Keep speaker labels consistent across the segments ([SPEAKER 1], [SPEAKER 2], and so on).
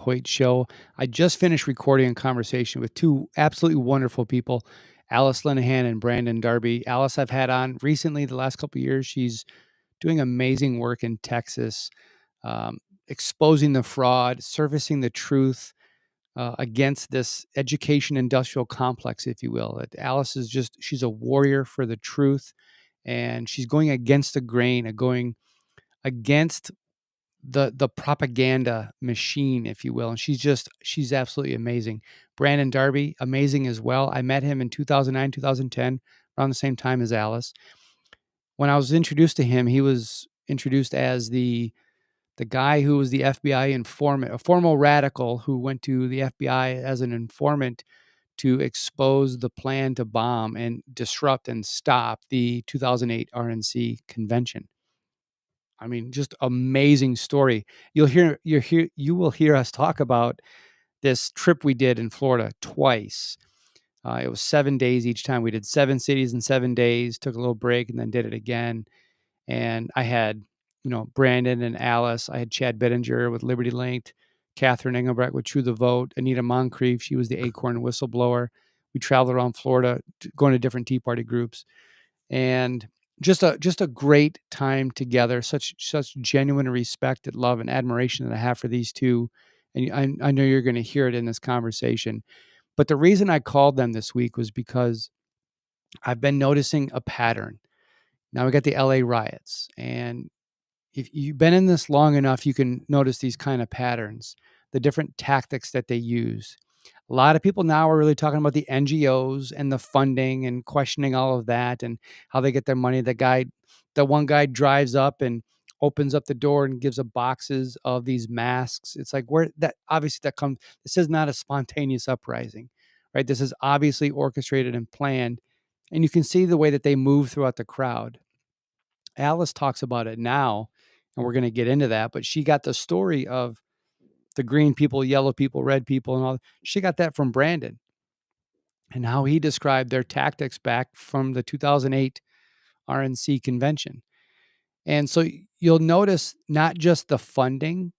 [SPEAKER 1] Hoyt show. I just finished recording a conversation with two absolutely wonderful people, Alice Linahan and Brandon Darby. Alice I've had on recently the last couple of years. She's doing amazing work in Texas, um, exposing the fraud, surfacing the truth against this education industrial complex, if you will. Alice is she's a warrior for the truth, and she's going against the grain, going against the propaganda machine, if you will. And she's absolutely amazing. Brandon Darby, amazing as well. I met him in 2009, 2010, around the same time as Alice. When I was introduced to him, he was introduced as the guy who was the FBI informant, a formal radical who went to the FBI as an informant to expose the plan to bomb and disrupt and stop the 2008 RNC convention. I mean, just amazing story. You will hear us talk about this trip we did in Florida twice. It was 7 days each time. We did 7 cities in 7 days, took a little break, and then did it again. And I had, Brandon and Alice. I had Chad Bittinger with Liberty Linked, Catherine Engelbrecht with True the Vote, Anita Moncrief. She was the Acorn whistleblower. We traveled around Florida, going to different Tea Party groups, and just a great time together. Such genuine respect and love and admiration that I have for these two, and I know you're going to hear it in this conversation. But the reason I called them this week was because I've been noticing a pattern. Now we got the LA riots, and if you've been in this long enough, you can notice these kind of patterns, the different tactics that they use. A lot of people now are really talking about the NGOs and the funding and questioning all of that and how they get their money. The one guy drives up and opens up the door and gives up boxes of these masks. It's like this is not a spontaneous uprising, right? This is obviously orchestrated and planned. And you can see the way that they move throughout the crowd. Alice talks about it now, and we're going to get into that, but she got the story of the green people, yellow people, red people, and all. She got that from Brandon and how he described their tactics back from the 2008 RNC convention. And so you'll notice not just the funding,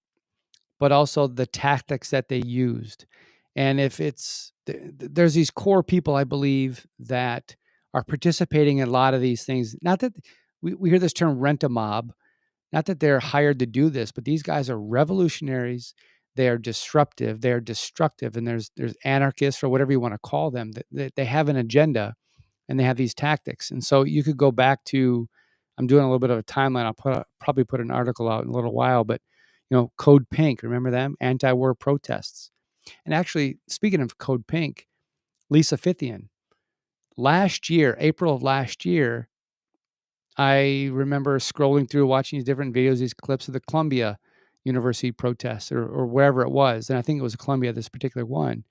[SPEAKER 1] but also the tactics that they used. And there's these core people, I believe, that are participating in a lot of these things. Not that we hear this term rent a mob, not that they're hired to do this, but these guys are revolutionaries. They are disruptive. They are destructive. And there's anarchists or whatever you want to call them. They have an agenda and they have these tactics. And so you could go back to, I'm doing a little bit of a timeline. Probably put an article out in a little while, but Code Pink, remember them? Anti-war protests. And actually, speaking of Code Pink, Lisa Fithian, last year, April of last year, I remember scrolling through, watching these different videos, these clips of the Columbia University protests or wherever it was. And I think it was Columbia, this particular one.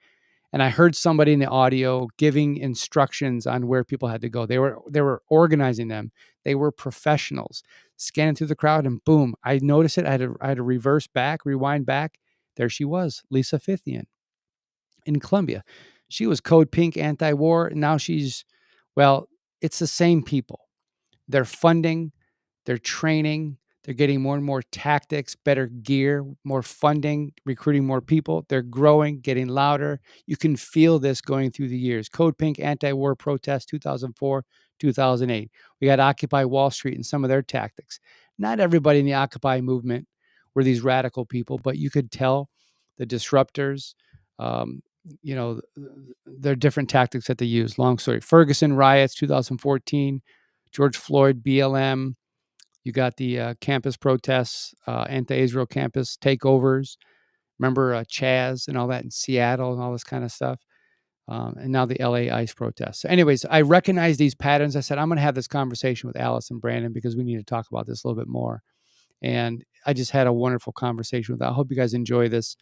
[SPEAKER 1] And I heard somebody in the audio giving instructions on where people had to go. They were organizing them. They were professionals, scanning through the crowd, and boom, I noticed it. I had to rewind back. There she was, Lisa Fithian in Columbia. She was Code Pink anti-war. And now it's the same people. They're funding, they're training, they're getting more and more tactics, better gear, more funding, recruiting more people. They're growing, getting louder. You can feel this going through the years. Code Pink anti-war protest, 2004, 2008. We got Occupy Wall Street and some of their tactics. Not everybody in the Occupy movement were these radical people, but you could tell the disruptors, their different tactics that they use. Long story. Ferguson riots, 2014. George Floyd, BLM. You got the campus protests, anti-Israel campus takeovers. Remember Chaz and all that in Seattle and all this kind of stuff. And now the LA ICE protests. So anyways, I recognize these patterns. I said, I'm going to have this conversation with Alice and Brandon because we need to talk about this a little bit more. And I just had a wonderful conversation with them. I hope you guys enjoy this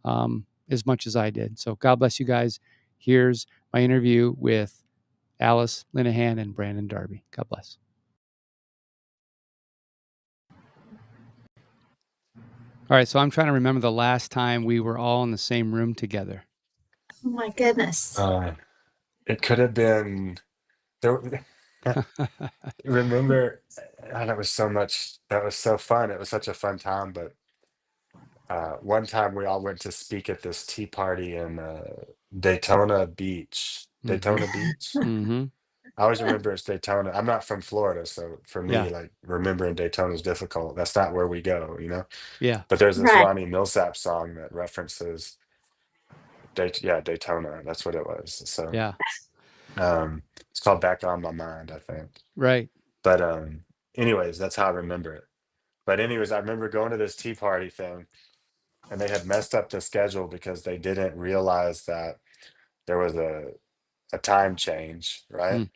[SPEAKER 1] as much as I did. So God bless you guys. Here's my interview with Alice Linahan and Brandon Darby. God bless. All right, so I'm trying to remember the last time we were all in the same room together.
[SPEAKER 2] Oh my goodness.
[SPEAKER 3] It could have been there. Remember, that was so much. That was so fun. It was such a fun time. But one time we all went to speak at this tea party in Daytona Beach. Daytona Beach.
[SPEAKER 1] Mm-hmm.
[SPEAKER 3] I always remember it's Daytona. I'm not from Florida, so for me,
[SPEAKER 1] Yeah.
[SPEAKER 3] like remembering Daytona is difficult. That's not where we go, you know.
[SPEAKER 1] Yeah.
[SPEAKER 3] But there's this
[SPEAKER 2] Right.
[SPEAKER 3] Ronnie Millsap song that references Daytona. That's what it was. So
[SPEAKER 1] Yeah.
[SPEAKER 3] it's called Back on My Mind, I think.
[SPEAKER 1] Right.
[SPEAKER 3] But anyways, that's how I remember it. But anyways, I remember going to this tea party thing, and they had messed up the schedule because they didn't realize that there was a time change, right?
[SPEAKER 1] Mm.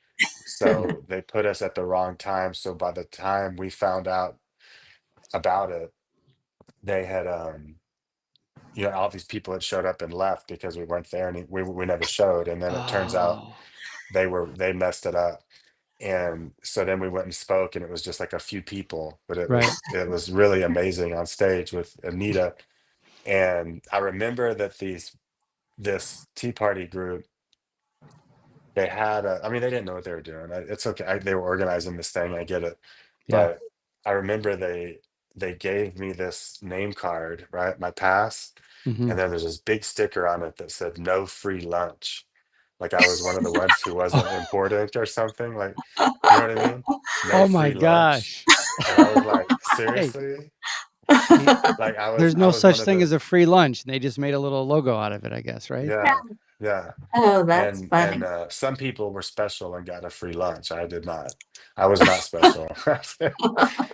[SPEAKER 3] So they put us at the wrong time. So by the time we found out about it, they had all these people had showed up and left because we weren't there, and we never showed. And then it turns out
[SPEAKER 1] Oh.
[SPEAKER 3] they messed it up. And so then we went and spoke, and it was just like a few people, but
[SPEAKER 1] Right.
[SPEAKER 3] it was really amazing on stage with Anita. And I remember that this Tea Party group, they had I mean, they didn't know what they were doing. It's okay. They were organizing this thing. I get it.
[SPEAKER 1] Yeah.
[SPEAKER 3] But I remember they gave me this name card, right? My pass.
[SPEAKER 1] Mm-hmm.
[SPEAKER 3] And then there's this big sticker on it that said no free lunch. Like I was one of the ones who wasn't important or something. Like, you know what I mean? No
[SPEAKER 1] Oh my
[SPEAKER 3] free lunch.
[SPEAKER 1] gosh.
[SPEAKER 3] And I was like,
[SPEAKER 1] Hey,
[SPEAKER 3] seriously?
[SPEAKER 1] I-
[SPEAKER 3] Like I
[SPEAKER 1] there's no
[SPEAKER 3] was one
[SPEAKER 1] such
[SPEAKER 3] of
[SPEAKER 1] thing
[SPEAKER 3] the
[SPEAKER 1] as a free lunch. And they just made a little logo out of it, I guess, right?
[SPEAKER 3] yeah, yeah.
[SPEAKER 2] Oh, that's funny.
[SPEAKER 3] And some people were special and got a free lunch. I did not. I was not special.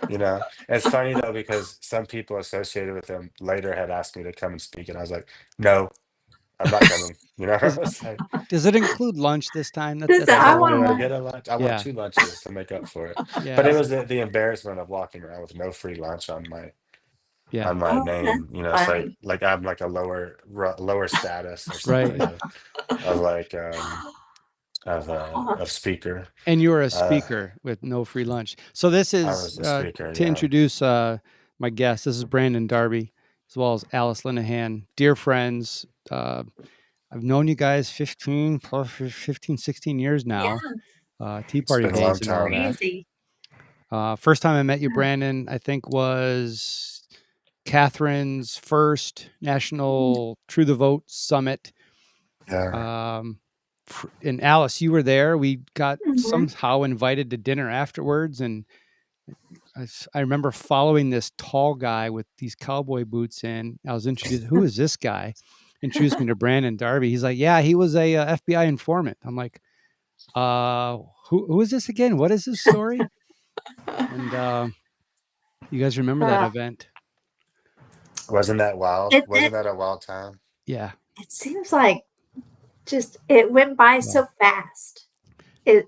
[SPEAKER 3] You know, it's funny though because some people associated with them later had asked me to come and speak, and I was like, no, I'm not coming. You know,
[SPEAKER 1] Does,
[SPEAKER 3] it's like,
[SPEAKER 1] does it include lunch this time?
[SPEAKER 2] Does
[SPEAKER 1] That's
[SPEAKER 2] it- I
[SPEAKER 3] oh,
[SPEAKER 1] probably
[SPEAKER 3] did
[SPEAKER 2] want
[SPEAKER 3] I
[SPEAKER 1] what.
[SPEAKER 3] get
[SPEAKER 2] to.
[SPEAKER 3] a lunch? I want
[SPEAKER 1] Yeah.
[SPEAKER 3] 2 lunches to make up for it.
[SPEAKER 1] Yeah.
[SPEAKER 3] But it was the embarrassment of walking around with no free lunch on my
[SPEAKER 1] Yeah.
[SPEAKER 2] Oh,
[SPEAKER 3] name. You know,
[SPEAKER 2] that's
[SPEAKER 3] it's
[SPEAKER 2] funny.
[SPEAKER 3] like I'm like a lower status or
[SPEAKER 1] Right.
[SPEAKER 3] something of like
[SPEAKER 2] Oh,
[SPEAKER 3] of speaker.
[SPEAKER 1] And you were a
[SPEAKER 3] Uh,
[SPEAKER 1] speaker with no free lunch. So this
[SPEAKER 3] I
[SPEAKER 1] is
[SPEAKER 3] was a speaker.
[SPEAKER 1] to
[SPEAKER 3] Yeah,
[SPEAKER 1] introduce my guest. This is Brandon Darby, as well as Alice Linahan, dear friends. I've known you guys 15, 16 years
[SPEAKER 2] yeah,
[SPEAKER 1] now. Tea
[SPEAKER 3] it's
[SPEAKER 1] Party
[SPEAKER 3] been a long
[SPEAKER 1] days and all
[SPEAKER 3] time.
[SPEAKER 1] that.
[SPEAKER 2] crazy.
[SPEAKER 1] First time I met you, Brandon, I think was Catherine's first National True the Vote Summit.
[SPEAKER 3] Yeah,
[SPEAKER 1] And Alice, you were there. We got
[SPEAKER 2] Mhm.
[SPEAKER 1] somehow invited to dinner afterwards, and I remember following this tall guy with these cowboy boots in. I was introduced. Who is this guy? Introduced me to Brandon Darby. He's like, yeah, he was a FBI informant. I'm like, who is this again? What is this story? And you guys remember that
[SPEAKER 2] Uh,
[SPEAKER 1] event?
[SPEAKER 3] wasn't that wild?
[SPEAKER 2] it,
[SPEAKER 3] Wasn't
[SPEAKER 2] it
[SPEAKER 3] that a wild time?
[SPEAKER 1] Yeah,
[SPEAKER 2] it seems like just it went by
[SPEAKER 1] yeah,
[SPEAKER 2] so fast. It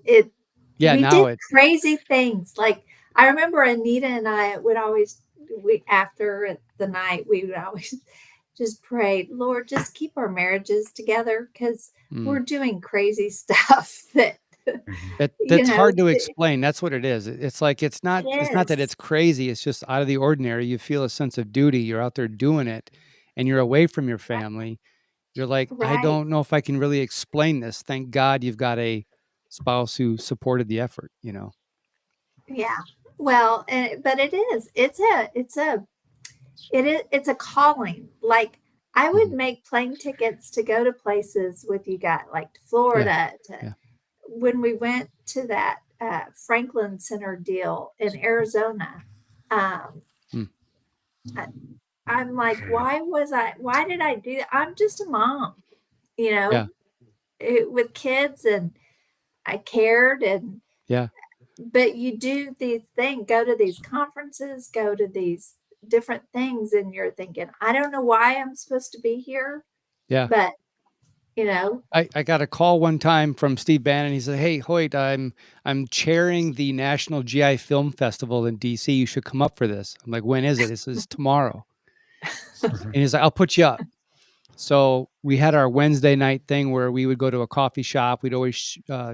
[SPEAKER 1] yeah.
[SPEAKER 2] We
[SPEAKER 1] Now
[SPEAKER 2] did
[SPEAKER 1] it,
[SPEAKER 2] crazy things. Like I remember Anita and I would always after the night we would always just pray, Lord, just keep our marriages together because we're doing crazy stuff that
[SPEAKER 3] Mhm.
[SPEAKER 1] that's hard to
[SPEAKER 2] it
[SPEAKER 1] explain. That's what it is. It's like it's not that
[SPEAKER 2] is
[SPEAKER 1] it's crazy. It's just out of the ordinary. You feel a sense of duty. You're out there doing it, and you're away from your family. You're like, I
[SPEAKER 2] right.
[SPEAKER 1] don't know if I can really explain this. Thank God you've got a spouse who supported the effort.
[SPEAKER 2] Yeah. Well, but it is. It's a calling. Like I would
[SPEAKER 1] Mhm.
[SPEAKER 2] make plane tickets to go to places with you guys, like to
[SPEAKER 1] Yeah,
[SPEAKER 2] Florida. To
[SPEAKER 1] yeah,
[SPEAKER 2] when we went to that Franklin Center deal in Arizona. Um,
[SPEAKER 1] mm,
[SPEAKER 2] I, I'm like, why did I do that? I'm just a mom, you
[SPEAKER 1] yeah,
[SPEAKER 2] know, with kids, and I cared, and
[SPEAKER 1] yeah,
[SPEAKER 2] but you do these things, go to these conferences, go to these different things, and you're thinking, I don't know why I'm supposed to be here,
[SPEAKER 1] yeah.
[SPEAKER 2] but you know,
[SPEAKER 1] I got a call one time from Steve Bannon. He said, "Hey Hoyt, I'm chairing the National GI Film Festival in DC. You should come up for this." I'm like, "When is it?" He says, "Tomorrow."
[SPEAKER 3] Mhm.
[SPEAKER 1] And he's like, "I'll put you up." So we had our Wednesday night thing where we would go to a coffee shop. We'd always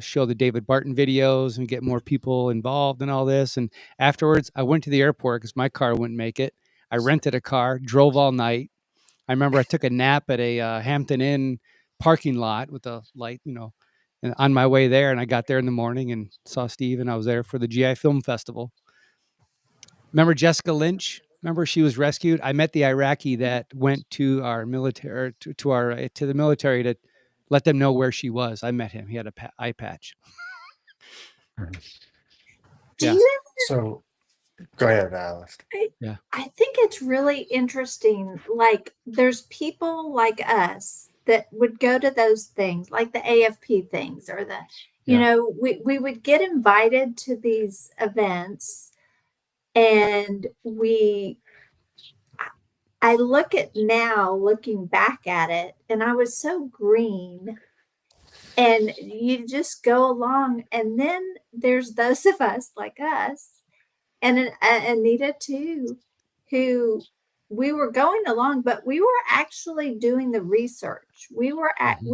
[SPEAKER 1] show the David Barton videos and get more people involved in all this. And afterwards, I went to the airport because my car wouldn't make it. I rented a car, drove all night. I remember I took a nap at a Hampton Inn parking lot with a light, and on my way there. And I got there in the morning and saw Steve, and I was there for the GI Film Festival. Remember Jessica Lynch? Remember, she was rescued. I met the Iraqi that went to our military, to the military to let them know where she was. I met him. He had a eye patch.
[SPEAKER 2] Do
[SPEAKER 1] Yeah.
[SPEAKER 2] you
[SPEAKER 3] So go ahead, Alice.
[SPEAKER 1] Yeah.
[SPEAKER 2] I think it's really interesting. Like, there's people like us that would go to those things, like the AFP things, or we would get invited to these events, and I look at now, looking back at it, and I was so green. And you just go along, and then there's those of us like us, and Anita too, who we were going along, but we were actually doing the research. We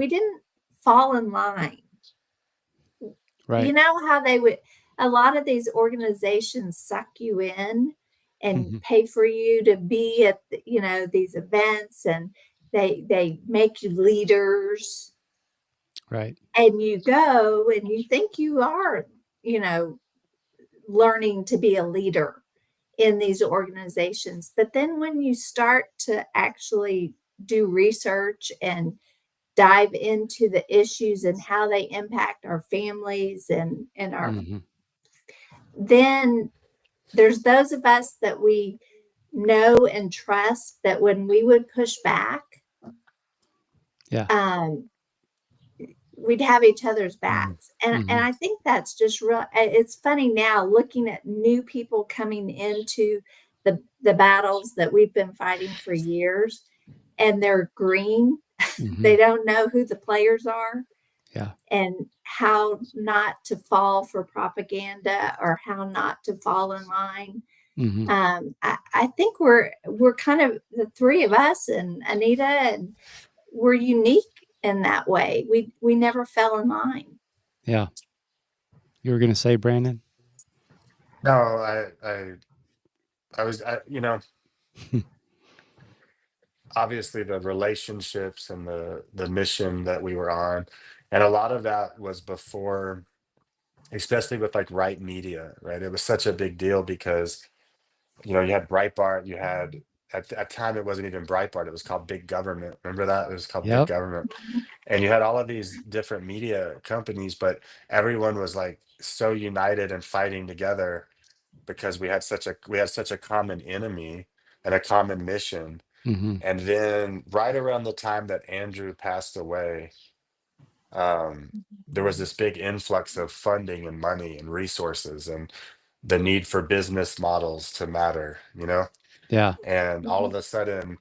[SPEAKER 2] didn't fall in line.
[SPEAKER 1] Right.
[SPEAKER 2] You know how a lot of these organizations suck you in and pay for you to be at these events, and they make you leaders.
[SPEAKER 1] Right.
[SPEAKER 2] And you go and you think you are, learning to be a leader in these organizations. But then when you start to actually do research and dive into the issues and how they impact our families and our, then there's those of us that we know and trust that when we would push back, we'd have each other's backs. And I think that's just real. It's funny now looking at new people coming into the battles that we've been fighting for years, and they're green. They don't know who the players are.
[SPEAKER 1] Yeah.
[SPEAKER 2] And how not to fall for propaganda or how not to fall in line. I think we're kind of, the three of us and Anita, and we're unique in that way. We never fell in line.
[SPEAKER 1] Yeah. You were going to say, Brandon?
[SPEAKER 3] No, I was, obviously the relationships and the mission that we were on, and a lot of that was before, especially with like right media, right? It was such a big deal because you had Breitbart, you had at that time it wasn't even Breitbart, it was called Big Government. Remember that? It was called Big Government. And you had all of these different media companies, but everyone was like so united and fighting together because we had such a common enemy and a common mission. And then right around the time that Andrew passed away, there was this big influx of funding and money and resources and the need for business models to matter,
[SPEAKER 1] Yeah.
[SPEAKER 3] and all of a sudden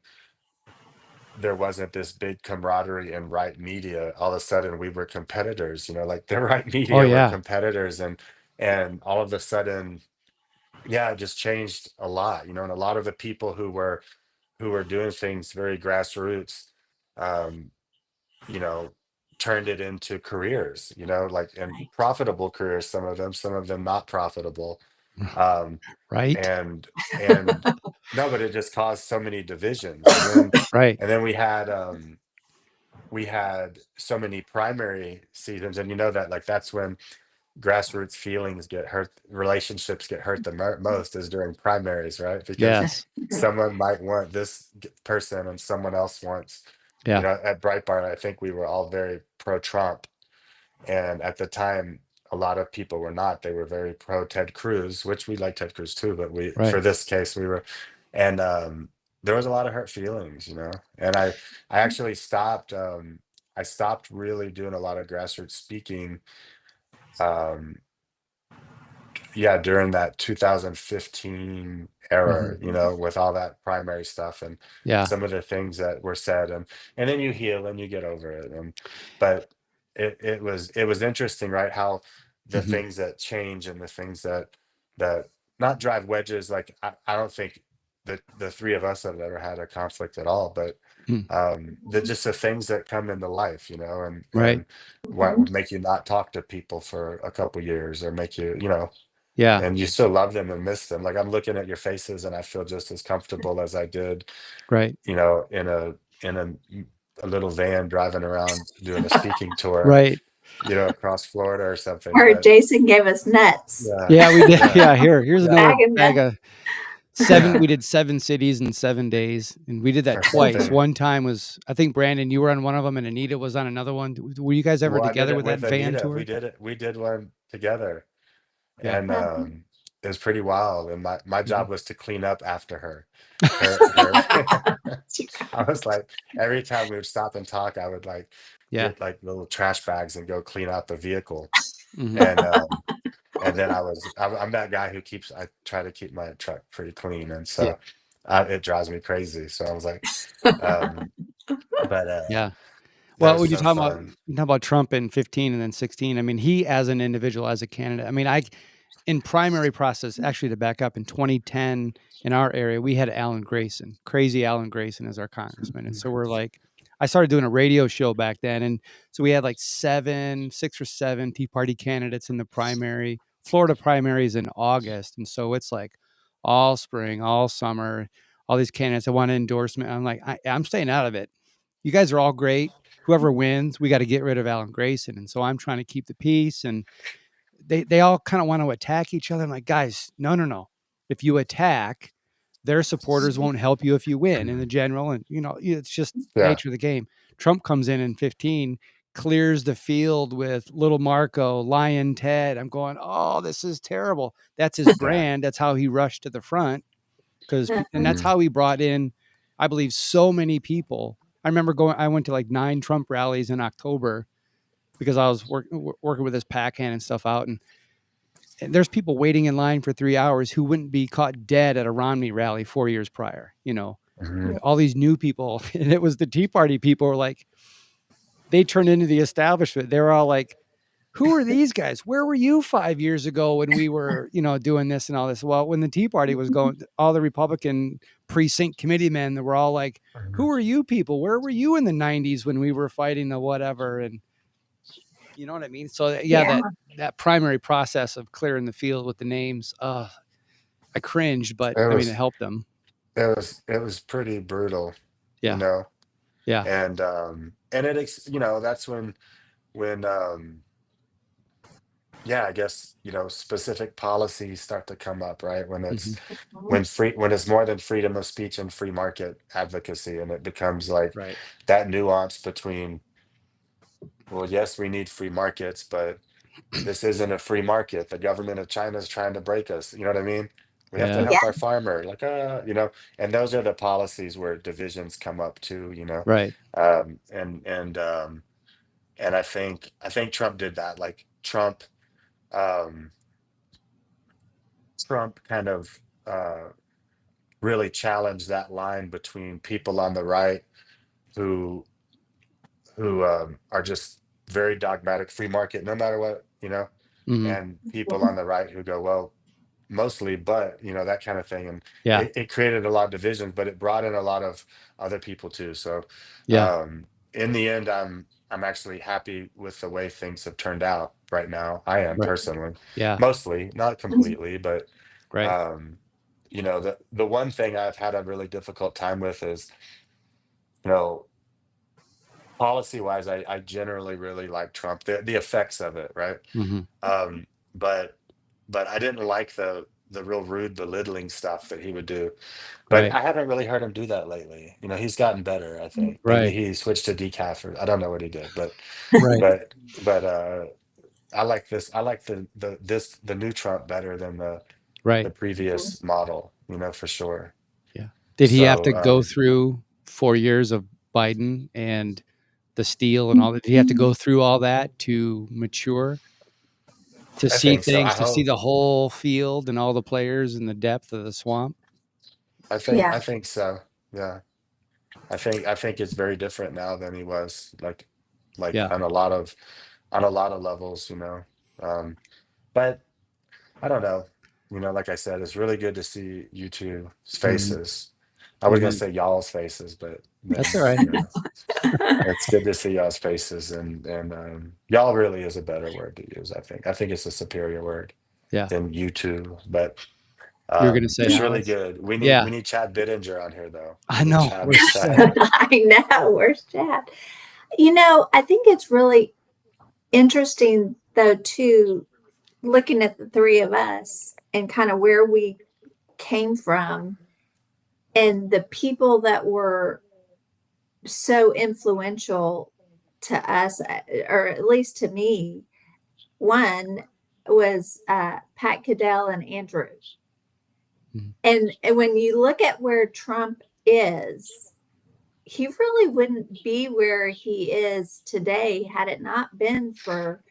[SPEAKER 3] there wasn't this big camaraderie in right media. All of a sudden we were competitors, like the right media were competitors, and all of a sudden, yeah, it just changed a lot, and a lot of the people who were doing things very grassroots, um, turned it into careers, like, and profitable careers, some of them not profitable.
[SPEAKER 1] Right.
[SPEAKER 3] And no, but it just caused so many divisions.
[SPEAKER 1] Right.
[SPEAKER 3] And then we had so many primary seasons, and that, like, that's when grassroots feelings get hurt, relationships get hurt the most, is during primaries, right? Because someone might want this person and someone else wants, at Breitbart, I think we were all very pro-Trump, and at the time a lot of people were not. They were very pro Ted Cruz, which we like Ted Cruz too, but for this case we were. And there was a lot of hurt feelings, and I actually stopped. I stopped really doing a lot of grassroots speaking, yeah, during that 2015 era, with all that primary stuff and some of the things that were said, and then you heal and you get over it. But it was interesting, right? How the things that change and the things that not drive wedges. Like, I don't think that the three of us have ever had a conflict at all, but just the things that come into life, and what would make you not talk to people for a couple years, or make you, and you still love them and miss them. Like, I'm looking at your faces and I feel just as comfortable as I did,
[SPEAKER 1] Right.
[SPEAKER 3] in a little van driving around doing a speaking tour,
[SPEAKER 1] Right.
[SPEAKER 3] across Florida or something.
[SPEAKER 2] Or
[SPEAKER 3] But
[SPEAKER 2] Jason gave us nuts.
[SPEAKER 1] Yeah, we did. Yeah, here's another bag of We did 7 cities in 7 days, and we did that
[SPEAKER 3] That's the
[SPEAKER 1] twice.
[SPEAKER 3] thing.
[SPEAKER 1] One time was, I think, Brandon, you were on one of them, and Anita was on another one. Were you guys ever
[SPEAKER 3] Well, I did
[SPEAKER 1] together
[SPEAKER 3] it
[SPEAKER 1] with that
[SPEAKER 3] with
[SPEAKER 1] van
[SPEAKER 3] Anita.
[SPEAKER 1] tour?
[SPEAKER 3] We did one together,
[SPEAKER 1] Yeah.
[SPEAKER 3] and it was pretty wild. And my
[SPEAKER 1] Mhm.
[SPEAKER 3] job was to clean up after her. Her. I was like, every time we would stop and talk, I would like
[SPEAKER 1] Yeah.
[SPEAKER 3] get like little trash bags and go clean out the vehicle.
[SPEAKER 1] Mhm.
[SPEAKER 3] And then I'm that guy who I try to keep my truck pretty clean, and
[SPEAKER 1] Yeah.
[SPEAKER 3] so it drives me crazy. So I was like, um, but
[SPEAKER 1] Yeah.
[SPEAKER 3] that
[SPEAKER 1] Well,
[SPEAKER 3] was
[SPEAKER 1] when
[SPEAKER 3] so fun.
[SPEAKER 1] you talk about Trump in 15 and then 16, I mean, he as an individual, as a candidate, I mean, in primary process, actually to back up, in 2010 in our area, we had Alan Grayson, crazy Alan Grayson as our congressman. And so we're like, I started doing a radio show back then. And so we had like 6 or 7 Tea Party candidates in the primary. Florida primary is in August. And so it's like all spring, all summer, all these candidates. I want an endorsement. I'm like, I'm staying out of it. You guys are all great. Whoever wins, we got to get rid of Alan Grayson. And so I'm trying to keep the peace. And they all kind of want to attack each other. I'm like, guys, no. If you attack, their supporters won't help you if you win in the
[SPEAKER 3] Mhm.
[SPEAKER 1] general. And, it's just
[SPEAKER 3] Yeah,
[SPEAKER 1] nature of the game. Trump comes in 15, clears the field with Little Marco, Lion Ted. I'm going, oh, this is terrible. That's his
[SPEAKER 3] yeah.
[SPEAKER 1] brand. That's how he rushed to the front. And that's
[SPEAKER 3] Mhm.
[SPEAKER 1] how he brought in, I believe, so many people. I went to like 9 Trump rallies in October because I was working with his pack hand and stuff out. And there's people waiting in line for 3 hours who wouldn't be caught dead at a Romney rally 4 years prior,
[SPEAKER 3] Mhm.
[SPEAKER 1] all these new people. And it was the Tea Party people were like, they turned into the establishment. They were all like, who are these guys? Where were you 5 years ago when we were, doing this and all this? Well, when the Tea Party was going, all the Republican precinct committee men that were all like,
[SPEAKER 3] Mhm.
[SPEAKER 1] who are you people? Where were you in the 90s when we were fighting the whatever? And you know what I mean? So yeah,
[SPEAKER 2] Yeah.
[SPEAKER 1] that primary process of clearing the field with the names, I cringed, but
[SPEAKER 3] It
[SPEAKER 1] I mean, it
[SPEAKER 3] was
[SPEAKER 1] helped them.
[SPEAKER 3] it was pretty brutal, you
[SPEAKER 1] Yeah.
[SPEAKER 3] know.
[SPEAKER 1] Yeah.
[SPEAKER 3] And that's when yeah, I guess, specific policies start to come up, right?
[SPEAKER 1] Hmm.
[SPEAKER 3] When it's more than freedom of speech and free market advocacy, and it becomes like
[SPEAKER 1] Right.
[SPEAKER 3] that nuance between, well, yes, we need free markets, but this isn't a free market. The government of China is trying to break us. You know what I mean? We have to
[SPEAKER 1] Yeah.
[SPEAKER 2] Yeah.
[SPEAKER 3] help our farmer, like, and those are the policies where divisions come up too.
[SPEAKER 1] Right.
[SPEAKER 3] Um, and and um, and I think Trump did that. Like um, Trump kind of really challenged that line between people on the right who are just very dogmatic, free market, no matter what,
[SPEAKER 1] Hmm.
[SPEAKER 3] and people on the right who go, well, mostly, but that kind of thing. And
[SPEAKER 1] Yeah.
[SPEAKER 3] it created a lot of divisions, but it brought in a lot of other people too. So
[SPEAKER 1] Yeah.
[SPEAKER 3] in the end, I'm actually happy with the way things have turned out right now. I am
[SPEAKER 1] Right.
[SPEAKER 3] personally,
[SPEAKER 1] Yeah.
[SPEAKER 3] mostly, not completely, but
[SPEAKER 1] Right.
[SPEAKER 3] um, the one thing I've had a really difficult time with is, you know, policy wise, I generally really like Trump, the effects of it, right?
[SPEAKER 1] Hmm.
[SPEAKER 3] Um, but I didn't like the real rude belittling stuff that he would do. But
[SPEAKER 1] Right.
[SPEAKER 3] I haven't really heard him do that lately. He's gotten better, I think. Maybe
[SPEAKER 1] Right.
[SPEAKER 3] he switched to decaf, or I don't know what he did,
[SPEAKER 1] Right.
[SPEAKER 3] but I like this. I like the new Trump better than the
[SPEAKER 1] Right.
[SPEAKER 3] previous model, for sure.
[SPEAKER 1] Yeah. Did he have
[SPEAKER 3] So
[SPEAKER 1] to go through 4 years of Biden and the steal and all that? Did he have to go through all that to mature, to
[SPEAKER 3] I
[SPEAKER 1] see
[SPEAKER 3] think so. I
[SPEAKER 1] things, to see
[SPEAKER 3] hope.
[SPEAKER 1] the whole field and all the players and the depth of the swamp?
[SPEAKER 2] Yeah.
[SPEAKER 3] I think so. Yeah. I think it's very different now than he was, like
[SPEAKER 1] Yeah.
[SPEAKER 3] on a lot of levels. Um, but I don't know. Like I said, it's really good to see you two's
[SPEAKER 1] Mhm.
[SPEAKER 3] faces. I was gonna
[SPEAKER 1] Amen.
[SPEAKER 3] say y'all's faces, but
[SPEAKER 1] That's
[SPEAKER 3] then
[SPEAKER 1] all right.
[SPEAKER 3] it's good to see y'all's faces, and y'all really is a better word to use. I think it's a superior word
[SPEAKER 1] Yeah.
[SPEAKER 3] than you two, but
[SPEAKER 1] You were gonna say
[SPEAKER 3] it's really
[SPEAKER 1] Alice?
[SPEAKER 3] good. We need
[SPEAKER 1] Yeah.
[SPEAKER 3] we need Chad Bittinger on here though. We
[SPEAKER 1] I
[SPEAKER 3] need
[SPEAKER 1] know.
[SPEAKER 3] Chad
[SPEAKER 1] Where's
[SPEAKER 3] Chad.
[SPEAKER 1] Chad?
[SPEAKER 2] I know. Where's Chad? I think it's really interesting, though, too, looking at the three of us and kind of where we came from, and the people that were so influential to us, or at least to me. One was Pat Caddell and Andrew.
[SPEAKER 1] Mhm.
[SPEAKER 2] And when you look at where Trump is, he really wouldn't be where he is today had it not been for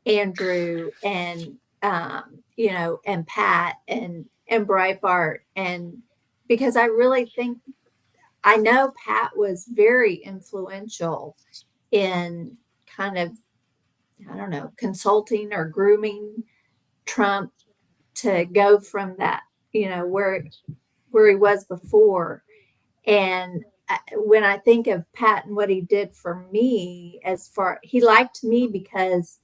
[SPEAKER 2] Andrew and and Pat and Breitbart, and because I really think, I know Pat was very influential in kind of, I don't know, consulting or grooming Trump to go from that, where he was before. And when I think of Pat and what he did for me, he liked me because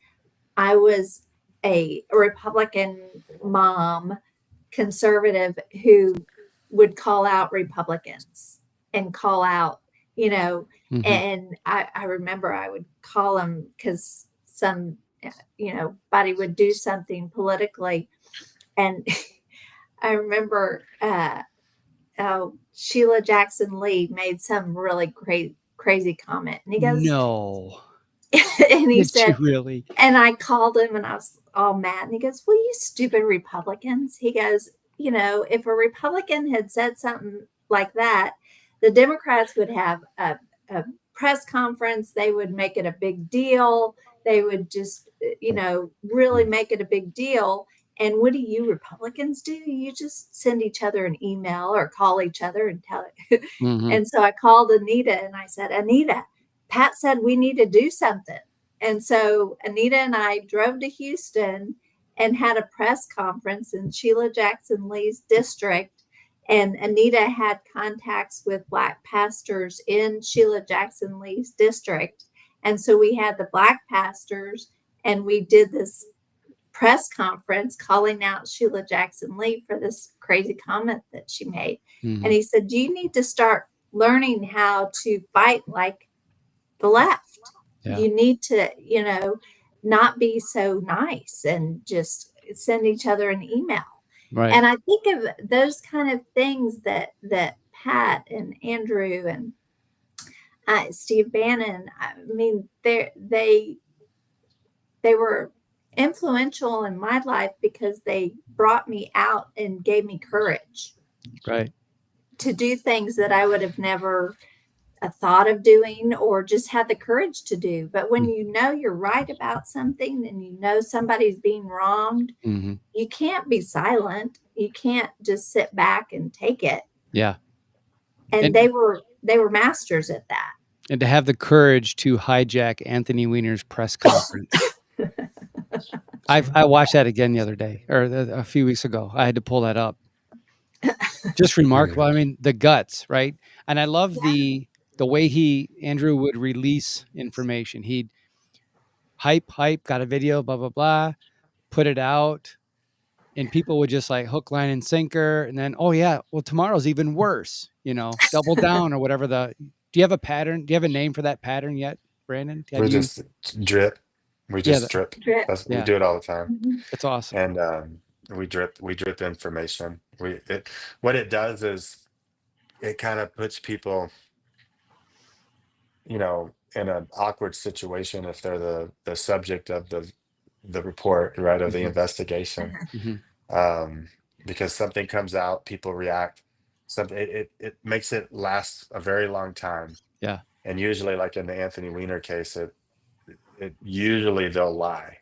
[SPEAKER 2] I was a Republican mom, conservative, who would call out Republicans and call out, and I remember I would call him because body would do something politically. And I remember Sheila Jackson Lee made some really great, crazy comment. And he goes,
[SPEAKER 1] No.
[SPEAKER 2] and he
[SPEAKER 1] Did you
[SPEAKER 2] said,
[SPEAKER 1] really?
[SPEAKER 2] and I called him and I was all mad. And he goes, well, you stupid Republicans. He goes, if a Republican had said something like that, the Democrats would have a press conference. They would make it a big deal. They would just, really make it a big deal. And what do you Republicans do? You just send each other an email or call each other and tell it.
[SPEAKER 1] Mhm.
[SPEAKER 2] And so I called Anita and I said, Anita, Pat said we need to do something. And so Anita and I drove to Houston and had a press conference in Sheila Jackson Lee's district. And Anita had contacts with Black pastors in Sheila Jackson Lee's district. And so we had the Black pastors, and we did this press conference calling out Sheila Jackson Lee for this crazy comment that she made.
[SPEAKER 1] Mhm.
[SPEAKER 2] And he said, you need to start learning how to fight like the left.
[SPEAKER 1] Yeah.
[SPEAKER 2] You need to, not be so nice and just send each other an email.
[SPEAKER 1] Right.
[SPEAKER 2] And I think of those kind of things that Pat and Andrew and Steve Bannon, I mean, they were influential in my life because they brought me out and gave me courage
[SPEAKER 1] Right.
[SPEAKER 2] to do things that I would have never thought of doing or just had the courage to do. But when you know you're right about something and you know somebody's being wronged,
[SPEAKER 1] Mhm.
[SPEAKER 2] you can't be silent. You can't just sit back and take it.
[SPEAKER 1] Yeah.
[SPEAKER 2] And
[SPEAKER 1] And
[SPEAKER 2] they were masters at that.
[SPEAKER 1] and to have the courage to hijack Anthony Weiner's press conference. I watched that again the other day, or a few weeks ago. I had to pull that up. Just remarkable. I mean, the guts, right? And I love the way Andrew would release information. He'd hype, got a video, blah, blah, blah, put it out, and people would just like hook, line, and sinker. And then, oh yeah, well, tomorrow's even worse, double down or whatever. Do you have a pattern? Do you have a name for that pattern yet, Brandon?
[SPEAKER 3] We just drip. We
[SPEAKER 1] Yeah,
[SPEAKER 3] just drip.
[SPEAKER 2] Drip.
[SPEAKER 3] We
[SPEAKER 1] yeah,
[SPEAKER 3] do it all the time.
[SPEAKER 2] Mhm.
[SPEAKER 1] it's awesome.
[SPEAKER 3] And we drip information. What it does is it kind of puts people, in an awkward situation if they're the subject of the report, right, of the
[SPEAKER 1] Mhm.
[SPEAKER 3] investigation.
[SPEAKER 1] Mhm.
[SPEAKER 3] Because something comes out, people react. Something it makes it last a very long time.
[SPEAKER 1] Yeah.
[SPEAKER 3] And usually, like in the Anthony Weiner case, it usually they'll lie.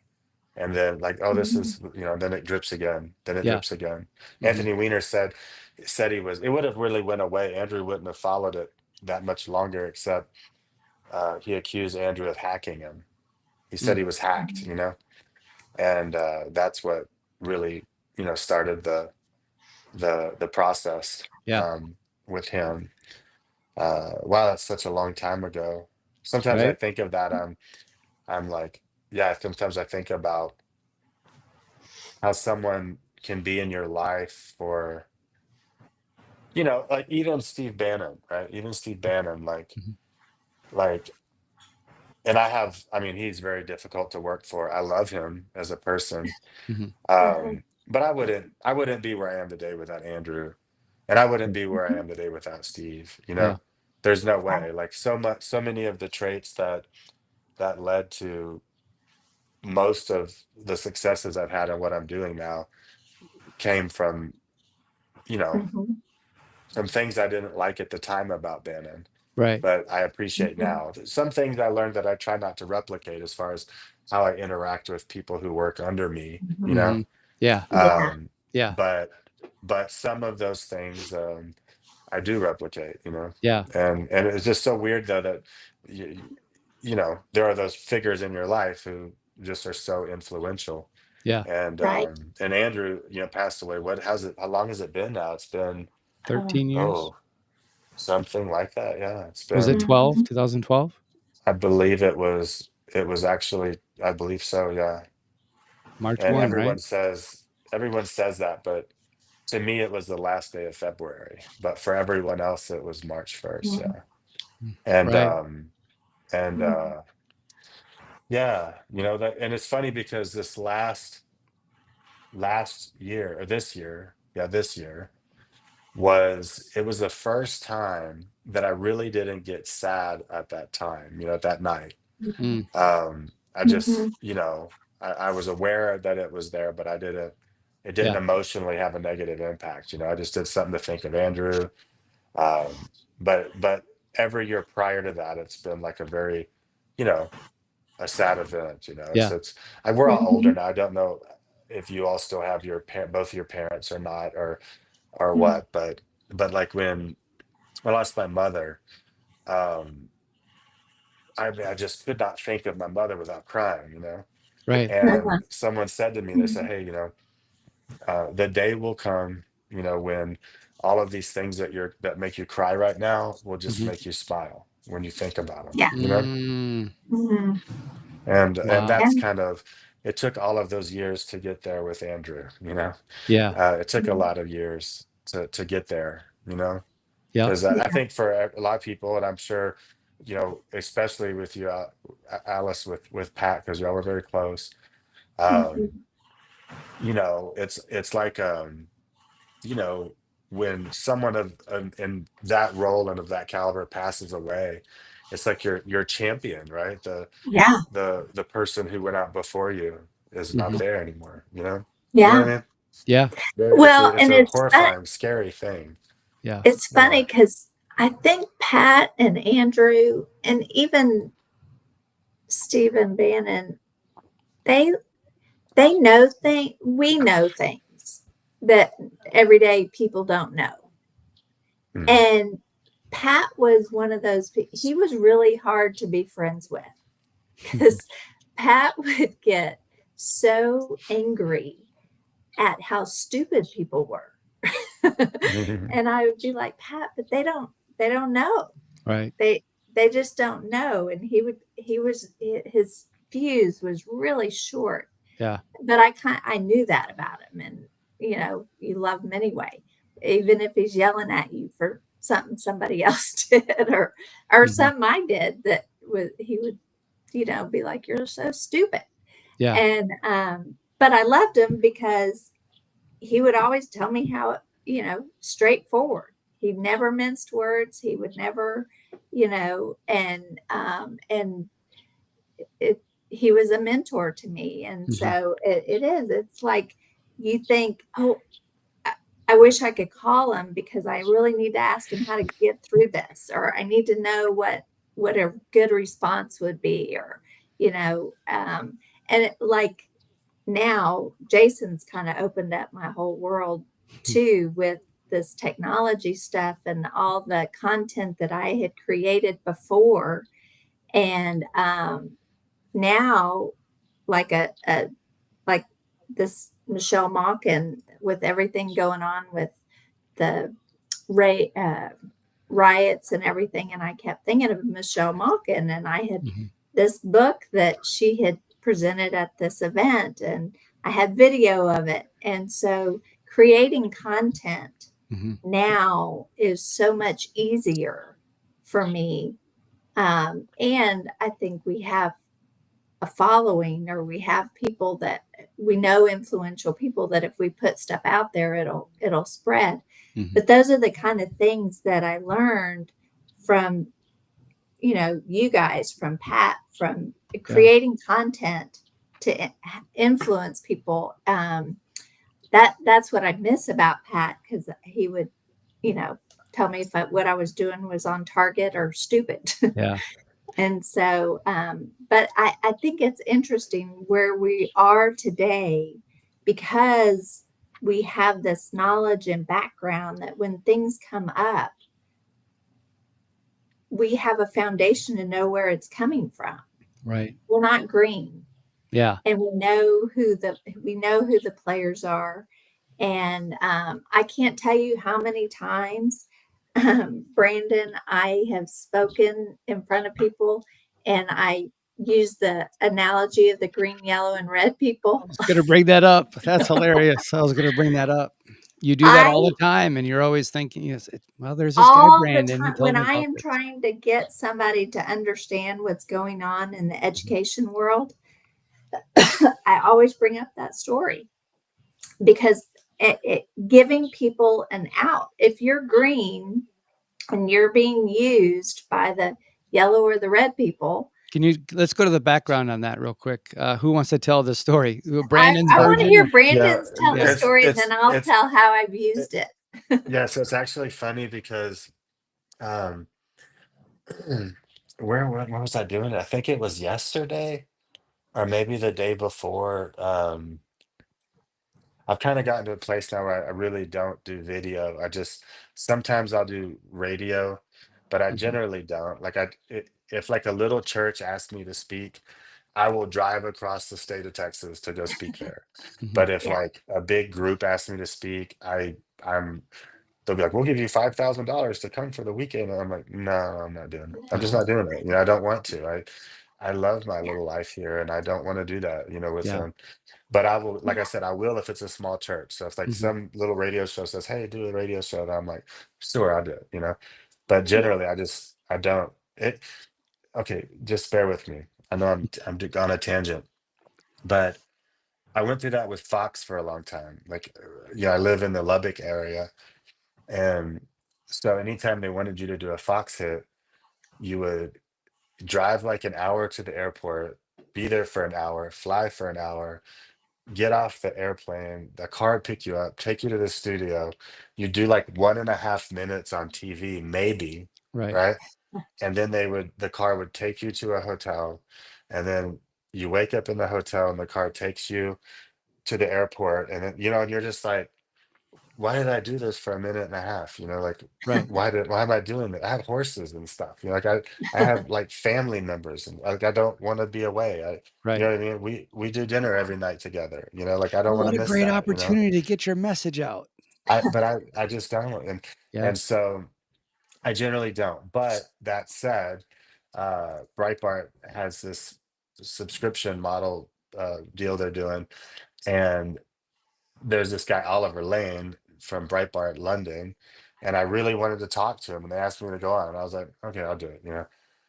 [SPEAKER 3] And then like, oh, this is, then it drips again. Then it
[SPEAKER 1] Yeah.
[SPEAKER 3] drips again.
[SPEAKER 1] Mhm.
[SPEAKER 3] Anthony Weiner said it would have really went away. Andrew wouldn't have followed it that much longer, except he accused Andrew of hacking him. He said he was hacked, and that's what really, started the process
[SPEAKER 1] Yeah.
[SPEAKER 3] with him. Wow, that's such a long time ago. Sometimes I
[SPEAKER 1] Right.
[SPEAKER 3] think of that. I'm like, yeah. Sometimes I think about how someone can be in your life for, like even Steve Bannon, right? Even Steve Bannon,
[SPEAKER 1] Mhm.
[SPEAKER 3] like, and I mean, he's very difficult to work for. I love him as a person.
[SPEAKER 1] Mhm.
[SPEAKER 2] Uh-huh.
[SPEAKER 3] but I wouldn't be where I am today without Andrew, and I wouldn't be where I am today without Steve.
[SPEAKER 1] Yeah.
[SPEAKER 3] There's no way. Like so many of the traits that led to most of the successes I've had and what I'm doing now came from, you know,
[SPEAKER 2] Mhm.
[SPEAKER 3] some things I didn't like at the time about Bannon,
[SPEAKER 1] Right.
[SPEAKER 3] but I appreciate
[SPEAKER 2] Mhm.
[SPEAKER 3] now. Some things I learned that I try not to replicate as far as how I interact with people who work under me, you
[SPEAKER 2] Mhm.
[SPEAKER 3] know.
[SPEAKER 1] Yeah.
[SPEAKER 2] Yeah.
[SPEAKER 3] Um,
[SPEAKER 1] Yeah.
[SPEAKER 3] but some of those things I do replicate,
[SPEAKER 1] Yeah.
[SPEAKER 3] and it's just so weird though that you, there are those figures in your life who just are so influential.
[SPEAKER 1] Yeah.
[SPEAKER 2] Right.
[SPEAKER 3] And Andrew, passed away. How long has it been now? It's been
[SPEAKER 1] 13 years.
[SPEAKER 3] oh something like that. Yeah, it's
[SPEAKER 1] Was it
[SPEAKER 3] been.
[SPEAKER 1] 12?
[SPEAKER 2] Mhm.
[SPEAKER 1] 2012?
[SPEAKER 3] I believe it was actually, I believe so. Yeah,
[SPEAKER 1] March
[SPEAKER 3] and
[SPEAKER 1] 1, right?
[SPEAKER 3] everyone says that, but to me it was the last day of February. But for everyone else, it was March 1st.
[SPEAKER 2] Mhm.
[SPEAKER 3] Yeah, and
[SPEAKER 1] Right.
[SPEAKER 3] and
[SPEAKER 2] Mhm.
[SPEAKER 3] yeah, that, and it's funny because this last year or this year, yeah, this year it was the first time that I really didn't get sad at that time, at that night.
[SPEAKER 1] Mm.
[SPEAKER 3] I just,
[SPEAKER 2] Mhm.
[SPEAKER 3] I was aware that it was there, but it didn't
[SPEAKER 1] Yeah.
[SPEAKER 3] emotionally have a negative impact. I just did something to think of Andrew. Um, but every year prior to that, it's been like a very, you know, a sad event.
[SPEAKER 1] Yeah.
[SPEAKER 3] We're all older
[SPEAKER 2] Mhm.
[SPEAKER 3] now. I don't know if you all still have both of your parents or not, or
[SPEAKER 2] Mhm.
[SPEAKER 3] what, but like when I lost my mother, um, I mean, I just could not think of my mother without crying.
[SPEAKER 1] Right.
[SPEAKER 2] Uh-huh.
[SPEAKER 3] And someone said to me, they said,
[SPEAKER 2] Mhm.
[SPEAKER 3] "Hey, the day will come, when all of these things that make you cry right now will just
[SPEAKER 1] Mhm.
[SPEAKER 3] make you smile when you think about them."
[SPEAKER 2] Yeah.
[SPEAKER 1] Mm.
[SPEAKER 2] Mhm.
[SPEAKER 3] And
[SPEAKER 1] Wow.
[SPEAKER 3] that's
[SPEAKER 2] And
[SPEAKER 3] kind of, it took all of those years to get there with Andrew.
[SPEAKER 1] Yeah.
[SPEAKER 3] It took a
[SPEAKER 2] Mhm.
[SPEAKER 3] lot of years to get there.
[SPEAKER 1] Yep.
[SPEAKER 3] Because I
[SPEAKER 2] Yeah.
[SPEAKER 3] think for a lot of people, and I'm sure, especially with you, Alice, with Pat, because y'all were very close. Um,
[SPEAKER 2] Mhm.
[SPEAKER 3] it's like, you know, when someone in that role and of that caliber passes away, it's like your champion, right?
[SPEAKER 2] Yeah.
[SPEAKER 3] The person who went out before you is not
[SPEAKER 1] Mhm.
[SPEAKER 3] there anymore. You know what
[SPEAKER 2] Yeah.
[SPEAKER 3] I mean?
[SPEAKER 1] Yeah.
[SPEAKER 3] It's a
[SPEAKER 2] Well,
[SPEAKER 3] it's
[SPEAKER 2] and
[SPEAKER 3] a horrifying, scary thing.
[SPEAKER 1] Yeah.
[SPEAKER 2] it's funny
[SPEAKER 3] Yeah.
[SPEAKER 2] because I think Pat and Andrew and even Stephen Bannon, they they know things. We know things that everyday people don't know.
[SPEAKER 3] Mhm.
[SPEAKER 2] And Pat was one of those. He was really hard to be friends with because Pat would get so angry at how stupid people were. And I would be like, Pat, but they don't know.
[SPEAKER 1] Right.
[SPEAKER 2] They just don't know. And his fuse was really short.
[SPEAKER 1] Yeah.
[SPEAKER 2] But I knew that about him, and you love him anyway, even if he's yelling at you for something somebody else did, or
[SPEAKER 1] Mhm.
[SPEAKER 2] something I did that he would be like, you're so stupid.
[SPEAKER 1] Yeah.
[SPEAKER 2] And but I loved him because he would always tell me how, straightforward. He never minced words. He would never, and it, he was a mentor to me. And
[SPEAKER 1] Mhm.
[SPEAKER 2] so it's like you think, oh, I, I wish I could call him because I really need to ask him how to get through this, or I need to know what a good response would be, or, and like now Jason's kind of opened up my whole world too with this technology stuff and all the content that I had created before. And now, like like this Michelle Malkin, with everything going on with the Ray, riots and everything, and I kept thinking of Michelle Malkin, and I had
[SPEAKER 1] Mhm.
[SPEAKER 2] this book that she had presented at this event, and I had video of it. And so creating content
[SPEAKER 1] Mhm.
[SPEAKER 2] now is so much easier for me. And I think we have a following, or we have people that we know, influential people, that if we put stuff out there, it'll spread. But those are the kind of things that I learned from, you guys, from Pat, from creating content to influence people. That's what I miss about Pat, because he would, tell me if what I was doing was on target or stupid.
[SPEAKER 1] Yeah.
[SPEAKER 2] And so, but I think it's interesting where we are today, because we have this knowledge and background that when things come up, we have a foundation to know where it's coming from.
[SPEAKER 1] Right.
[SPEAKER 2] We're not green.
[SPEAKER 1] Yeah.
[SPEAKER 2] And we know who the players are. And I can't tell you how many times, Brandon, I have spoken in front of people, and I use the analogy of the green, yellow, and red
[SPEAKER 1] I
[SPEAKER 2] people.
[SPEAKER 1] was going to bring that up. That's hilarious. I was going to bring that up. You do that all the time, and you're always thinking, yes, well, there's this guy,
[SPEAKER 2] all the
[SPEAKER 1] Brandon, who
[SPEAKER 2] time
[SPEAKER 1] told
[SPEAKER 2] when
[SPEAKER 1] me
[SPEAKER 2] I
[SPEAKER 1] about
[SPEAKER 2] am
[SPEAKER 1] this.
[SPEAKER 2] trying to get somebody to understand what's going on in the education world, I always bring up that story, because giving people an out. If you're green and you're being used by the yellow or the red people.
[SPEAKER 1] Let's go to the background on that real quick. Who wants to tell the story? Brandon's
[SPEAKER 2] I want to
[SPEAKER 1] version?
[SPEAKER 2] hear
[SPEAKER 3] Yeah,
[SPEAKER 2] Brandon's tell the story, and then I'll
[SPEAKER 3] it's
[SPEAKER 2] tell how I've used it.
[SPEAKER 3] yeah. So it's actually funny because um, where was I doing it? I think it was yesterday or maybe the day before. I've kind of gotten to a place now where I really don't do video. I just sometimes I'll do radio, but I
[SPEAKER 1] Mhm.
[SPEAKER 3] generally don't. If like a little church asked me to speak, I will drive across the state of Texas to go speak there.
[SPEAKER 1] Mhm.
[SPEAKER 3] But if
[SPEAKER 2] Yeah.
[SPEAKER 3] like a big group asks me to speak, I'm they'll be like, "We'll give you $5,000 to come for the weekend." And I'm like, "No, I'm not doing it. I'm just
[SPEAKER 1] No.
[SPEAKER 3] not doing it. I don't want to. I love my little life here, and I don't want to do that. With
[SPEAKER 1] Yeah.
[SPEAKER 3] them." But I will, like I said, I will if it's a small church. So if like
[SPEAKER 1] Mhm.
[SPEAKER 3] some little radio show says, "Hey, do a radio show," then I'm like, "Sure, I'll do it." But
[SPEAKER 2] Yeah.
[SPEAKER 3] generally, I don't. It Okay. Just bear with me. I know on a tangent, but I went through that with Fox for a long time. I live in the Lubbock area, and so anytime they wanted you to do a Fox hit, you would drive like an hour to the airport, be there for an hour, fly for an hour, get off the airplane, the car would pick you up, take you to the studio. You do like 1.5 minutes on TV, maybe,
[SPEAKER 1] Right.
[SPEAKER 3] right? And then the car would take you to a hotel, and then you wake up in the hotel, and the car takes you to the airport, and then and you're just like, why did I do this for a minute and a half? Like
[SPEAKER 1] Right.
[SPEAKER 3] why am I doing that? I have horses and stuff. Like I have like family members, and like I don't want to be away. You
[SPEAKER 1] Right.
[SPEAKER 3] know what I mean? We do dinner every night together. Like I don't want to
[SPEAKER 1] What a
[SPEAKER 3] miss
[SPEAKER 1] great
[SPEAKER 3] that.
[SPEAKER 1] opportunity to get your message out.
[SPEAKER 3] I just don't. And
[SPEAKER 1] Yeah.
[SPEAKER 3] and so I generally don't. But that said, Breitbart has this subscription model deal they're doing, and there's this guy Oliver Lane from Breitbart London, and I really wanted to talk to him, and they asked me to go on, and I was like, okay, I'll do it.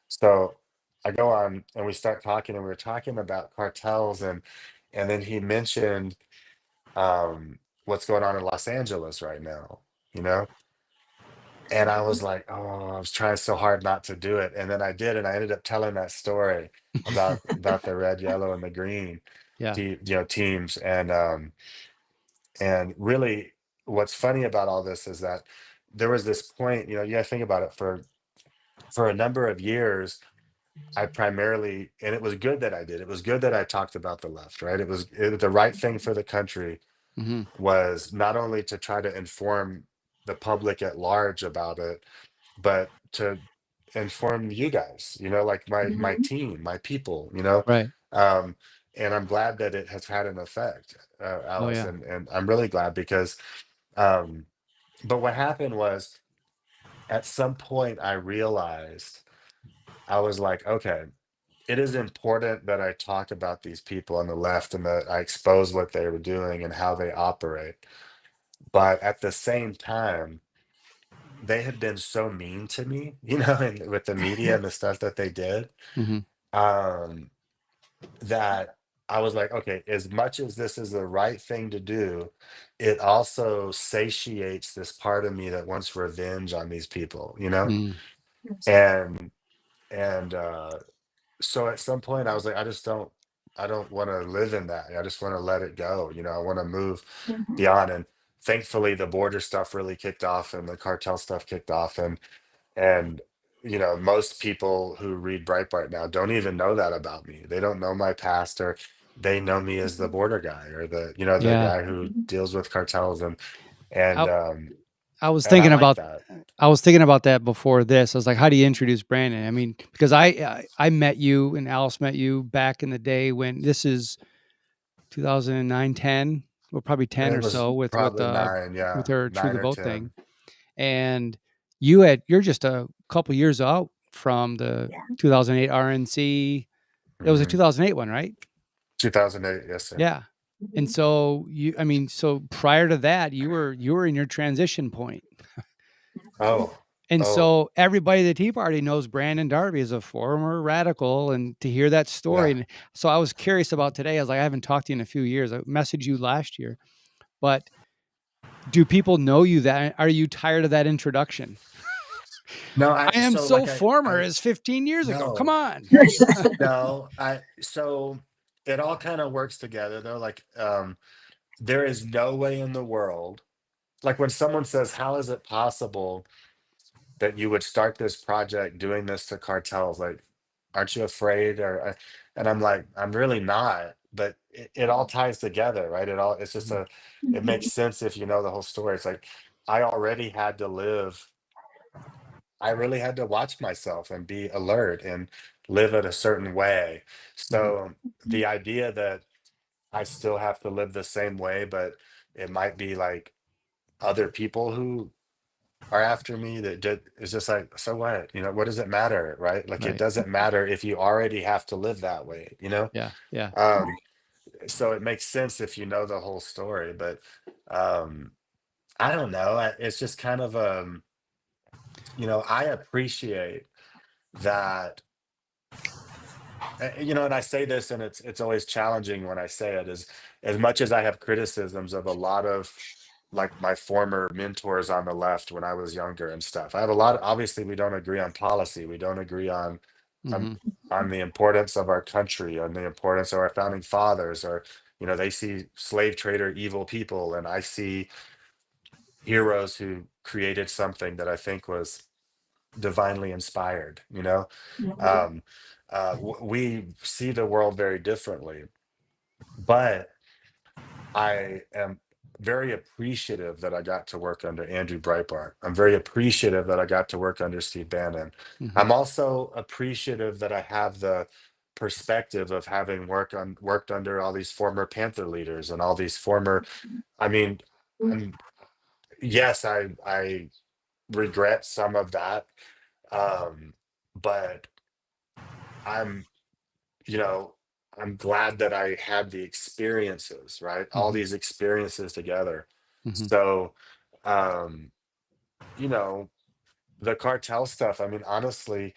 [SPEAKER 3] So I go on, and we start talking, and we were talking about cartels, and then he mentioned what's going on in Los Angeles right now, you know. And I was like, oh, I was trying so hard not to do it, and then I did, and I ended up telling that story about the red, yellow, and the green
[SPEAKER 1] Yeah.
[SPEAKER 3] teams, and really, what's funny about all this is that there was this point, you gotta think about it, for a number of years, I primarily, and it was good that I did. It was good that I talked about the left, right? It was the right thing for the country,
[SPEAKER 1] Hmm.
[SPEAKER 3] was not only to try to inform the public at large about it, but to inform you guys, like my
[SPEAKER 2] Mm-hmm.
[SPEAKER 3] team, my people,
[SPEAKER 1] Right.
[SPEAKER 3] um, and I'm glad that it has had an effect,
[SPEAKER 1] Oh
[SPEAKER 3] Alice,
[SPEAKER 1] yeah.
[SPEAKER 3] and I'm really glad because um, but what happened was, at some point I realized, I was like, okay, it is important that I talk about these people on the left and that I expose what they were doing and how they operate. But at the same time, they had been so mean to me, and with the media and the stuff that they did.
[SPEAKER 1] Hmm.
[SPEAKER 3] Um, that I was like, okay, as much as this is the right thing to do, it also satiates this part of me that wants revenge on these people, you know?
[SPEAKER 1] Mm.
[SPEAKER 3] And and so at some point I was like, I don't want to live in that. I just want to let it go. You know, I want to move
[SPEAKER 2] Mhm.
[SPEAKER 3] beyond. And thankfully the border stuff really kicked off and the cartel stuff kicked off. And you know, most people who read Breitbart now don't even know that about me. They don't know my past, or they know me as the border guy, or the, you know, the
[SPEAKER 1] Yeah.
[SPEAKER 3] guy who
[SPEAKER 2] Mhm.
[SPEAKER 3] deals with cartels. And
[SPEAKER 1] I, I was
[SPEAKER 3] and I
[SPEAKER 1] thinking
[SPEAKER 3] like
[SPEAKER 1] about
[SPEAKER 3] that.
[SPEAKER 1] I was thinking about that before this. I was like, how do you introduce Brandon? I mean, because I met you and Alice met you back in the day when this is 2009, 10, or probably 10
[SPEAKER 3] It
[SPEAKER 1] or
[SPEAKER 3] was
[SPEAKER 1] so
[SPEAKER 3] probably nine,
[SPEAKER 1] with
[SPEAKER 3] yeah,
[SPEAKER 1] her True the
[SPEAKER 3] 9 or
[SPEAKER 1] Boat thing.
[SPEAKER 3] 10.
[SPEAKER 1] And you're just a couple years out from the
[SPEAKER 2] Yeah.
[SPEAKER 1] 2008 RNC. It was a
[SPEAKER 3] Hmm.
[SPEAKER 1] 2008 one, right?
[SPEAKER 3] 2008, yes, sir.
[SPEAKER 1] Yeah. And
[SPEAKER 2] Mhm.
[SPEAKER 1] so I mean, so prior to that, you were in your transition point.
[SPEAKER 3] Oh,
[SPEAKER 1] And
[SPEAKER 3] oh,
[SPEAKER 1] so everybody at the Tea Party knows Brandon Darby is a former radical, and to hear that story,
[SPEAKER 3] yeah.
[SPEAKER 1] and so I was curious about today. I was like, I haven't talked to you in a few years. I messaged you last year, but do people know you that? Are you tired of that introduction?
[SPEAKER 3] No,
[SPEAKER 1] I am
[SPEAKER 3] so
[SPEAKER 1] so
[SPEAKER 3] like
[SPEAKER 1] former as 15 years ago. Come
[SPEAKER 3] no,
[SPEAKER 1] on.
[SPEAKER 3] no, so it all kind of works together though. Like, there is no way in the world, like when someone says, how is it possible that you would start this project doing this to cartels? Like, aren't you afraid? And I'm like, I'm really not, but it all ties together, right? It's just
[SPEAKER 1] Mhm.
[SPEAKER 3] it makes
[SPEAKER 2] Mhm.
[SPEAKER 3] sense if you know the whole story. It's like, I already had to live, I really had to watch myself and be alert and live it a certain way.
[SPEAKER 1] Mhm.
[SPEAKER 3] So the idea that I still have to live the same way, but it might be like other people who are after me, that is just like, so what? You know, what does it matter, right? Like, it
[SPEAKER 1] Right.
[SPEAKER 3] doesn't matter if you already have to live that way, you know?
[SPEAKER 1] Yeah. Yeah.
[SPEAKER 3] Um, so it makes sense if you know the whole story, but um, I don't know. It's just kind of you know, I appreciate that. You know, and I say this, and it's always challenging when I say it, is as much as I have criticisms of a lot of like my former mentors on the left when I was younger and stuff. I have a lot of, obviously we don't agree on policy. We don't agree on
[SPEAKER 1] Mhm.
[SPEAKER 3] on the importance of our country, on the importance of our founding fathers, or you know, they see slave trader evil people, and I see heroes who created something that I think was divinely inspired, you know.
[SPEAKER 2] Mhm.
[SPEAKER 3] um we see the world very differently, but I am very appreciative that I got to work under Andrew Breitbart. I'm very appreciative that I got to work under Steve Bannon.
[SPEAKER 1] Mhm.
[SPEAKER 3] I'm also appreciative that I have the perspective of having worked under all these former Panther leaders and all these former, I mean, I'm, yes, I regret some of that. um but I'm, you know, I'm glad that I had the experiences, right? All
[SPEAKER 1] Mhm.
[SPEAKER 3] these experiences together.
[SPEAKER 1] Mhm.
[SPEAKER 3] So, um, you know, the cartel stuff, I mean, honestly,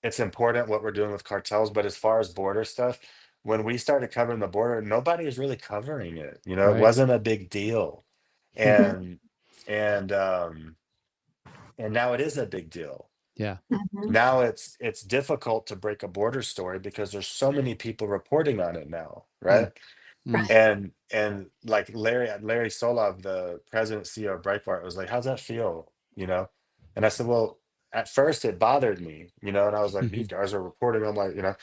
[SPEAKER 3] it's important what we're doing with cartels, but as far as border stuff, when we started covering the border, nobody is really covering it. You know, it
[SPEAKER 1] Right.
[SPEAKER 3] wasn't a big deal.
[SPEAKER 1] Mhm.
[SPEAKER 3] And and and now it is a big deal.
[SPEAKER 1] Yeah.
[SPEAKER 2] Mhm.
[SPEAKER 3] Now it's difficult to break a border story because there's so many people reporting on it now,
[SPEAKER 1] Mm.
[SPEAKER 3] right?
[SPEAKER 1] Mm.
[SPEAKER 3] And like Larry Solov, the president CEO of Breitbart, was like, "How's that feel?" You know, and I said, "Well, at first it bothered me, you know," and I was like, "These
[SPEAKER 1] Mhm.
[SPEAKER 3] guys are reporting." I'm like, you know,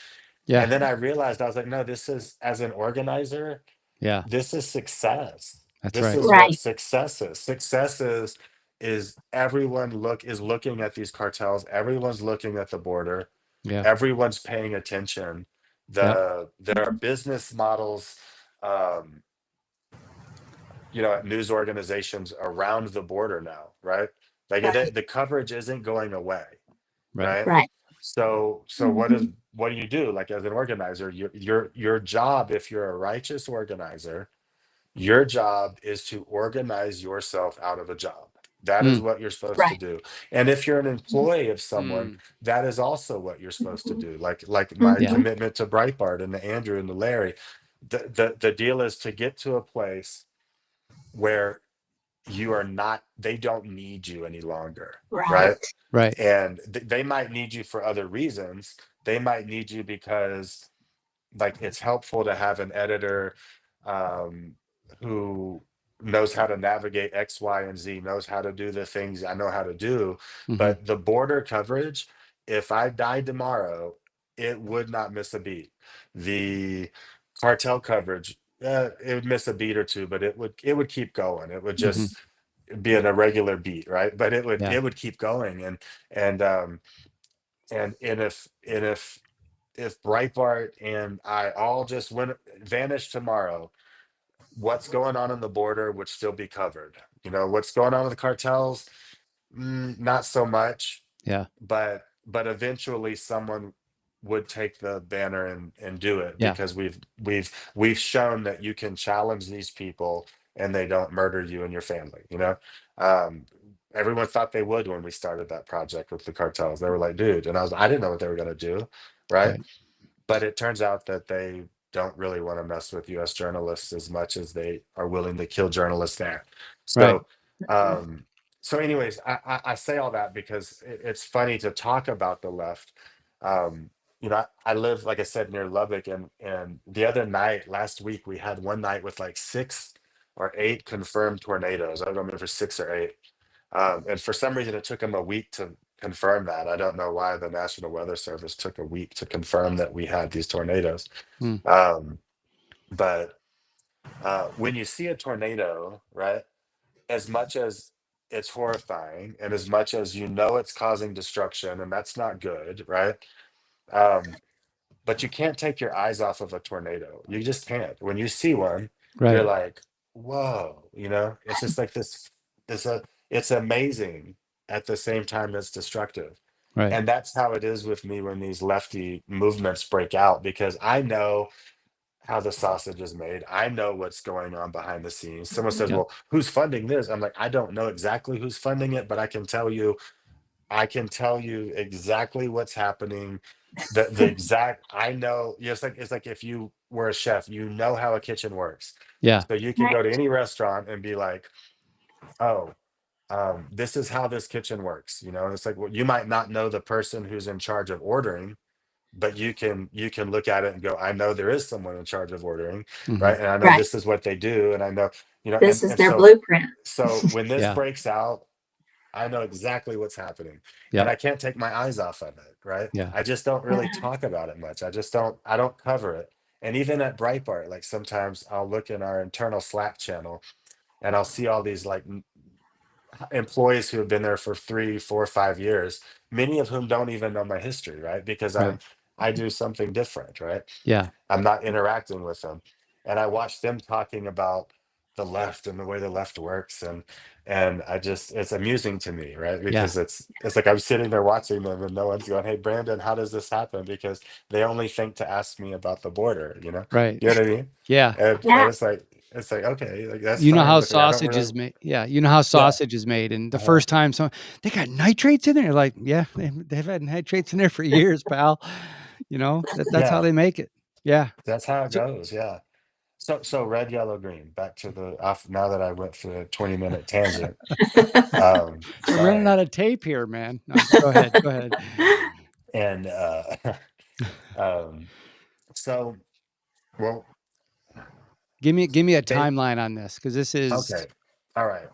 [SPEAKER 1] Yeah.
[SPEAKER 3] and then I realized I was like, "No, this is, as an organizer,
[SPEAKER 1] Yeah.
[SPEAKER 3] this is success.
[SPEAKER 1] That's
[SPEAKER 3] This
[SPEAKER 1] right.
[SPEAKER 3] is what
[SPEAKER 2] Right.
[SPEAKER 3] success is. Success is everyone looking at these cartels. Everyone's looking at the border.
[SPEAKER 1] Yeah.
[SPEAKER 3] Everyone's paying attention.
[SPEAKER 1] Yep.
[SPEAKER 3] There are business models, um, you know, at news organizations around the border now, right? Like,
[SPEAKER 2] Right.
[SPEAKER 3] the coverage isn't going away,
[SPEAKER 1] Right.
[SPEAKER 3] right?
[SPEAKER 2] Right.
[SPEAKER 3] So
[SPEAKER 2] Mhm.
[SPEAKER 3] what do you do? Like, as an organizer, your job, if you're a righteous organizer, your job is to organize yourself out of a job. That is what you're supposed to
[SPEAKER 2] Right.
[SPEAKER 3] do. And if you're an employee of someone,
[SPEAKER 1] Mm.
[SPEAKER 3] that is also what you're supposed to do. Like my
[SPEAKER 1] Yeah.
[SPEAKER 3] commitment to Breitbart and to Andrew and to Larry. The deal is to get to a place where you are not, they don't need you any longer, right?
[SPEAKER 2] Right.
[SPEAKER 1] Right.
[SPEAKER 3] And they might need you for other reasons. They might need you because like it's helpful to have an editor um, who knows how to navigate X, Y, and Z, knows how to do the things I know how to do.
[SPEAKER 1] Mm-hmm.
[SPEAKER 3] But the border coverage, if I died tomorrow, it would not miss a beat. The cartel coverage, it would miss a beat or two, but it would keep going. It would
[SPEAKER 1] Mm-hmm.
[SPEAKER 3] just be an irregular beat, right? But it would
[SPEAKER 1] Yeah.
[SPEAKER 3] it would keep going, and um and if Breitbart and I all just went vanished tomorrow, what's going on the border would still be covered. What's going on with the cartels, not so much,
[SPEAKER 1] Yeah.
[SPEAKER 3] but eventually someone would take the banner and do it
[SPEAKER 1] Yeah.
[SPEAKER 3] because we've shown that you can challenge these people and they don't murder you and your family. Um, everyone thought they would when we started that project with the cartels. They were like, dude, and I didn't know what they were going to do, right?
[SPEAKER 1] Right.
[SPEAKER 3] But it turns out that they don't really want to mess with US journalists as much as they are willing to kill journalists there.
[SPEAKER 1] Right.
[SPEAKER 3] So, um, anyways, I say all that because it's funny to talk about the left. Um, I live, like I said, near Lubbock, and the other night, last week, we had one night with like 6 or 8 confirmed tornadoes. I don't remember, 6 or 8. And for some reason, it took them a week to confirm that. I don't know why the National Weather Service took a week to confirm that we had these tornadoes.
[SPEAKER 1] Mm.
[SPEAKER 3] Um, but when you see a tornado, right, as much as it's horrifying and as much as it's causing destruction, and that's not good, right? Um, but you can't take your eyes off of a tornado. You just can't. When you see one, you're
[SPEAKER 1] Right.
[SPEAKER 3] like, whoa, it's just like it's amazing at the same time it's destructive.
[SPEAKER 1] Right.
[SPEAKER 3] And that's how it is with me when these lefty movements break out, because I know how the sausage is made. I know what's going on behind the scenes. Someone says,
[SPEAKER 1] Yeah.
[SPEAKER 3] well, who's funding this? I'm like, I don't know exactly who's funding it, but I can tell you exactly what's happening. The exact I know. It's like if you were a chef, you know how a kitchen works.
[SPEAKER 1] Yeah.
[SPEAKER 3] So you can
[SPEAKER 2] Right.
[SPEAKER 3] go to any restaurant and be like, oh, this is how this kitchen works. And it's like, well, you might not know the person who's in charge of ordering, but you can look at it and go, I know there is someone in charge of ordering,
[SPEAKER 1] Mm-hmm.
[SPEAKER 3] right? And I know
[SPEAKER 2] Right.
[SPEAKER 3] this is what they do, and I know,
[SPEAKER 2] This
[SPEAKER 3] and
[SPEAKER 2] is
[SPEAKER 3] and
[SPEAKER 2] their
[SPEAKER 3] so
[SPEAKER 2] blueprint.
[SPEAKER 3] so when this
[SPEAKER 1] Yeah.
[SPEAKER 3] breaks out, I know exactly what's happening, and
[SPEAKER 1] Yep.
[SPEAKER 3] I can't take my eyes off of it, right?
[SPEAKER 1] Yeah.
[SPEAKER 3] I just don't really talk about it much. I don't cover it. And even at Breitbart, like sometimes I'll look in our internal Slack channel and I'll see all these like employees who have been there for 3, 4, 5 years, many of whom don't even know my history, right? Because I
[SPEAKER 1] Right.
[SPEAKER 3] I do something different, right?
[SPEAKER 1] Yeah.
[SPEAKER 3] I'm not interacting with them. And I watch them talking about the left and the way the left works, and it's amusing to me, right?
[SPEAKER 1] Yeah.
[SPEAKER 3] Because it's like I'm sitting there watching them and no one's going, hey Brandon, how does this happen? Because they only think to ask me about the border,
[SPEAKER 1] Right.
[SPEAKER 3] You know what I mean?
[SPEAKER 1] Yeah.
[SPEAKER 3] And
[SPEAKER 2] Yeah.
[SPEAKER 3] it's like okay, like that's
[SPEAKER 1] You know
[SPEAKER 3] fine
[SPEAKER 1] how
[SPEAKER 3] with me. I don't
[SPEAKER 1] sausage
[SPEAKER 3] really.
[SPEAKER 1] is made. Yeah. You know how
[SPEAKER 3] Yeah.
[SPEAKER 1] sausage is made. And the
[SPEAKER 3] Uh-huh.
[SPEAKER 1] first time they got nitrates in there. You're like, yeah, they've had nitrates in there for years, pal. That's how
[SPEAKER 3] Yeah,
[SPEAKER 1] they make it. Yeah.
[SPEAKER 3] that's how it
[SPEAKER 1] So,
[SPEAKER 3] goes. Yeah. So red, yellow, green. Back to now that I went for a 20-minute tangent.
[SPEAKER 1] we're running
[SPEAKER 3] Sorry.
[SPEAKER 1] out of tape here, man. No, go ahead. Go ahead.
[SPEAKER 3] And um, so well,
[SPEAKER 1] Give me a
[SPEAKER 3] they
[SPEAKER 1] timeline on this, because this is
[SPEAKER 3] okay. All right.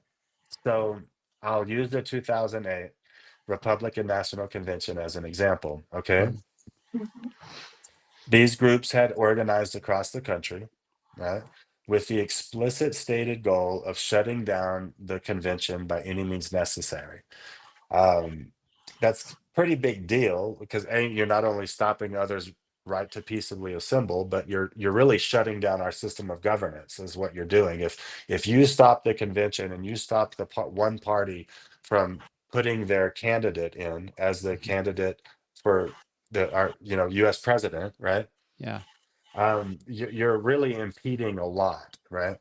[SPEAKER 3] So I'll use the 2008 Republican National Convention as an example. Okay.
[SPEAKER 1] right.
[SPEAKER 3] These groups had organized across the country, right, with the explicit stated goal of shutting down the convention by any means necessary. Um, that's pretty big deal because you're not only stopping others' right to peaceably assemble, but you're really shutting down our system of governance is what you're doing. If you stop the convention and you stop the one party from putting their candidate in as the candidate for our U.S. president, right?
[SPEAKER 1] Yeah.
[SPEAKER 3] You're really impeding a lot, right?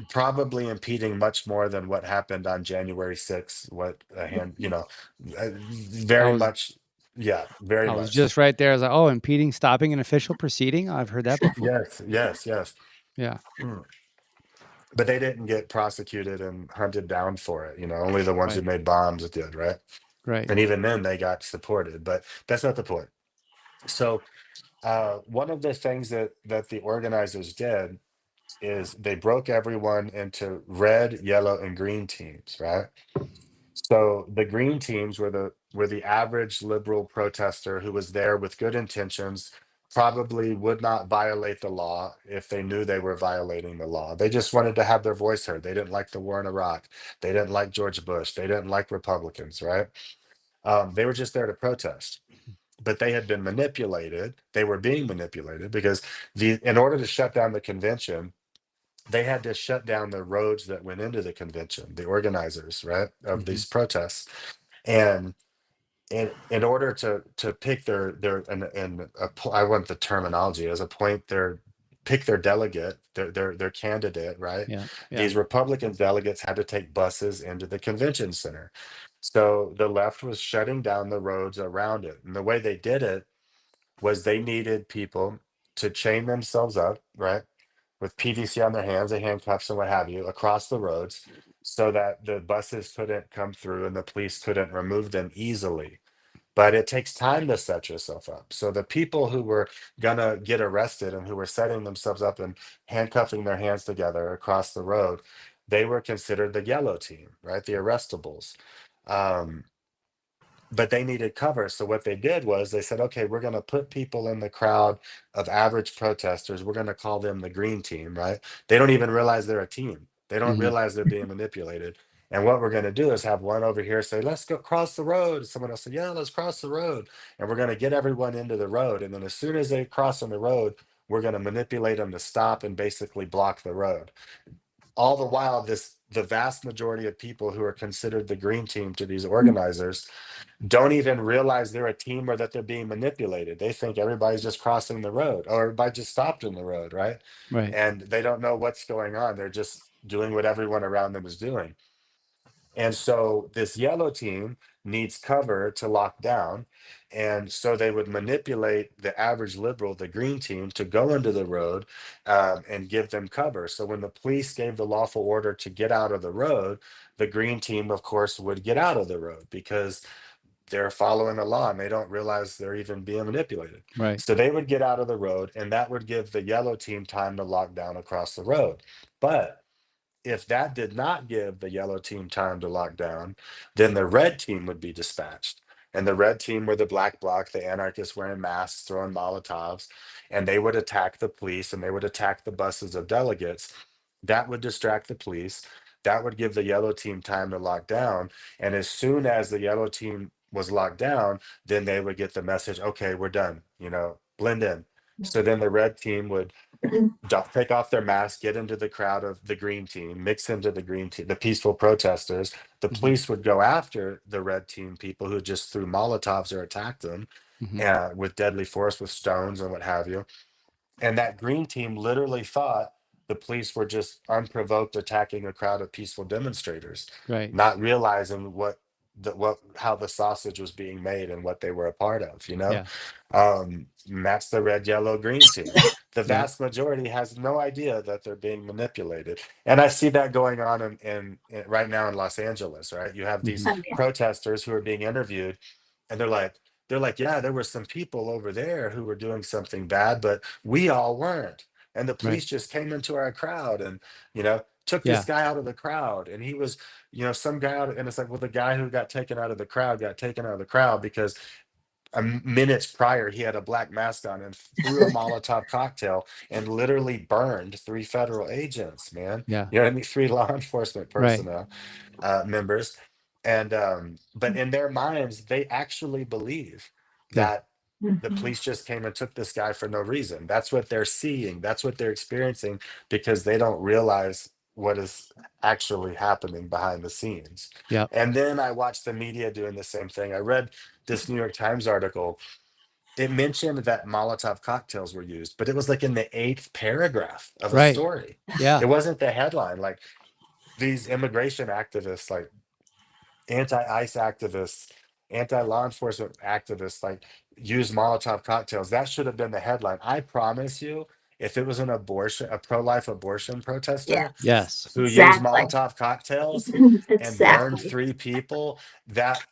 [SPEAKER 3] Probably impeding much more than what happened on January 6th. What a hand,
[SPEAKER 1] I
[SPEAKER 3] very
[SPEAKER 1] was
[SPEAKER 3] much. Yeah, very
[SPEAKER 1] I was
[SPEAKER 3] much.
[SPEAKER 1] just right there. I was like, oh, impeding stopping an official proceeding. I've heard that before.
[SPEAKER 3] Yes, yes, yes.
[SPEAKER 1] Yeah.
[SPEAKER 3] Mm. But they didn't get prosecuted and hunted down for it. Only the ones who
[SPEAKER 1] Right.
[SPEAKER 3] made bombs did, right?
[SPEAKER 1] Right.
[SPEAKER 3] And even then, they got supported. But that's not the point. So, one of the things that the organizers did is they broke everyone into red, yellow, and green teams, right? So the green teams were the average liberal protester who was there with good intentions, probably would not violate the law if they knew they were violating the law. They just wanted to have their voice heard. They didn't like the war in Iraq. They didn't like George Bush. They didn't like Republicans, right? They were just there to protest. But they had been manipulated. They were being manipulated because in order to shut down the convention, they had to shut down the roads that went into the convention, the organizers, right, of
[SPEAKER 1] Hmm.
[SPEAKER 3] these protests. And in order to pick their I want the terminology as a point their pick their delegate, their candidate, right?
[SPEAKER 1] Yeah. Yeah.
[SPEAKER 3] These Republican delegates had to take buses into the convention center. So the left was shutting down the roads around it. And the way they did it was they needed people to chain themselves up, right? With PVC on their hands and handcuffs and what have you across the roads so that the buses couldn't come through and the police couldn't remove them easily. But it takes time to set yourself up. So the people who were gonna get arrested and who were setting themselves up and handcuffing their hands together across the road, they were considered the yellow team, right? The arrestables. Um, but they needed cover. So what they did was they said, okay, we're going to put people in the crowd of average protesters. We're going to call them the green team, right? They don't even realize they're a team. They don't
[SPEAKER 1] Hmm.
[SPEAKER 3] realize they're being manipulated. And what we're going to do is have one over here say, let's go cross the road. Someone else say, yeah, let's cross the road. And we're going to get everyone into the road. And then as soon as they cross on the road, we're going to manipulate them to stop and basically block the road. All the while, the vast majority of people who are considered the green team to these organizers don't even realize they're a team or that they're being manipulated. They think everybody's just crossing the road or everybody just stopped in the road, right?
[SPEAKER 1] Right.
[SPEAKER 3] And they don't know what's going on. They're just doing what everyone around them is doing. And so this yellow team needs cover to lock down. And so they would manipulate the average liberal, the green team, to go into the road and give them cover. So when the police gave the lawful order to get out of the road, the green team, of course, would get out of the road because they're following the law and they don't realize they're even being manipulated.
[SPEAKER 1] Right.
[SPEAKER 3] So they would get out of the road, and that would give the yellow team time to lock down across the road. But if that did not give the yellow team time to lock down, then the red team would be dispatched. And the red team were the black bloc, the anarchists wearing masks, throwing Molotovs, and they would attack the police and they would attack the buses of delegates. That would distract the police. That would give the yellow team time to lock down. And as soon as the yellow team was locked down, then they would get the message, okay, we're done, blend in. So then the red team would take off their mask, get into the crowd of the green team, mix into the green team, the peaceful protesters. The
[SPEAKER 1] Hmm.
[SPEAKER 3] police would go after the red team people who just threw Molotovs or attacked them
[SPEAKER 1] Hmm.
[SPEAKER 3] with deadly force, with stones and what have you. And that green team literally thought the police were just unprovoked attacking a crowd of peaceful demonstrators,
[SPEAKER 1] Right.
[SPEAKER 3] not realizing how the sausage was being made and what they were a part of,
[SPEAKER 1] Yeah.
[SPEAKER 3] and that's the red, yellow, green team. The
[SPEAKER 1] Yeah.
[SPEAKER 3] vast majority has no idea that they're being manipulated. And I see that going on right now in Los Angeles, right? You have these
[SPEAKER 1] Hmm.
[SPEAKER 2] Yeah.
[SPEAKER 3] protesters who are being interviewed and they're like, yeah, there were some people over there who were doing something bad, but we all weren't. And the
[SPEAKER 1] Right.
[SPEAKER 3] police just came into our crowd and, took this
[SPEAKER 1] Yeah.
[SPEAKER 3] guy out of the crowd. And he was, some guy out, and it's like, well, the guy who got taken out of the crowd got taken out of the crowd because minutes prior he had a black mask on and threw a Molotov cocktail and literally burned three federal agents, man.
[SPEAKER 1] Yeah.
[SPEAKER 3] You know what I mean? Three law enforcement
[SPEAKER 1] Right.
[SPEAKER 3] personnel members. And but in their minds, they actually believe
[SPEAKER 1] Yeah.
[SPEAKER 3] that the police just came and took this guy for no reason. That's what they're seeing. That's what they're experiencing because they don't realize what is actually happening behind the scenes.
[SPEAKER 1] Yep.
[SPEAKER 3] And then I watched the media doing the same thing. I read this New York Times article it mentioned that Molotov cocktails were used, but it was like in the 8th paragraph of a
[SPEAKER 1] Right.
[SPEAKER 3] story.
[SPEAKER 1] Yeah.
[SPEAKER 3] It wasn't the headline. Like these immigration activists, like anti-ICE activists, anti-law enforcement activists, like use Molotov cocktails. That should have been the headline. I promise you, if it was a pro-life abortion protester
[SPEAKER 1] Yes.
[SPEAKER 3] who used
[SPEAKER 2] Exactly.
[SPEAKER 3] Molotov cocktails and burned
[SPEAKER 2] Exactly.
[SPEAKER 3] 3 people, that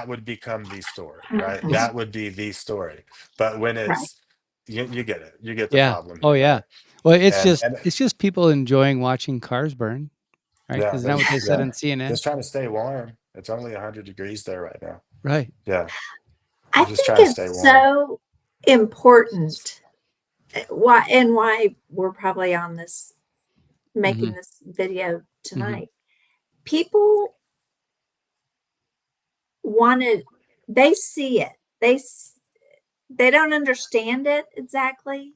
[SPEAKER 3] would become the story, right?
[SPEAKER 2] Mhm.
[SPEAKER 3] That would be the story. But when
[SPEAKER 2] Right.
[SPEAKER 3] it's you get it. You get the
[SPEAKER 1] Yeah.
[SPEAKER 3] problem
[SPEAKER 1] Oh,
[SPEAKER 3] here,
[SPEAKER 1] yeah.
[SPEAKER 3] right?
[SPEAKER 1] Well,
[SPEAKER 3] And
[SPEAKER 1] it's just people enjoying watching cars burn, right?
[SPEAKER 3] yeah,
[SPEAKER 1] Isn't that what they said on CNN?
[SPEAKER 3] just trying to stay warm. It's only 100 degrees there right now.
[SPEAKER 1] Right.
[SPEAKER 3] Yeah,
[SPEAKER 2] I
[SPEAKER 3] they're just
[SPEAKER 2] think
[SPEAKER 3] trying to stay
[SPEAKER 2] it's
[SPEAKER 3] warm.
[SPEAKER 2] so important. Why we're probably on this, making this video tonight. People they see it. They don't understand it exactly,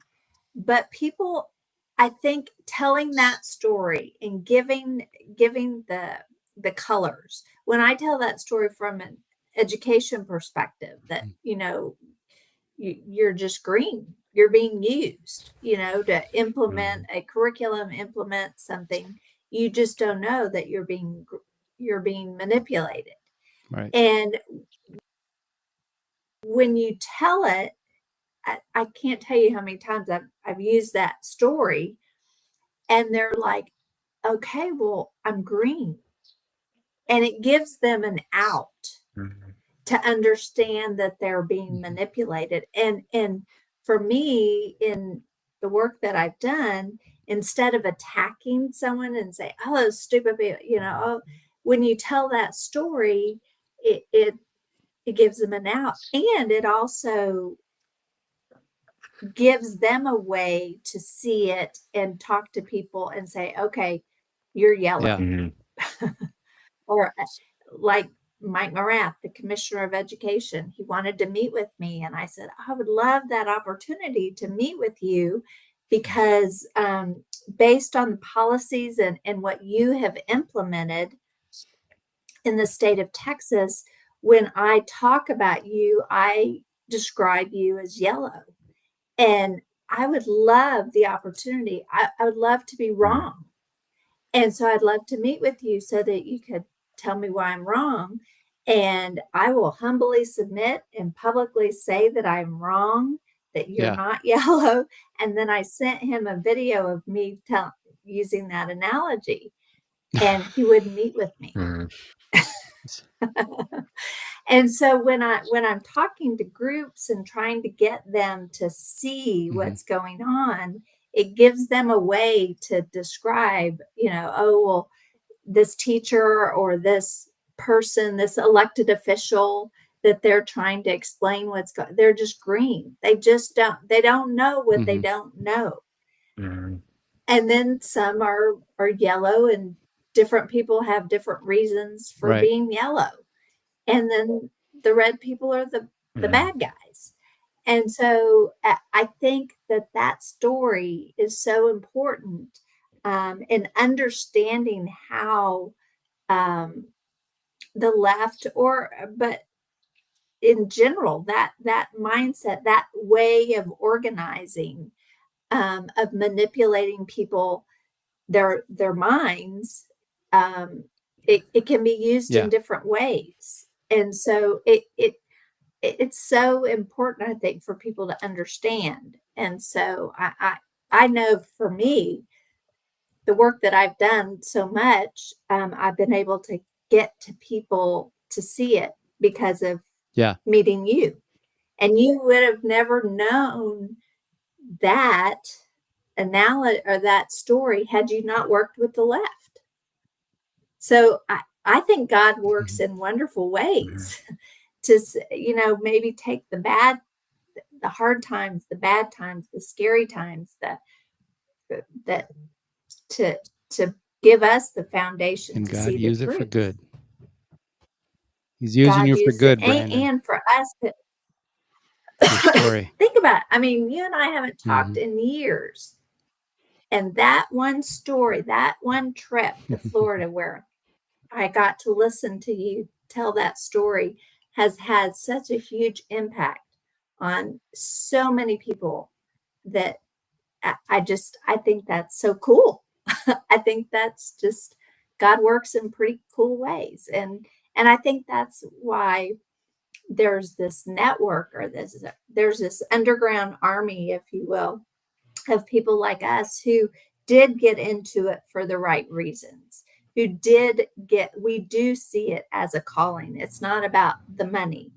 [SPEAKER 2] but people, I think, telling that story and giving the colors. When I tell that story from an education perspective, that you're just green, you're being used, to implement a curriculum, implement something. You just don't know that you're being manipulated.
[SPEAKER 1] Right.
[SPEAKER 2] And when you tell it, I can't tell you how many times I've used that story, and they're like, okay, well, I'm green. And it gives them an out to understand that they're being manipulated. And for me, in the work that I've done, instead of attacking someone and say, oh, those stupid people, when you tell that story, it gives them an out. And it also gives them a way to see it and talk to people and say, okay, you're yellow.
[SPEAKER 1] Yeah.
[SPEAKER 2] Or like Mike Morath, the commissioner of education, he wanted to meet with me. And I said, I would love that opportunity to meet with you, because based on the policies and what you have implemented in the state of Texas, when I talk about you, I describe you as yellow. And I would love the opportunity. I would love to be wrong. And so I'd love to meet with you so that you could tell me why I'm wrong. And I will humbly submit and publicly say that I'm wrong, that you're not yellow. And then I sent him a video of me using that analogy, and he wouldn't meet with me. And so when I'm talking to groups and trying to get them to see what's going on, it gives them a way to describe, oh, well, this teacher or this person, this elected official that they're trying to explain they're just green. They don't know what they don't know. And then some are yellow, and different people have different reasons for being yellow. And then the red people are the bad guys. And so I think that story is so important in understanding how the left, but in general, that mindset, that way of organizing, of manipulating people, their minds, it can be used in different ways. And so it's so important, I think, for people to understand. And so I know for me, the work that I've done so much, I've been able to get to people to see it because of meeting you. And you would have never known that analogy or that story had you not worked with the left. So I think God works in wonderful ways to, maybe take the hard times, the bad times, the scary times, that to give us the foundation
[SPEAKER 1] And
[SPEAKER 2] to
[SPEAKER 1] God
[SPEAKER 2] see the
[SPEAKER 1] use it for
[SPEAKER 2] truth.
[SPEAKER 1] good. He's using
[SPEAKER 2] God
[SPEAKER 1] you for
[SPEAKER 2] used it,
[SPEAKER 1] good, Brandon.
[SPEAKER 2] and for us to
[SPEAKER 1] Your story.
[SPEAKER 2] think about it. I mean, you and I haven't talked in years. And that one story, that one trip to Florida where I got to listen to you tell that story has had such a huge impact on so many people that I think that's so cool. I think that's just God works in pretty cool ways. And I think that's why there's this network, or there's this underground army, if you will, of people like us who did get into it for the right reasons, we do see it as a calling. It's not about the money.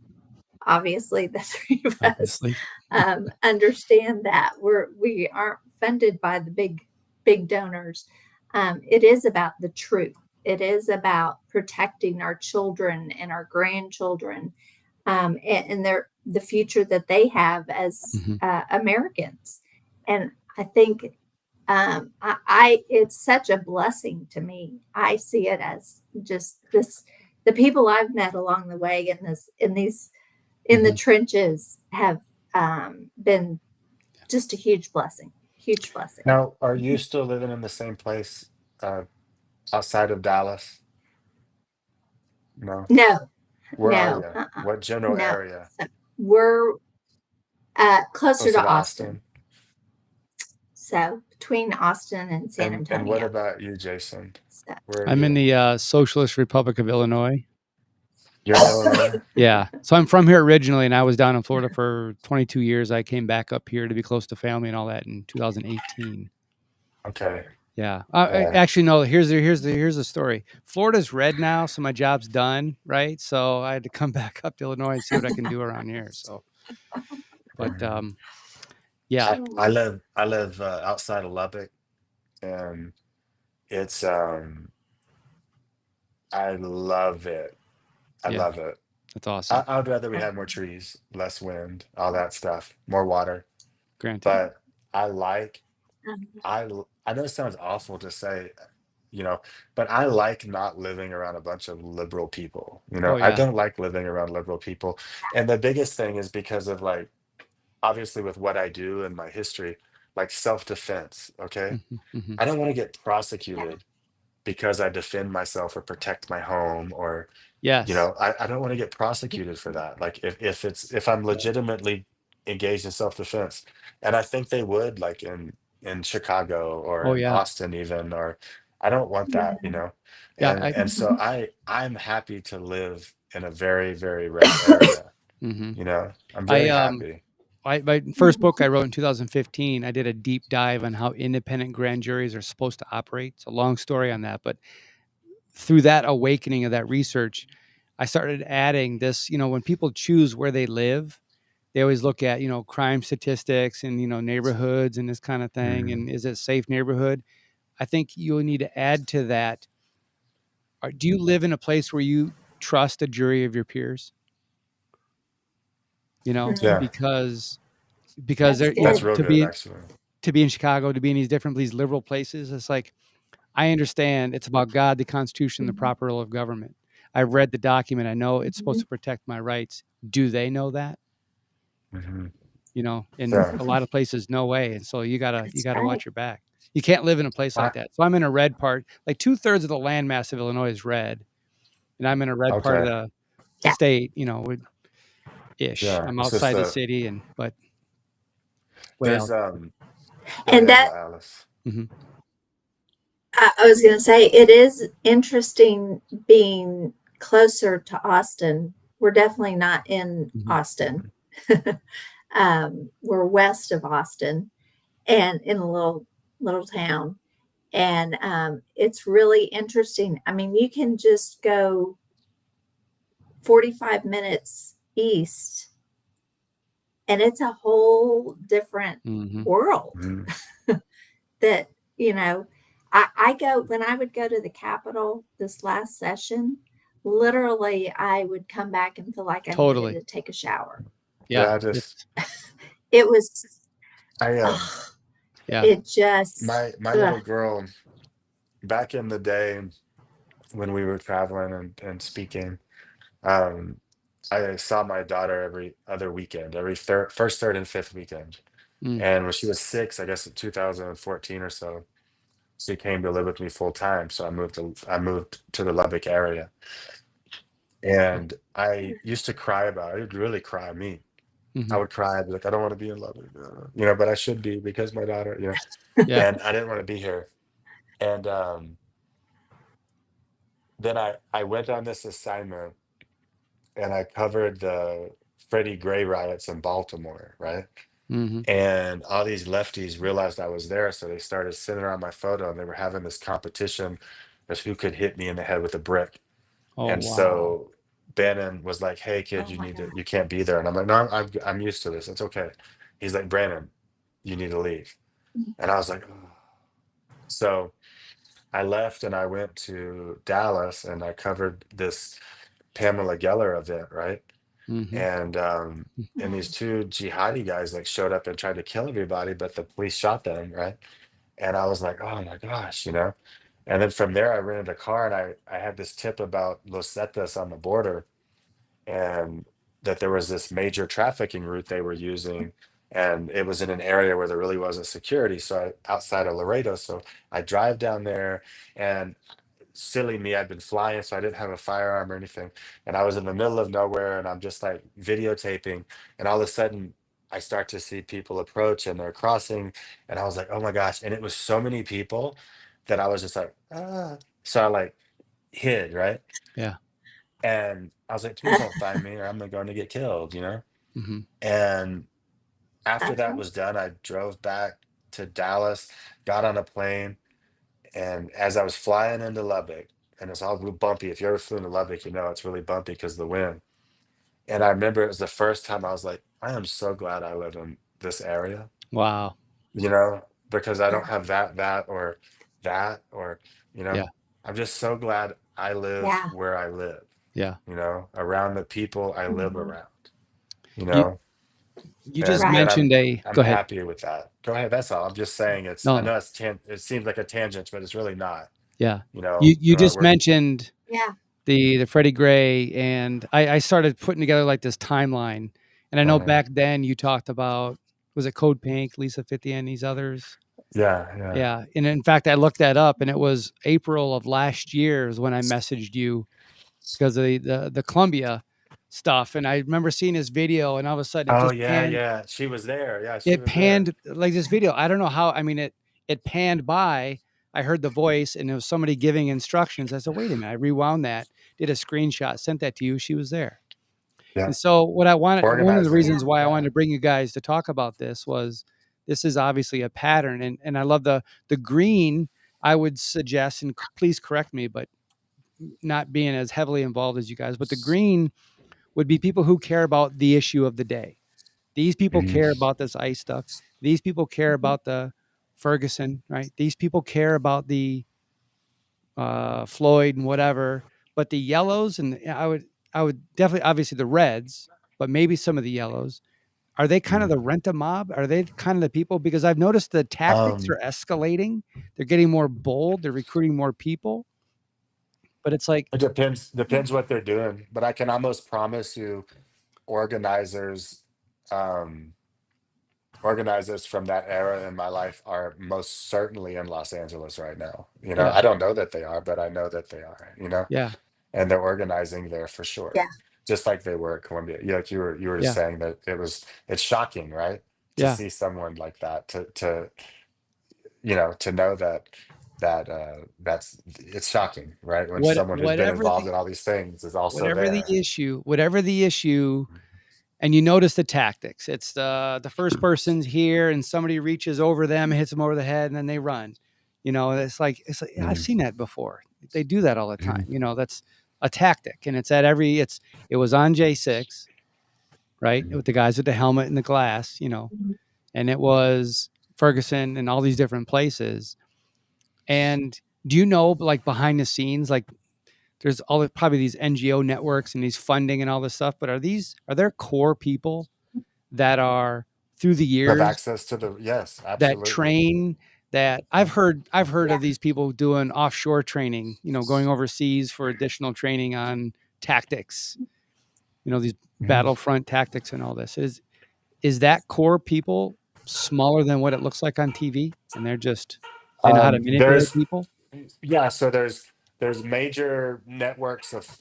[SPEAKER 2] Obviously, the three of us
[SPEAKER 1] Obviously.
[SPEAKER 2] understand that we aren't funded by the big donors. It is about the truth. It is about protecting our children and our grandchildren, and the future that they have as Americans. And I think it's such a blessing to me. I see it as just the people I've met along the way in the trenches have been just a huge blessing. Huge blessing.
[SPEAKER 3] Now, are you still living in the same place outside of Dallas? No.
[SPEAKER 2] No,
[SPEAKER 3] Where are
[SPEAKER 2] no,
[SPEAKER 3] you? What general
[SPEAKER 2] no.
[SPEAKER 3] area?
[SPEAKER 2] So we're closer
[SPEAKER 3] Closer
[SPEAKER 2] to
[SPEAKER 3] to
[SPEAKER 2] Austin.
[SPEAKER 3] Austin?
[SPEAKER 2] So between Austin and San
[SPEAKER 3] And what
[SPEAKER 2] Antonio.
[SPEAKER 3] about you, Jason?
[SPEAKER 2] So
[SPEAKER 3] Where are
[SPEAKER 1] I'm in
[SPEAKER 3] you?
[SPEAKER 1] the Socialist Republic of Illinois.
[SPEAKER 3] You're in Illinois?
[SPEAKER 1] Yeah. So I'm from here originally, and I was down in Florida for 22 years. I came back up here to be close to family and all that in 2018.
[SPEAKER 3] Okay.
[SPEAKER 1] Yeah.
[SPEAKER 3] Yeah.
[SPEAKER 1] Actually, no. Here's the story. Florida's red now, so my job's done. Right. So I had to come back up to Illinois and see what I can do around here. So, but
[SPEAKER 3] Mhm.
[SPEAKER 1] yeah.
[SPEAKER 3] I live outside of Lubbock, and it's I love it. I
[SPEAKER 1] Yeah.
[SPEAKER 3] love it.
[SPEAKER 1] That's awesome.
[SPEAKER 3] I would rather we had more trees, less wind, all that stuff, more water.
[SPEAKER 1] Granted.
[SPEAKER 3] But I like I know it sounds awful to say, you know, but I like not living around a bunch of liberal people.
[SPEAKER 1] Oh
[SPEAKER 3] I
[SPEAKER 1] yeah.
[SPEAKER 3] don't like living around liberal people. And the biggest thing is because of like obviously with what I do and my history, like self-defense, okay?
[SPEAKER 1] Hmm.
[SPEAKER 3] I don't want to get prosecuted because I defend myself or protect my home or
[SPEAKER 1] Yes.
[SPEAKER 3] I don't want to get prosecuted for that. Like if I'm legitimately engaged in self-defense, and I think they would like in Chicago or
[SPEAKER 1] Oh
[SPEAKER 3] in
[SPEAKER 1] yeah.
[SPEAKER 3] Austin even, or I don't want that.
[SPEAKER 1] Yeah.
[SPEAKER 3] And so I'm happy to live in a very, very red area.
[SPEAKER 1] Hmm.
[SPEAKER 3] I'm
[SPEAKER 1] I
[SPEAKER 3] very happy.
[SPEAKER 1] my first book I wrote in 2015, I did a deep dive on how independent grand juries are supposed to operate. It's a long story on that, but through that awakening of that research, I started adding this, when people choose where they live, they always look at, crime statistics and, neighborhoods and this kind of thing.
[SPEAKER 3] Mhm.
[SPEAKER 1] And is it a safe neighborhood? I think you'll need to add to that. Do you live in a place where you trust a jury of your peers?
[SPEAKER 3] Yeah,
[SPEAKER 1] Because
[SPEAKER 2] that's
[SPEAKER 1] they're,
[SPEAKER 3] that's
[SPEAKER 2] good.
[SPEAKER 3] real good actually.
[SPEAKER 1] to be in Chicago, to be in these liberal places, it's like, I understand it's about God, the Constitution, the
[SPEAKER 2] Mhm.
[SPEAKER 1] proper role of government. I've read the document. I know it's supposed
[SPEAKER 2] Mhm.
[SPEAKER 1] to protect my rights. Do they know that?
[SPEAKER 3] Hmm.
[SPEAKER 1] In
[SPEAKER 3] Yeah.
[SPEAKER 1] a lot of places, no way. And so
[SPEAKER 2] That's
[SPEAKER 1] you gotta
[SPEAKER 2] right.
[SPEAKER 1] watch your back. You can't live in a place
[SPEAKER 3] I,
[SPEAKER 1] like that. So I'm in a red part. Like 2/3 of the landmass of Illinois is red, and I'm in a red part of
[SPEAKER 3] okay.
[SPEAKER 1] the
[SPEAKER 2] Yeah.
[SPEAKER 1] state. Ish.
[SPEAKER 3] Yeah.
[SPEAKER 1] I'm
[SPEAKER 3] It's just
[SPEAKER 1] outside the city, but way
[SPEAKER 3] there's
[SPEAKER 1] out.
[SPEAKER 3] go
[SPEAKER 2] And
[SPEAKER 3] ahead,
[SPEAKER 2] that
[SPEAKER 3] Alice.
[SPEAKER 1] Hmm.
[SPEAKER 2] I was going to say, it is interesting being closer to Austin. We're definitely not in
[SPEAKER 1] Hmm.
[SPEAKER 2] Austin. We're west of Austin and in a little town. And it's really interesting. I mean, you can just go 45 minutes east, and it's a whole different
[SPEAKER 1] Hmm.
[SPEAKER 2] world
[SPEAKER 3] Mhm.
[SPEAKER 2] that, you know, when I would go to the Capitol this last session, literally I would come back and feel like I needed
[SPEAKER 1] Totally.
[SPEAKER 2] to take a shower.
[SPEAKER 1] Yeah.
[SPEAKER 3] Yeah, I just
[SPEAKER 1] It's
[SPEAKER 2] It was,
[SPEAKER 3] I
[SPEAKER 2] oh,
[SPEAKER 1] yeah.
[SPEAKER 2] it just,
[SPEAKER 3] my little girl back in the day when we were traveling and speaking, um, I saw my daughter every other weekend, every first, third, and fifth weekend.
[SPEAKER 1] Mm.
[SPEAKER 3] And when she was 6, I guess in 2014 or so, she came to live with me full time. So I moved to the Lubbock area. And I used to cry about it. I'd really cry me. I
[SPEAKER 1] Mhm.
[SPEAKER 3] would cry. I'd be like, I don't want to be in love, but I should be because my daughter,
[SPEAKER 1] Yeah.
[SPEAKER 3] and I didn't want to be here. And then I went on this assignment and I covered the Freddie Gray riots in Baltimore, right?
[SPEAKER 1] Mhm.
[SPEAKER 3] And all these lefties realized I was there, so they started sending around my photo, and they were having this competition as who could hit me in the head with a brick.
[SPEAKER 1] Oh,
[SPEAKER 3] And
[SPEAKER 1] wow.
[SPEAKER 3] so Bannon was like, "Hey, kid,
[SPEAKER 2] Oh my God.
[SPEAKER 3] you can't be there." And I'm like, "No, I'm used to this. It's okay." He's like, "Brandon, you need to leave." And I was like, "Ugh." So I left and I went to Dallas and I covered this Pamela Geller event, right?
[SPEAKER 1] Mhm.
[SPEAKER 3] And these two jihadi guys like showed up and tried to kill everybody, but the police shot them, right? And I was like, oh my gosh, And then from there, I rented a car and I had this tip about Los Zetas on the border and that there was this major trafficking route they were using. And it was in an area where there really wasn't security. So outside of Laredo. So I drive down there and silly me, I'd been flying, so I didn't have a firearm or anything. And I was in the middle of nowhere and I'm just like videotaping. And all of a sudden, I start to see people approach and they're crossing. And I was like, oh my gosh. And it was so many people that I was just like, ah. So I like hid, right?
[SPEAKER 1] Yeah.
[SPEAKER 3] And I was like, please don't find me or I'm going to get killed.
[SPEAKER 1] Mhm.
[SPEAKER 3] And after that
[SPEAKER 2] Uh-huh.
[SPEAKER 3] was done, I drove back to Dallas, got on a plane. And as I was flying into Lubbock, and it's all real bumpy. If you ever flew into Lubbock, it's really bumpy because of the wind. And I remember it was the first time I was like, I am so glad I live in this area,
[SPEAKER 1] Wow.
[SPEAKER 3] because I
[SPEAKER 2] Yeah.
[SPEAKER 3] don't have that, or, you know,
[SPEAKER 1] Yeah.
[SPEAKER 3] I'm just so glad I live
[SPEAKER 2] Yeah.
[SPEAKER 3] where I live,
[SPEAKER 1] Yeah.
[SPEAKER 3] around the people I live
[SPEAKER 2] Mhm.
[SPEAKER 3] around, you
[SPEAKER 1] You
[SPEAKER 3] know,
[SPEAKER 1] you just
[SPEAKER 3] and
[SPEAKER 2] Right.
[SPEAKER 1] mentioned a
[SPEAKER 3] I'm
[SPEAKER 1] go ahead.
[SPEAKER 3] happy with that. Go ahead. That's all. I'm just saying I
[SPEAKER 1] No.
[SPEAKER 3] know it seems like a tangent, but it's really not,
[SPEAKER 1] Yeah. You just
[SPEAKER 3] we're,
[SPEAKER 1] mentioned
[SPEAKER 2] Yeah.
[SPEAKER 1] the Freddie Gray, and I started putting together like this timeline. And I know
[SPEAKER 3] uh,
[SPEAKER 1] back then you talked about, was it Code Pink, Lisa 50 and these others?
[SPEAKER 3] yeah, yeah.
[SPEAKER 1] Yeah. And in fact, I looked that up and it was April of last year is when I messaged you because of the Columbia stuff. And I remember seeing this video and all of a sudden
[SPEAKER 3] Oh yeah, yeah. She was there. Yeah, she
[SPEAKER 1] it
[SPEAKER 3] was there.
[SPEAKER 1] panned like this video. I don't know how, I mean, it panned by. I heard the voice and it was somebody giving instructions. I said, wait a minute. I rewound that, did a screenshot, sent that to you. She was there.
[SPEAKER 3] Yeah.
[SPEAKER 1] And so what I wanted, one of the
[SPEAKER 3] Organizer.
[SPEAKER 2] Yeah.
[SPEAKER 1] reasons why I wanted
[SPEAKER 3] Yeah.
[SPEAKER 1] to bring you guys to talk about this was this is obviously a pattern. And I love the green. I would suggest, and please correct me, but not being as heavily involved as you guys, but the green would be people who care about the issue of the day. These people
[SPEAKER 3] Mhm.
[SPEAKER 1] care about this ICE stuff. These people care
[SPEAKER 2] Mhm.
[SPEAKER 1] about the Ferguson, right? These people care about the Floyd and whatever. But the yellows and I would definitely, obviously the reds, but maybe some of the yellows. Are they kind of
[SPEAKER 3] Mhm.
[SPEAKER 1] the rent a mob? Are they kind of the people? Because I've noticed the tactics
[SPEAKER 3] Um,
[SPEAKER 1] are escalating. They're getting more bold. They're recruiting more people. But it's like,
[SPEAKER 3] it depends what they're doing, but I can almost promise you organizers, um, organizers from that era in my life are most certainly in Los Angeles right now.
[SPEAKER 1] yeah,
[SPEAKER 3] I don't know that they are, but I know that they are.
[SPEAKER 1] yeah,
[SPEAKER 3] And they're organizing there for sure.
[SPEAKER 2] Yeah.
[SPEAKER 3] Just like they were at Columbia. Like you were
[SPEAKER 1] yeah,
[SPEAKER 3] saying that it's shocking, right? To
[SPEAKER 1] yeah.
[SPEAKER 3] see someone like that, to know that's it's shocking, right? When
[SPEAKER 1] What
[SPEAKER 3] someone who's been
[SPEAKER 1] whatever
[SPEAKER 3] involved
[SPEAKER 1] the
[SPEAKER 3] in all these things is also
[SPEAKER 1] whatever the
[SPEAKER 3] there.
[SPEAKER 1] issue, whatever the issue, and you notice the tactics. It's the first person's here and somebody reaches over them, hits them over the head, and then they run. It's like yeah, I've
[SPEAKER 3] Mhm.
[SPEAKER 1] seen that before. They do that all the time.
[SPEAKER 3] Mhm.
[SPEAKER 1] That's a tactic, and it's at every. It was on J6, right,
[SPEAKER 3] Mhm.
[SPEAKER 1] with the guys with the helmet and the glass,
[SPEAKER 2] Mhm.
[SPEAKER 1] and it was Ferguson and all these different places. And do you know, like behind the scenes, like there's probably these NGO networks and these funding and all this stuff, but are there core people that are through the
[SPEAKER 3] Have
[SPEAKER 1] years
[SPEAKER 3] access to the yes,
[SPEAKER 1] that
[SPEAKER 3] absolutely.
[SPEAKER 1] train that
[SPEAKER 3] Yeah.
[SPEAKER 1] I've heard
[SPEAKER 2] Yeah.
[SPEAKER 1] of these people doing offshore training, going overseas for additional training on tactics, these
[SPEAKER 3] Mhm.
[SPEAKER 1] battlefront tactics and all this. Is that core people smaller than what it looks like on TV? And they know how to manipulate
[SPEAKER 3] There's
[SPEAKER 1] people?
[SPEAKER 3] yeah, so there's major networks of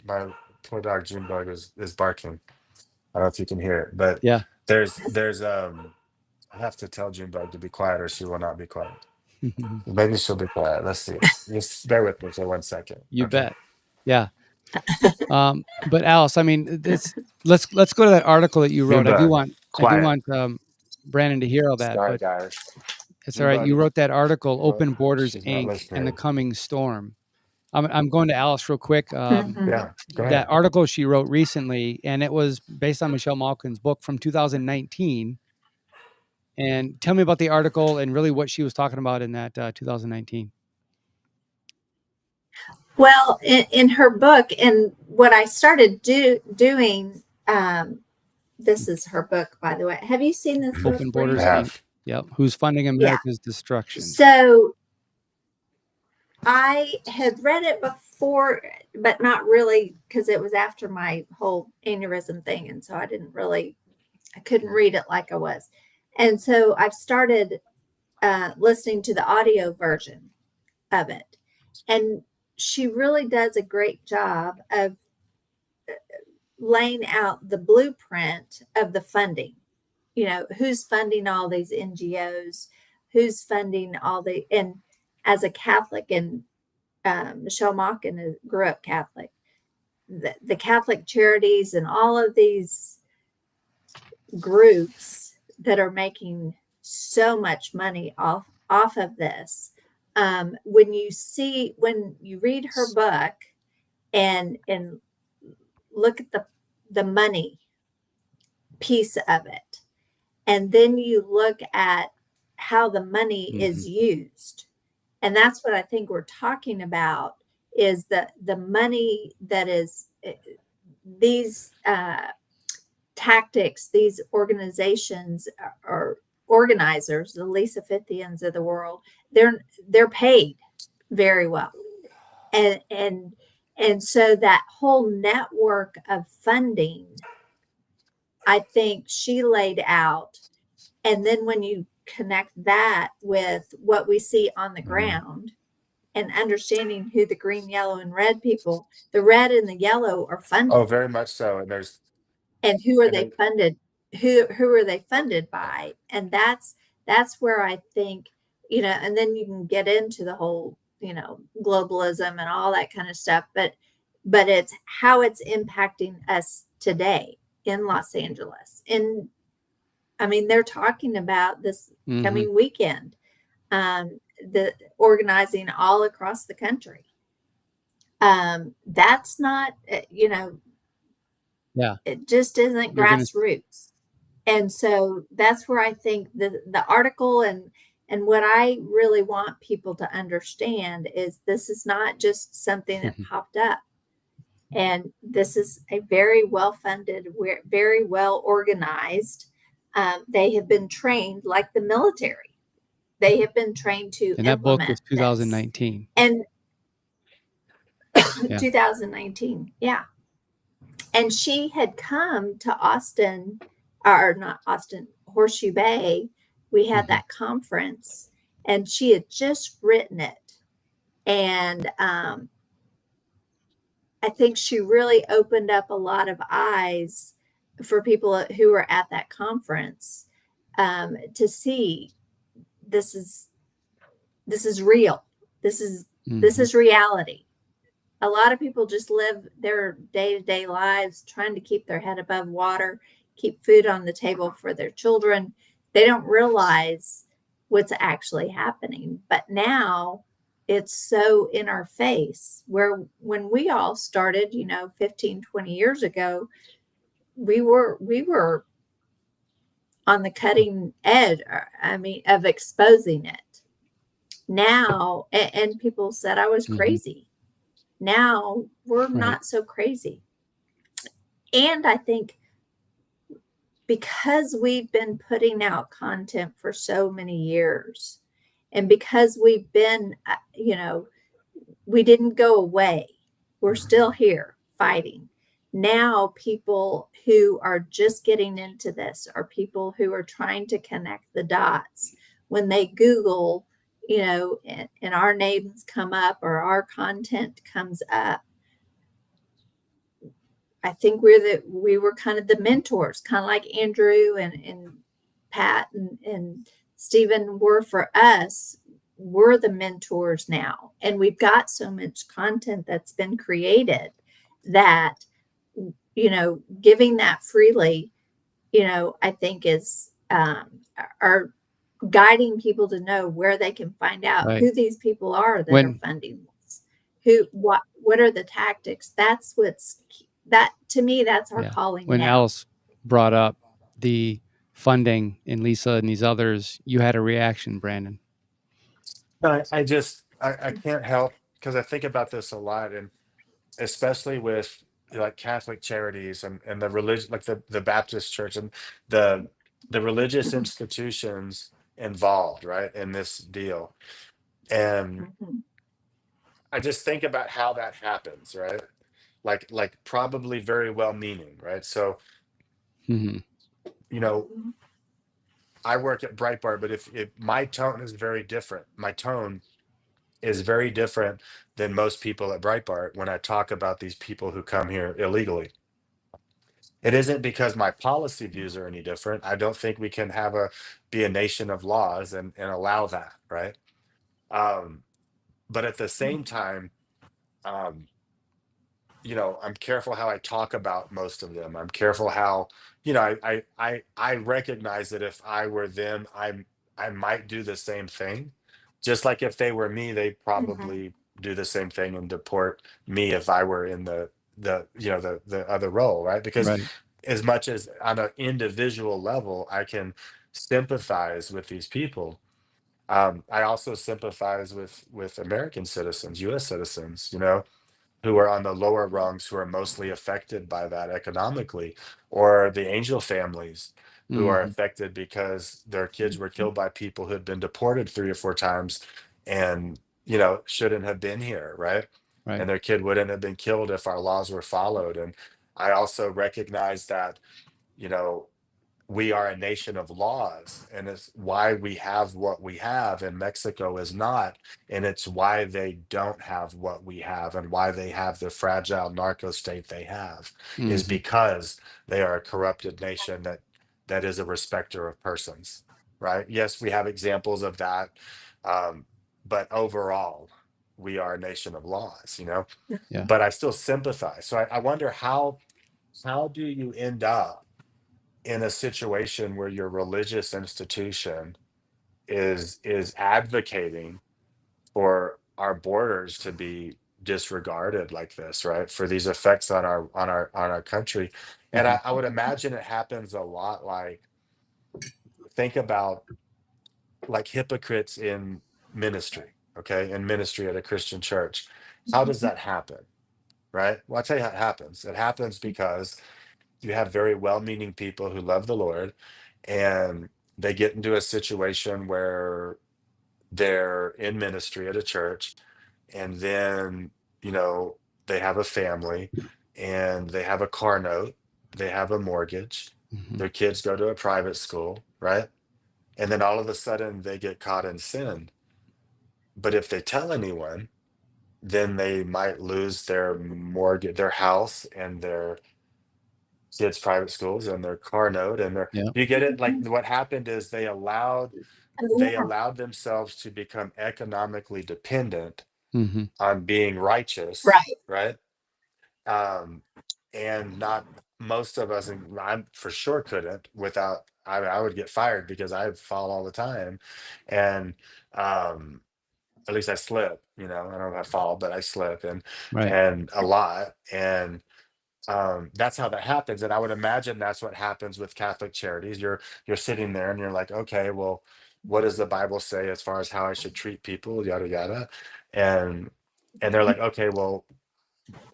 [SPEAKER 3] my poor dog Junebug is barking. I don't know if you can hear it, but
[SPEAKER 1] Yeah.
[SPEAKER 3] there's I have to tell Junebug to be quiet or she will not be quiet. Maybe she'll be quiet. Let's see. Just bear with me for 1 second.
[SPEAKER 1] You
[SPEAKER 3] Okay.
[SPEAKER 1] bet. Yeah. But Alice, I mean, let's go to that article that you wrote. I do
[SPEAKER 3] Junebug,
[SPEAKER 1] want
[SPEAKER 3] quiet.
[SPEAKER 1] Brandon to hear all that,
[SPEAKER 3] Sorry,
[SPEAKER 1] but
[SPEAKER 3] guys.
[SPEAKER 1] it's all right.
[SPEAKER 3] Junebug,
[SPEAKER 1] You wrote that article,
[SPEAKER 3] well,
[SPEAKER 1] "Open Borders
[SPEAKER 3] she's not
[SPEAKER 1] Inc. and the
[SPEAKER 3] listening.
[SPEAKER 1] Coming Storm." I'm going to Alice real quick.
[SPEAKER 3] Yeah, go
[SPEAKER 1] That
[SPEAKER 3] ahead.
[SPEAKER 1] article she wrote recently, and it was based on Michelle Malkin's book from 2019. And tell me about the article and really what she was talking about in that 2019.
[SPEAKER 2] Well, in her book, and what I started doing, this is her book, by the way. Have you seen this book,
[SPEAKER 1] Open Borders
[SPEAKER 2] Brandon?
[SPEAKER 1] Inc. Yep. Who's funding
[SPEAKER 2] Yeah.
[SPEAKER 1] America's destruction?
[SPEAKER 2] So I had read it before, but not really, because it was after my whole aneurysm thing. And so I couldn't read it like I was. And so I've started listening to the audio version of it. And she really does a great job of laying out the blueprint of the funding. Who's funding all these NGOs, who's funding and as a Catholic, and Michelle Malkin grew up Catholic, the Catholic Charities and all of these groups that are making so much money off of this. When you read her book and look at the money piece of it, and then you look at how the money is used, and that's what I think we're talking about, is the money that is these tactics, these organizations or organizers, the Lisa Fithians of the world, they're paid very well, and so that whole network of funding, I think she laid out. And then when you connect that with what we see on the ground and understanding who the green, yellow, and red people, the red and the yellow are funded.
[SPEAKER 3] Oh, very much so.
[SPEAKER 2] And who are they funded? Who are they funded by? And that's where I think, and then you can get into the whole, globalism and all that kind of stuff. But it's how it's impacting us today in Los Angeles. They're talking about this coming weekend, the organizing all across the country. That's not, it just isn't grassroots. And so that's where I think the article and what I really want people to understand is this is not just something that popped up. And this is a very well-funded, very well organized. They have been trained like the military. They have been trained to
[SPEAKER 1] and that book was
[SPEAKER 2] implement
[SPEAKER 1] 2019.
[SPEAKER 2] And 2019, yeah. And she had come to Austin, or not Austin, Horseshoe Bay. We had that conference, and she had just written it. And I think she really opened up a lot of eyes for people who were at that conference, to see this is real. This is reality. A lot of people just live their day-to-day lives trying to keep their head above water, keep food on the table for their children. They don't realize what's actually happening. But now it's so in our face, where when we all started, 15, 20 years ago, we were on the cutting edge, of exposing it. Now, and people said I was crazy. Now we're not so crazy. And I think because we've been putting out content for so many years, and because we've been, we didn't go away. We're still here fighting. Now people who are just getting into this are people who are trying to connect the dots. When they Google, and our names come up or our content comes up, I think we were kind of the mentors, kind of like Andrew and Pat and Stephen were for us. We're the mentors now, and we've got so much content that's been created that, giving that freely, I think is are guiding people to know where they can find out
[SPEAKER 1] Right.
[SPEAKER 2] who these people are that are
[SPEAKER 1] When
[SPEAKER 2] funding this, what are the tactics. That's that to me, that's our calling
[SPEAKER 1] when
[SPEAKER 2] now.
[SPEAKER 1] Alice brought up the funding in Lisa and these others, you had a reaction, Brandon.
[SPEAKER 3] I can't help because I think about this a lot, and especially with like Catholic Charities and the religion, like the Baptist Church and the the religious institutions involved, right, in this deal. And
[SPEAKER 2] Mhm.
[SPEAKER 3] I just think about how that happens, right? Like probably very well meaning, right? So,
[SPEAKER 1] Mm-hmm.
[SPEAKER 3] you know, I work at Breitbart, but if my tone is very different, my tone is very different than most people at Breitbart when I talk about these people who come here illegally. It isn't because my policy views are any different. I don't think we can have a be a nation of laws and allow that, right? Um, but at the same time, um, I'm careful how I talk about most of them. I'm careful how, I recognize that if I were them, I might do the same thing. Just like if they were me, they
[SPEAKER 2] Mhm.
[SPEAKER 3] probably do the same thing and deport me if I were in the other role, right? Because
[SPEAKER 1] Right.
[SPEAKER 3] as much as on an individual level, I can sympathize with these people. I also sympathize with American citizens, U.S. citizens, who are on the lower rungs who are mostly affected by that economically, or the angel families who are
[SPEAKER 1] Mm-hmm.
[SPEAKER 3] affected because their kids were killed by people who had been deported 3 or 4 times and shouldn't have been here, right?
[SPEAKER 1] Right.
[SPEAKER 3] And their kid wouldn't have been killed if our laws were followed. And I also recognize that you know we are a nation of laws, and it's why we have what we have and Mexico is not, and it's why they don't have what we have and why they have the fragile narco state they have, is
[SPEAKER 1] Mm-hmm.
[SPEAKER 3] because they are a corrupted nation that is a respecter of persons, right? Yes, we have examples of that, but overall we are a nation of laws.
[SPEAKER 1] Yeah.
[SPEAKER 3] But I still sympathize. So I wonder how do you end up in a situation where your religious institution is advocating for our borders to be disregarded like this, right, for these effects on our country. And
[SPEAKER 1] Mm-hmm.
[SPEAKER 3] I would imagine it happens a lot. Like, think about like hypocrites in ministry, okay, in ministry at a Christian church. How does that happen? Right, well, I'll tell you how it happens because you have very well-meaning people who love the Lord, and they get into a situation where they're in ministry at a church, and then you know they have a family, and they have a car note, they have a mortgage,
[SPEAKER 1] Mm-hmm.
[SPEAKER 3] their kids go to a private school, right? And then all of a sudden they get caught in sin. But if they tell anyone, then they might lose their mortgage, their house, and their kids' private schools, and their car note, and their
[SPEAKER 1] Yeah.
[SPEAKER 3] you get it. Like, what happened is they
[SPEAKER 2] Oh,
[SPEAKER 3] allowed themselves to become economically dependent
[SPEAKER 1] Mm-hmm.
[SPEAKER 3] on being
[SPEAKER 2] yeah.
[SPEAKER 3] righteous,
[SPEAKER 2] Right.
[SPEAKER 3] right? um and not most of us, and I for sure couldn't without, I would get fired because I fall all the time. And um at least I slip, I don't know if I fall, but I slip,
[SPEAKER 1] Right.
[SPEAKER 3] and a lot. And that's how that happens. And I would imagine that's what happens with Catholic Charities. You're sitting there and you're like, okay, well, what does the Bible say as far as how I should treat people, yada yada. And they're like, okay, well,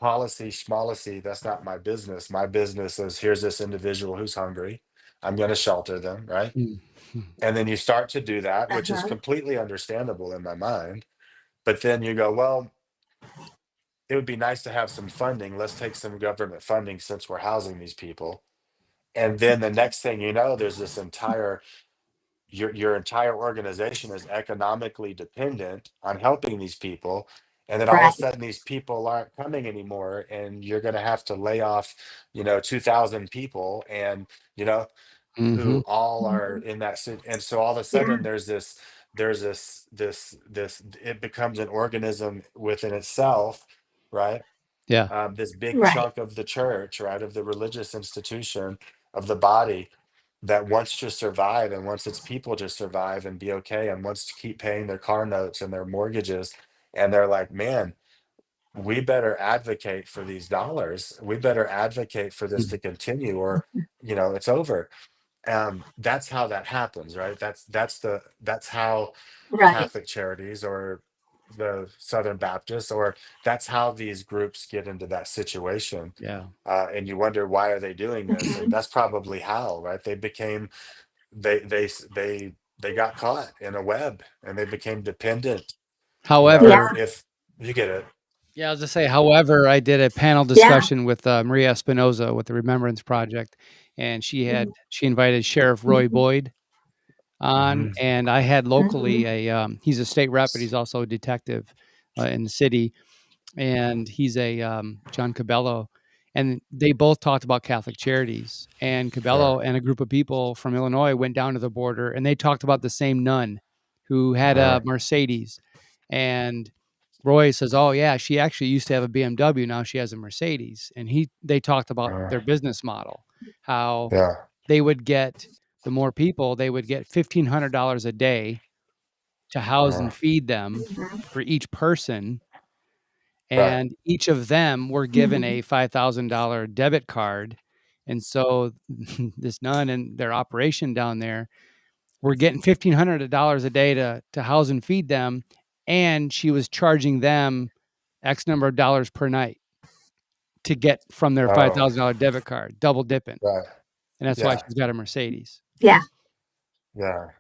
[SPEAKER 3] policy schmolicy, that's not my business. My business is, here's this individual who's hungry, I'm going to shelter them, right?
[SPEAKER 1] Mm-hmm.
[SPEAKER 3] And then you start to do that, which is
[SPEAKER 2] Uh-huh.
[SPEAKER 3] completely understandable in my mind. But then you go, well, it would be nice to have some funding. Let's take some government funding since we're housing these people. And then the next thing you know, there's this entire your entire organization is economically dependent on helping these people. And then all of a sudden these people aren't coming anymore, and you're going to have to lay off, 2,000 people, and
[SPEAKER 1] Mm-hmm.
[SPEAKER 3] who all are in that and so all of a sudden there's this it becomes an organism within itself, right?
[SPEAKER 1] Yeah.
[SPEAKER 3] This big
[SPEAKER 2] Right.
[SPEAKER 3] chunk of the church, right, of the religious institution, of the body, that wants to survive and wants its people to survive and be okay and wants to keep paying their car notes and their mortgages. And they're like, man, we better advocate for these dollars. We better advocate for this to continue, or it's over. That's how that happens, right? That's how
[SPEAKER 2] Right.
[SPEAKER 3] Catholic Charities, or the Southern Baptists, or that's how these groups get into that situation.
[SPEAKER 1] Yeah.
[SPEAKER 3] And you wonder, why are they doing this? And
[SPEAKER 2] Mhm.
[SPEAKER 3] that's probably how, right? They got caught in a web, and they became dependent.
[SPEAKER 1] However,
[SPEAKER 3] If you get it.
[SPEAKER 1] yeah, I was to say, however, I did a panel
[SPEAKER 2] Yeah.
[SPEAKER 1] discussion with Maria Espinoza with the Remembrance Project, and
[SPEAKER 2] Mhm.
[SPEAKER 1] she invited Sheriff Roy
[SPEAKER 2] Mhm.
[SPEAKER 1] Boyd on,
[SPEAKER 3] Mhm.
[SPEAKER 1] and I had locally
[SPEAKER 2] Mhm.
[SPEAKER 1] he's a state rep, but he's also a detective in the city, and he's a John Cabello, and they both talked about Catholic Charities. And
[SPEAKER 3] Yeah.
[SPEAKER 1] Cabello and a group of people from Illinois went down to the border, and they talked about the same nun who had a Mercedes. And Roy says, "Oh yeah, she actually used to have a BMW. Now she has a Mercedes." And they talked about their business model, how
[SPEAKER 3] Yeah.
[SPEAKER 1] they would get the more people, they would get $1,500 a day to house and feed them
[SPEAKER 2] Mhm.
[SPEAKER 1] for each person,
[SPEAKER 3] Right.
[SPEAKER 1] and each of them were given
[SPEAKER 2] Mhm.
[SPEAKER 1] a $5,000 debit card. And so this nun and their operation down there were getting $1,500 a day to house and feed them, and she was charging them X number of dollars per night to get from their
[SPEAKER 3] Oh,
[SPEAKER 1] $5,000 debit card, double dipping.
[SPEAKER 3] right.
[SPEAKER 1] And that's why
[SPEAKER 3] Yeah.
[SPEAKER 1] she's got a Mercedes.
[SPEAKER 2] Yeah.
[SPEAKER 3] Yeah.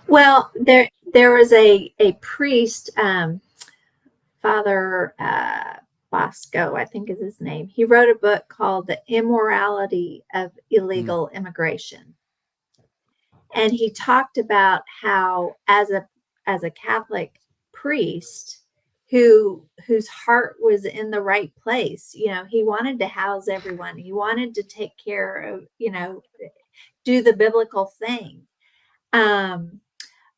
[SPEAKER 2] Well, there was a priest, Father Bosco, I think is his name. He wrote a book called The Immorality of
[SPEAKER 1] Mm,
[SPEAKER 2] Illegal Immigration. And he talked about how as a Catholic priest whose heart was in the right place, he wanted to house everyone. He wanted to take care of, do the biblical thing.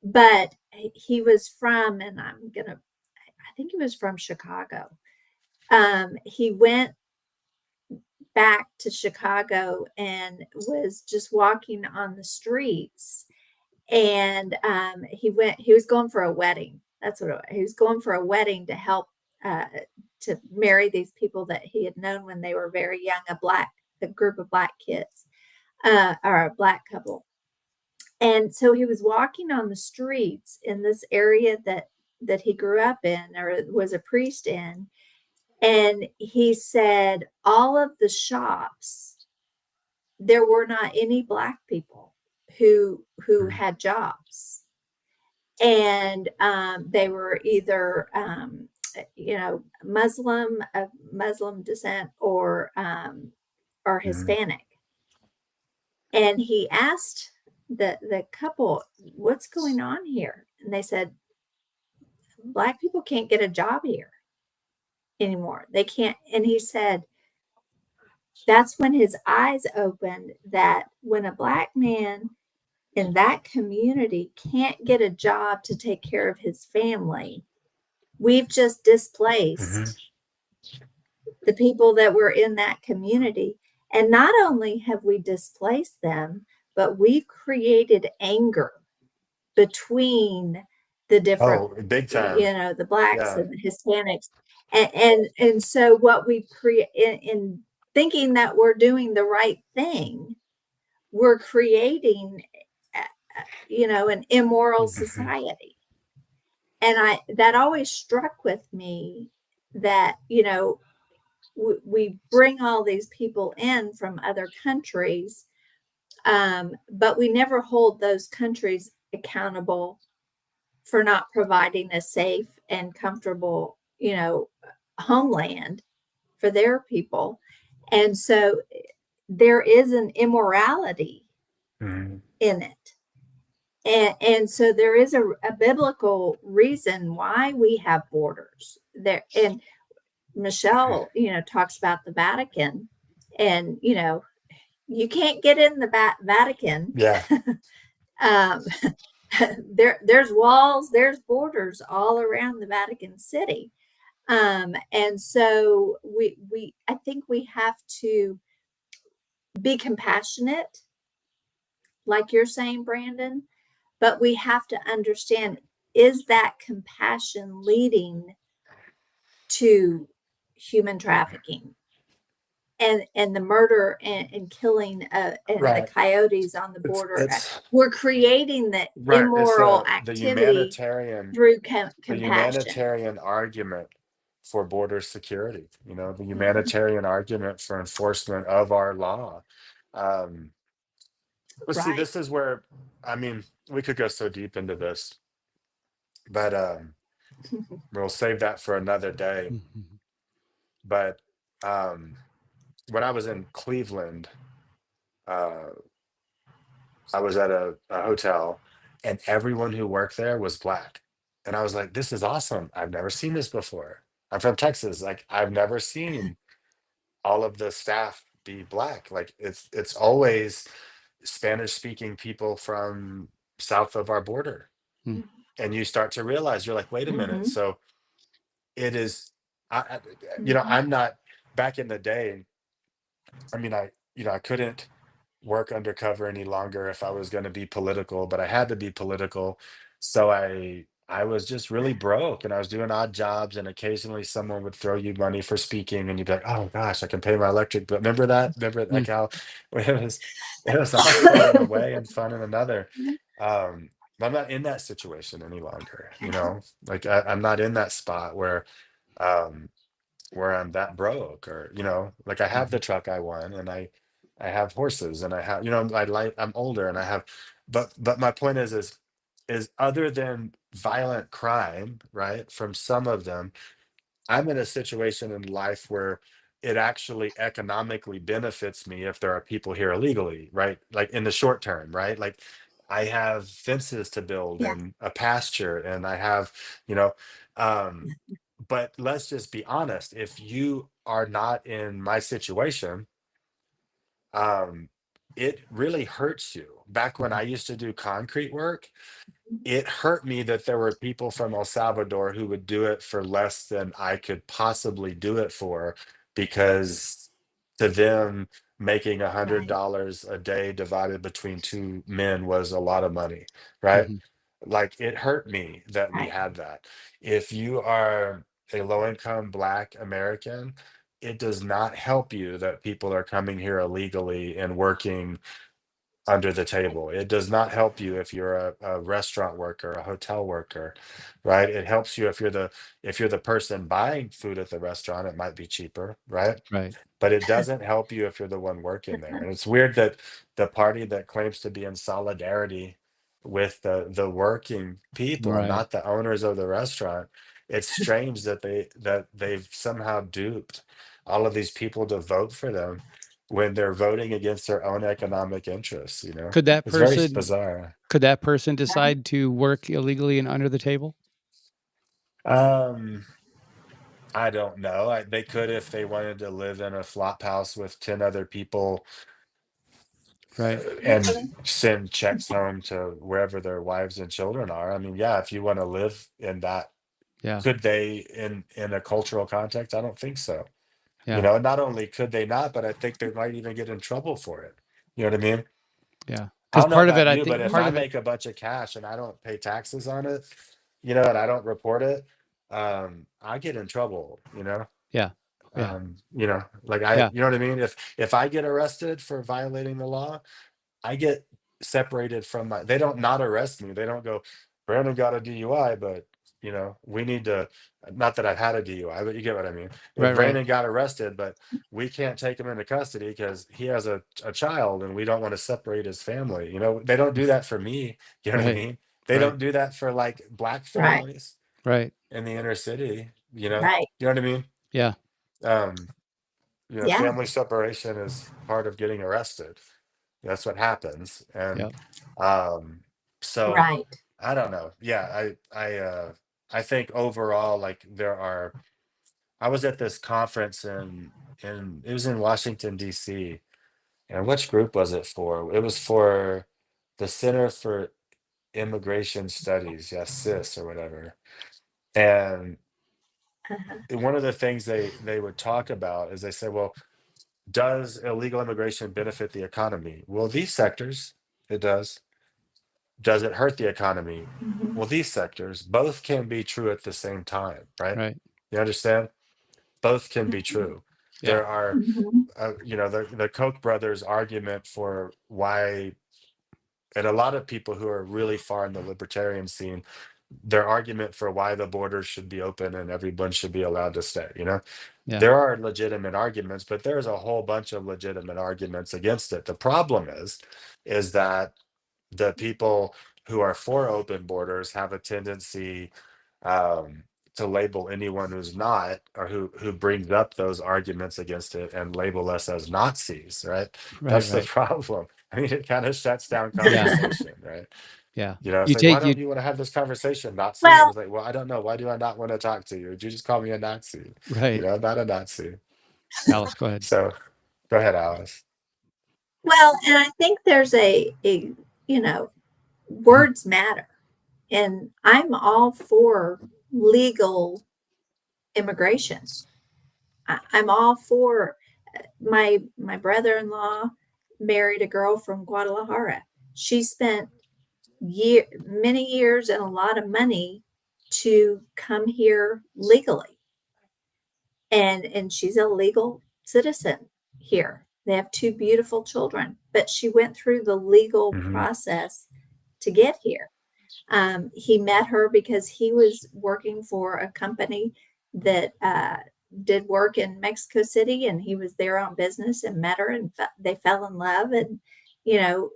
[SPEAKER 2] But he was from, and I think he was from Chicago. He went back to Chicago and was just walking on the streets. And he was going for a wedding. That's what he was going for, a wedding to help uh, to marry these people that he had known when they were very young, a group of black kids, or a black couple. And so he was walking on the streets in this area that he grew up in, or was a priest in. And he said all of the shops, there were not any black people who
[SPEAKER 3] Mhm.
[SPEAKER 2] had jobs. And they were either Muslim, of Muslim descent, or
[SPEAKER 3] Mhm.
[SPEAKER 2] Hispanic. And he asked the couple, "What's going on here?" And they said, "Black people can't get a job here anymore. They can't." And he said, that's when his eyes opened, that when a black man in that community can't get a job to take care of his family, we've just
[SPEAKER 3] Mhm.
[SPEAKER 2] displaced the people that were in that community. And not only have we displaced them, but we've created anger between the different,
[SPEAKER 3] Oh, big time.
[SPEAKER 2] the blacks
[SPEAKER 3] Yeah.
[SPEAKER 2] and the Hispanics. And so what we've created in thinking that we're doing the right thing, we're creating, an immoral
[SPEAKER 3] Mhm.
[SPEAKER 2] society. And that always struck with me, that, we bring all these people in from other countries, but we never hold those countries accountable for not providing a safe and comfortable, homeland for their people. And so there is an immorality
[SPEAKER 3] Mhm.
[SPEAKER 2] in it. And so there is a biblical reason why we have borders there. And Michelle, talks about the Vatican, and you can't get in the Vatican.
[SPEAKER 3] Yeah.
[SPEAKER 2] um, there's walls, there's borders all around the Vatican City. And so I think we have to be compassionate, like you're saying, Brandon, but we have to understand, is that compassion leading to human trafficking and the murder and killing and the
[SPEAKER 3] Right.
[SPEAKER 2] coyotes on the border?
[SPEAKER 3] It's
[SPEAKER 2] We're creating the
[SPEAKER 3] right. It's
[SPEAKER 2] immoral
[SPEAKER 3] the
[SPEAKER 2] activity through compassion.
[SPEAKER 3] humanitarian argument for border security, the humanitarian argument for enforcement of our law. But see,
[SPEAKER 2] Right.
[SPEAKER 3] this is where, I mean, we could go so deep into this, but we'll save that for another day. But when I was in Cleveland, uh, I was at a hotel, and everyone who worked there was black. And I was like, this is awesome. I've never seen this before. I'm from Texas. Like, I've never seen all of the staff be black. Like, it's always Spanish speaking people from south of our border. And you start to realize, you're like, wait a minute.
[SPEAKER 2] Mhm.
[SPEAKER 3] So it is, I
[SPEAKER 2] Mhm.
[SPEAKER 3] I'm not, back in the day, I mean, I couldn't work undercover any longer if I was going to be political, but I had to be political. So I was just really broke, and I was doing odd jobs, and occasionally someone would throw you money for speaking, and you'd be like, oh gosh, I can pay my electric bill. Remember that? Remember like how it was awkward in a way and fun in another. But I'm not in that situation any longer, like I'm not in that spot um where I'm that broke, or like I have the truck I won, and I have horses, and I have, I'm older, and I have, but my point is other than violent crime, right? From some of them, I'm in a situation in life where it actually economically benefits me if there are people here illegally, right? Like in the short term, right? Like I have fences to build
[SPEAKER 2] Yeah.
[SPEAKER 3] and a pasture, and I have, you know, um, but let's just be honest. If you are not in my situation, um, it really hurts you. Back when I used to do concrete work, it hurt me that there were people from El Salvador who would do it for less than I could possibly do it for, because to them, making
[SPEAKER 2] Right.
[SPEAKER 3] $100 a day divided between two men was a lot of money, right? Like, it hurt me that we
[SPEAKER 2] Right.
[SPEAKER 3] had that. If you are a low income Black American, it does not help you that people are coming here illegally and working under the table. It does not help you if you're a restaurant worker, a hotel worker, right? It helps you if you're the person buying food at the restaurant, it might be cheaper, right?
[SPEAKER 1] Right.
[SPEAKER 3] But it doesn't help you if you're the one working there. And it's weird that the party that claims to be in solidarity with the working people and
[SPEAKER 1] Right.
[SPEAKER 3] not the owners of the restaurant, it's strange that they've somehow duped all of these people to vote for them when they're voting against their own economic interests,
[SPEAKER 1] Could that
[SPEAKER 3] It's very
[SPEAKER 1] person
[SPEAKER 3] bizarre.
[SPEAKER 1] could that person decide to work illegally and under the table?
[SPEAKER 3] Um, I don't know. They could if they wanted to live in a flop house with 10 other people,
[SPEAKER 1] Right.
[SPEAKER 3] and send checks home to wherever their wives and children are. I mean, yeah, if you want to live in that,
[SPEAKER 1] Yeah.
[SPEAKER 3] could they in a cultural context? I don't think so.
[SPEAKER 1] Yeah.
[SPEAKER 3] And not only could they not, but I think they might even get in trouble for it. You know what I mean?
[SPEAKER 1] Yeah.
[SPEAKER 3] I
[SPEAKER 1] Because
[SPEAKER 3] don't know
[SPEAKER 1] part of it,
[SPEAKER 3] about
[SPEAKER 1] I
[SPEAKER 3] you,
[SPEAKER 1] think
[SPEAKER 3] but if
[SPEAKER 1] part
[SPEAKER 3] I
[SPEAKER 1] of it,
[SPEAKER 3] make a bunch of cash and I don't pay taxes on it, and I don't report it, I get in trouble.
[SPEAKER 1] yeah. Yeah.
[SPEAKER 3] Like
[SPEAKER 1] Yeah.
[SPEAKER 3] you know what I mean? If I get arrested for violating the law, I get separated from they don't not arrest me. They don't go, Brandon got a DUI, but we need to, not that I've had a DUI, but you get what I mean.
[SPEAKER 1] Right. Right.
[SPEAKER 3] Brandon got arrested, but we can't take him into custody because he has a child and we don't want to separate his family. They don't do that for me. You know what I
[SPEAKER 1] Right.
[SPEAKER 3] mean? They
[SPEAKER 1] Right.
[SPEAKER 3] don't do that for like Black
[SPEAKER 2] Right.
[SPEAKER 3] families
[SPEAKER 1] Right.
[SPEAKER 3] in the inner city,
[SPEAKER 2] Right.
[SPEAKER 3] You know what I mean?
[SPEAKER 1] Yeah.
[SPEAKER 3] Um,
[SPEAKER 2] Yeah.
[SPEAKER 3] family separation is part of getting arrested. That's what happens. And
[SPEAKER 1] Yeah.
[SPEAKER 3] um So
[SPEAKER 2] Right.
[SPEAKER 3] I don't know. Yeah, I think overall, like I was at this conference in it was in Washington, D.C. And which group was it for? It was for the Center for Immigration Studies, yeah, CIS or whatever. And
[SPEAKER 2] Uh-huh.
[SPEAKER 3] one of the things they would talk about is they say, well, does illegal immigration benefit the economy? Well, these sectors, it does. Does it hurt the economy?
[SPEAKER 2] Mhm.
[SPEAKER 3] Well, these sectors, both can be true at the same time, right?
[SPEAKER 1] Right.
[SPEAKER 3] You understand? Both can be
[SPEAKER 2] Mhm.
[SPEAKER 3] true.
[SPEAKER 1] Yeah.
[SPEAKER 3] There are,
[SPEAKER 2] Mhm.
[SPEAKER 3] the Koch brothers' argument for why, and a lot of people who are really far in the libertarian scene, their argument for why the borders should be open and everyone should be allowed to stay,
[SPEAKER 1] Yeah.
[SPEAKER 3] there are legitimate arguments, but there's a whole bunch of legitimate arguments against it. The problem is that the people who are for open borders have a tendency um, to label anyone who's not, or who brings up those arguments against it, and label us as Nazis, right?
[SPEAKER 1] Right.
[SPEAKER 3] That's the
[SPEAKER 1] Right.
[SPEAKER 3] problem. I mean, it kind of shuts down
[SPEAKER 1] Yeah.
[SPEAKER 3] conversation, right?
[SPEAKER 1] Yeah.
[SPEAKER 3] It's
[SPEAKER 1] You
[SPEAKER 3] like, why
[SPEAKER 1] take you.
[SPEAKER 3] don't you want to have this conversation, Nazi? And
[SPEAKER 2] Well,
[SPEAKER 3] it's like, well, I don't know. Why do I not want to talk to you? Did you just call me a Nazi?
[SPEAKER 1] Right.
[SPEAKER 3] I'm not a Nazi.
[SPEAKER 1] Alice, go ahead.
[SPEAKER 3] So go ahead, Alice.
[SPEAKER 2] well, and I think there's a words matter, and I'm all for legal immigration. I'm all for my brother-in-law married a girl from Guadalajara. She spent many years and a lot of money to come here legally, and she's a legal citizen here. They have two beautiful children, but she went through the legal
[SPEAKER 3] Hmm.
[SPEAKER 2] process to get here. He met her because he was working for a company that did work in Mexico City, and he was there on business and met her, and they fell in love. And you know,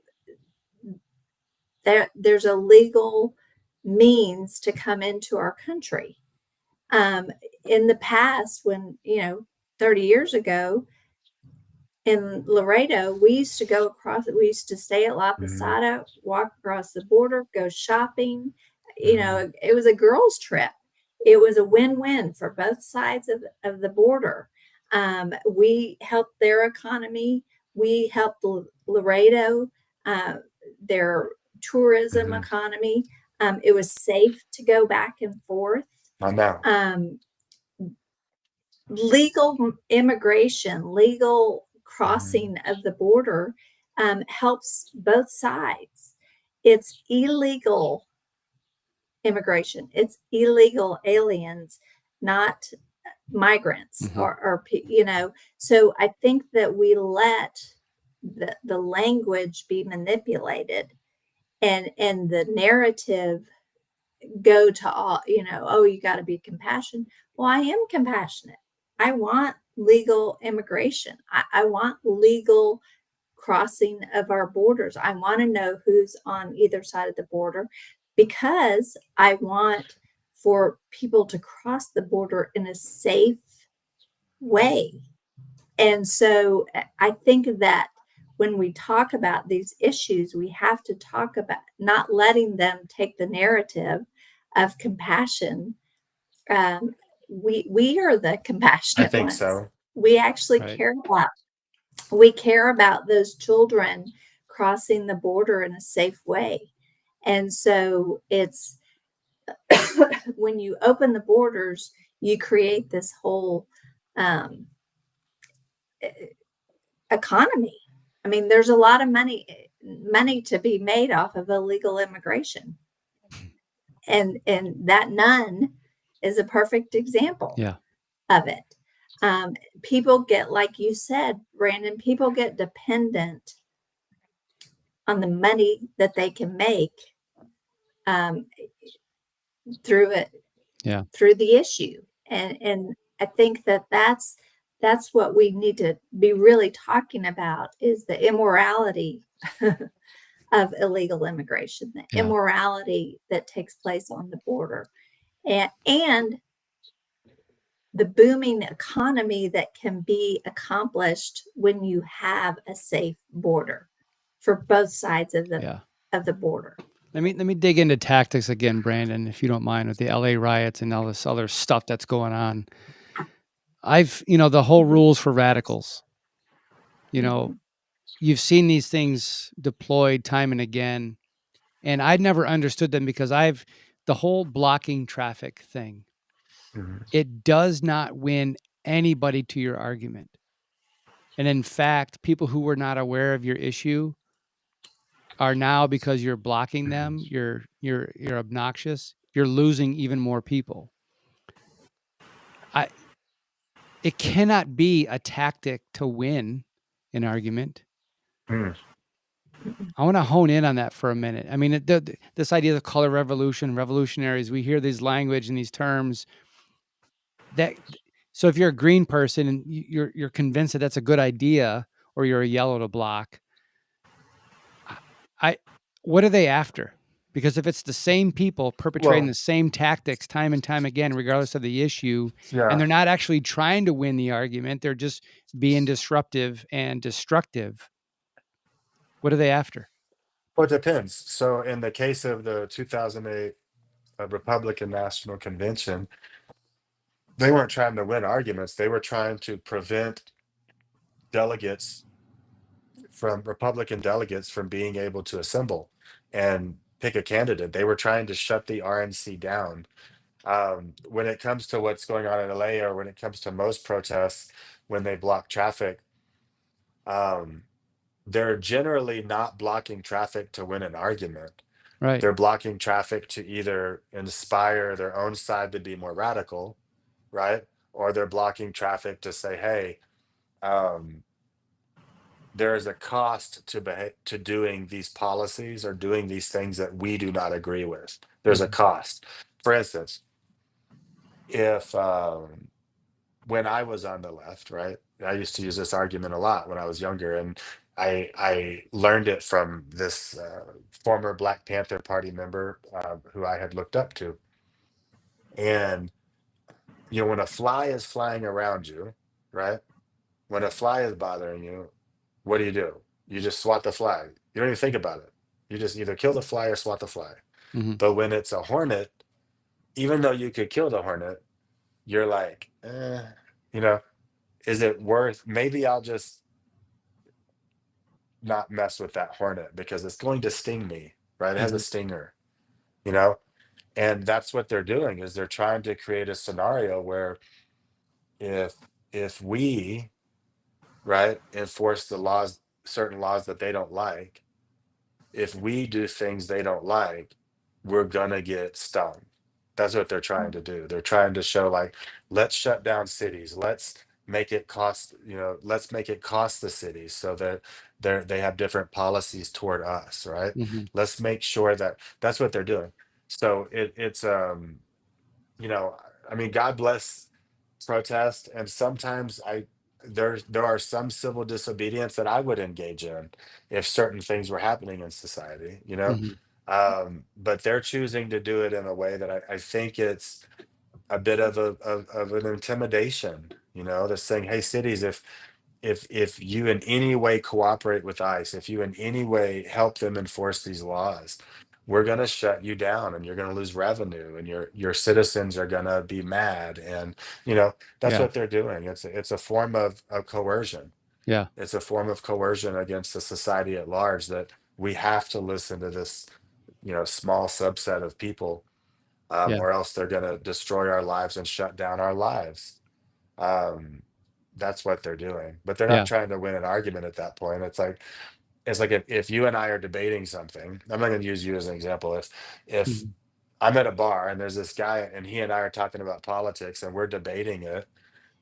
[SPEAKER 2] there's a legal means to come into our country. Um, in the past, when 30 years ago, in Laredo, we used to go across, we used to stay at La
[SPEAKER 3] Hmm.
[SPEAKER 2] Posada, walk across the border, go shopping.
[SPEAKER 3] Hmm.
[SPEAKER 2] It was a girls' trip. It was a win-win for both sides of the border. We helped their economy. We helped Laredo, uh, their tourism
[SPEAKER 3] Hmm.
[SPEAKER 2] economy. It was safe to go back and forth.
[SPEAKER 3] I know.
[SPEAKER 2] Um, Legal immigration, legal
[SPEAKER 3] Hmm.
[SPEAKER 2] crossing of the border helps both sides. It's illegal immigration, it's illegal aliens, not migrants
[SPEAKER 1] Hmm.
[SPEAKER 2] So I think that we let the language be manipulated, and the narrative go to all, oh, you got to be compassionate. Well, I am compassionate. I want legal immigration. I want legal crossing of our borders. I want to know who's on either side of the border, because I want for people to cross the border in a safe way. And so I think that when we talk about these issues, we have to talk about not letting them take the narrative of compassion. We are the
[SPEAKER 3] I
[SPEAKER 2] compassionate
[SPEAKER 3] think
[SPEAKER 2] ones.
[SPEAKER 3] so.
[SPEAKER 2] We actually
[SPEAKER 1] Right.
[SPEAKER 2] care about those children crossing the border in a safe way. And so it's when you open the borders, you create this whole um, economy. I mean, there's a lot of money to be made off of illegal immigration, and that nun is a perfect example
[SPEAKER 1] Yeah.
[SPEAKER 2] of it. Um, People get, like you said, Brandon, people get dependent on the money that they can make um, through it,
[SPEAKER 1] Yeah.
[SPEAKER 2] through the issue, and I think that that's what we need to be really talking about, is the immorality of illegal immigration, the
[SPEAKER 1] Yeah.
[SPEAKER 2] immorality that takes place on the border, and the booming economy that can be accomplished when you have a safe border for both sides
[SPEAKER 1] Yeah.
[SPEAKER 2] of the border.
[SPEAKER 1] Let me dig into tactics again, Brandon, if you don't mind, with the LA riots and all this other stuff that's going on. The whole rules for radicals. You know, you've seen these things deployed time and again, and I'd never understood them because the whole blocking traffic thing.
[SPEAKER 3] Mhm.
[SPEAKER 1] It does not win anybody to your argument. And in fact, people who were not aware of your issue are now, because you're blocking them, you're obnoxious, you're losing even more people. I It cannot be a tactic to win an argument.
[SPEAKER 3] Mm.
[SPEAKER 1] I want to hone in on that for a minute. I mean, this idea of the color revolution, revolutionaries, we hear these language and these terms that, so if you're a green person and you're convinced that that's a good idea, or you're a yellow to block, I what are they after? Because if it's the same people perpetrating
[SPEAKER 3] Well,
[SPEAKER 1] the same tactics time and time again, regardless of the issue, and
[SPEAKER 3] yeah.
[SPEAKER 1] they're not actually trying to win the argument, they're just being disruptive and destructive. What are they after?
[SPEAKER 3] Well, it depends. So, in the case of the 2008 Republican National Convention, they weren't trying to win arguments. They were trying to prevent delegates Republican delegates from being able to assemble and pick a candidate. They were trying to shut the RNC down. When it comes to what's going on in LA, or when it comes to most protests, when they block traffic, um, they're generally not blocking traffic to win an argument.
[SPEAKER 1] Right.
[SPEAKER 3] They're blocking traffic to either inspire their own side to be more radical, right? Or they're blocking traffic to say, hey, um, there is a cost to doing these policies or doing these things that we do not agree with. There's a
[SPEAKER 1] Mhm.
[SPEAKER 3] cost. For instance, if when I was on the left, right, I used to use this argument a lot when I was younger, and I learned it from this former Black Panther Party member who I had looked up to. And when a fly is flying around you, right? When a fly is bothering you, what do? You just swat the fly. You don't even think about it. You just either kill the fly or swat the fly.
[SPEAKER 1] Mhm.
[SPEAKER 3] But when it's a hornet, even though you could kill the hornet, you're like, you know, is it worth? Maybe I'll just not mess with that hornet because it's going to sting me, right? It has a
[SPEAKER 1] Mhm.
[SPEAKER 3] stinger, you know? And that's what they're doing, is they're trying to create a scenario where if we, right, enforce the laws, certain laws that they don't like, if we do things they don't like, we're gonna get stung. That's what they're trying to do. They're trying to show, like, let's shut down cities. Let's make it cost the cities so that they have different policies toward us, right?
[SPEAKER 1] Mhm.
[SPEAKER 3] Let's make sure that that's what they're doing. So it's you know, I mean, God bless protest, and sometimes there are some civil disobedience that I would engage in if certain things were happening in society,
[SPEAKER 1] Mhm.
[SPEAKER 3] but they're choosing to do it in a way that I think it's a bit of an intimidation. They're saying, hey, cities, if you in any way cooperate with ICE, if you in any way help them enforce these laws, we're going to shut you down, and you're going to lose revenue, and your citizens are going to be mad. And that's
[SPEAKER 1] Yeah.
[SPEAKER 3] what they're doing. It's a form of coercion.
[SPEAKER 1] Yeah.
[SPEAKER 3] It's a form of coercion against the society at large, that we have to listen to this small subset of people,
[SPEAKER 1] Yeah.
[SPEAKER 3] or else they're going to destroy our lives and shut down our lives. um, that's what they're doing, but they're not
[SPEAKER 1] Yeah.
[SPEAKER 3] trying to win an argument at that point. It's like if you and I are debating something. I'm not going to use you as an example. If
[SPEAKER 1] Mhm.
[SPEAKER 3] I'm at a bar and there's this guy and he and I are talking about politics and we're debating it,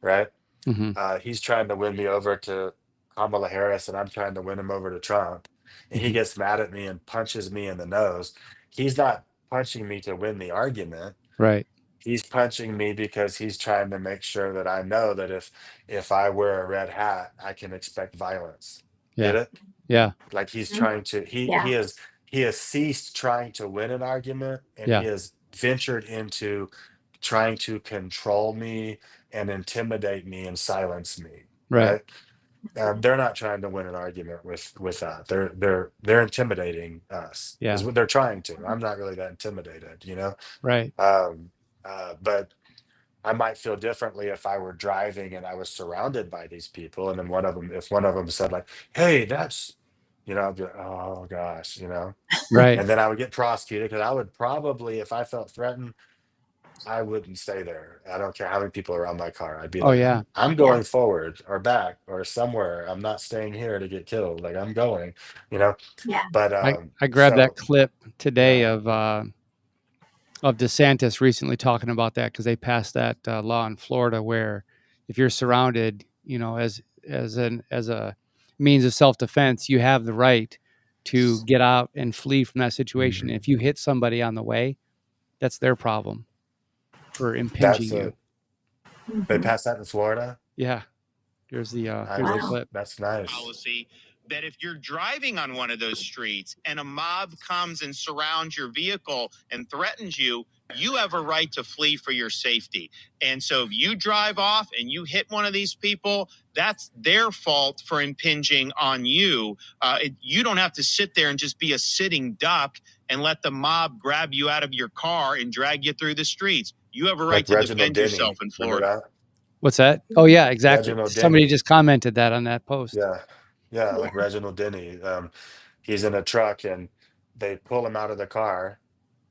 [SPEAKER 3] right?
[SPEAKER 1] Mhm.
[SPEAKER 3] He's trying to win me over to Kamala Harris, and I'm trying to win him over to Trump. And he
[SPEAKER 1] Mhm.
[SPEAKER 3] gets mad at me and punches me in the nose. He's not punching me to win the argument.
[SPEAKER 1] Right.
[SPEAKER 3] He's punching me because he's trying to make sure that I know that if I wear a red hat, I can expect violence. Get
[SPEAKER 1] Yeah.
[SPEAKER 3] it?
[SPEAKER 1] Yeah.
[SPEAKER 3] Like, he's
[SPEAKER 2] Mhm.
[SPEAKER 3] trying to
[SPEAKER 2] Yeah.
[SPEAKER 3] he has ceased trying to win an argument, and he
[SPEAKER 1] Yeah.
[SPEAKER 3] has ventured into trying to control me and intimidate me and silence me,
[SPEAKER 1] Right.
[SPEAKER 3] right? they're not trying to win an argument with that. They're intimidating us.
[SPEAKER 1] Yeah.
[SPEAKER 3] Is what they're trying to. I'm not really that intimidated, you know.
[SPEAKER 1] Right.
[SPEAKER 3] Um, but I might feel differently if I were driving and I was surrounded by these people, and then if one of them said like, "Hey, that's," I'd be like, "Oh gosh,"
[SPEAKER 1] Right.
[SPEAKER 3] and then I would get prosecuted because I would probably, if I felt threatened, I wouldn't stay there. I don't care how many people are around my car. I'd be
[SPEAKER 1] Oh
[SPEAKER 3] like,
[SPEAKER 1] yeah.
[SPEAKER 3] I'm
[SPEAKER 2] Yeah.
[SPEAKER 3] going forward or back or somewhere. I'm not staying here to get killed. Like I'm going, you know.
[SPEAKER 2] Yeah.
[SPEAKER 3] But
[SPEAKER 1] I grabbed that
[SPEAKER 3] so
[SPEAKER 1] clip today
[SPEAKER 3] yeah,
[SPEAKER 1] of DeSantis recently talking about that because they passed that law in Florida where if you're surrounded, as a means of self defense, you have the right to get out and flee from that situation.
[SPEAKER 3] mhm.
[SPEAKER 1] If you hit somebody on the way, that's their problem for
[SPEAKER 3] That's
[SPEAKER 1] impinging you.
[SPEAKER 3] a They
[SPEAKER 2] Mhm.
[SPEAKER 3] passed that in Florida.
[SPEAKER 1] Yeah,
[SPEAKER 3] I
[SPEAKER 1] here's the
[SPEAKER 3] didn't.
[SPEAKER 2] Wow.
[SPEAKER 1] clip.
[SPEAKER 3] That's nice.
[SPEAKER 4] Policy that if you're driving on one of those streets and a mob comes and surrounds your vehicle and threatens you, you have a right to flee for your safety. And so if you drive off and you hit one of these people, that's their fault for impinging on you. You don't have to sit there and just be a sitting duck and let the mob grab you out of your car and drag you through the streets. You have a right
[SPEAKER 3] Like
[SPEAKER 4] to
[SPEAKER 3] Reginald
[SPEAKER 4] defend yourself
[SPEAKER 3] Denny.
[SPEAKER 4] in
[SPEAKER 3] Remember
[SPEAKER 4] Florida.
[SPEAKER 3] that?
[SPEAKER 1] What's that? Oh yeah, exactly.
[SPEAKER 3] Reginald
[SPEAKER 1] Somebody
[SPEAKER 3] Denny.
[SPEAKER 1] just commented that on that post.
[SPEAKER 3] Yeah. Yeah,
[SPEAKER 2] Yeah.
[SPEAKER 3] like Reginald Denny. He's in a truck and they pull him out of the car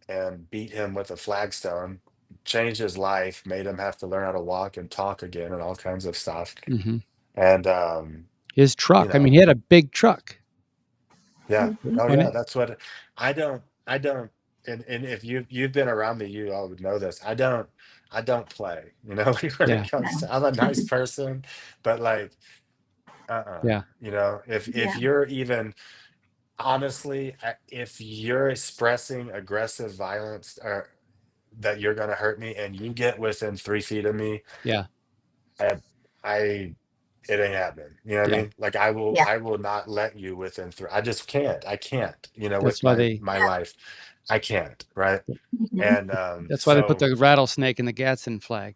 [SPEAKER 3] and beat him with a flagstone, changed his life, made him have to learn how to walk and talk again and all kinds of stuff.
[SPEAKER 1] Hmm.
[SPEAKER 3] And
[SPEAKER 1] His
[SPEAKER 3] you
[SPEAKER 1] truck. I mean,
[SPEAKER 3] know,
[SPEAKER 1] he had a big truck.
[SPEAKER 3] yeah.
[SPEAKER 2] Mhm.
[SPEAKER 3] Oh
[SPEAKER 1] When
[SPEAKER 3] yeah,
[SPEAKER 1] it,
[SPEAKER 3] that's what I don't and if you've been around me, you all would know this. I don't play, like when
[SPEAKER 1] yeah,
[SPEAKER 3] it comes
[SPEAKER 2] No.
[SPEAKER 3] to I'm a nice person, but like
[SPEAKER 1] yeah,
[SPEAKER 3] if
[SPEAKER 2] Yeah.
[SPEAKER 3] you're even honestly, if you're expressing aggressive violence or that you're gonna hurt me and you get within 3 feet of me,
[SPEAKER 1] yeah,
[SPEAKER 3] I I it ain't happening. You know what I
[SPEAKER 1] yeah.
[SPEAKER 3] mean? Like I will
[SPEAKER 2] Yeah.
[SPEAKER 3] I will not let you within three. I just can't. I can't, with
[SPEAKER 1] That's why
[SPEAKER 3] my
[SPEAKER 2] Yeah.
[SPEAKER 3] life. I can't, right?
[SPEAKER 2] Mhm.
[SPEAKER 3] And
[SPEAKER 1] that's why they put
[SPEAKER 3] so
[SPEAKER 1] the rattlesnake in the Gadsden flag.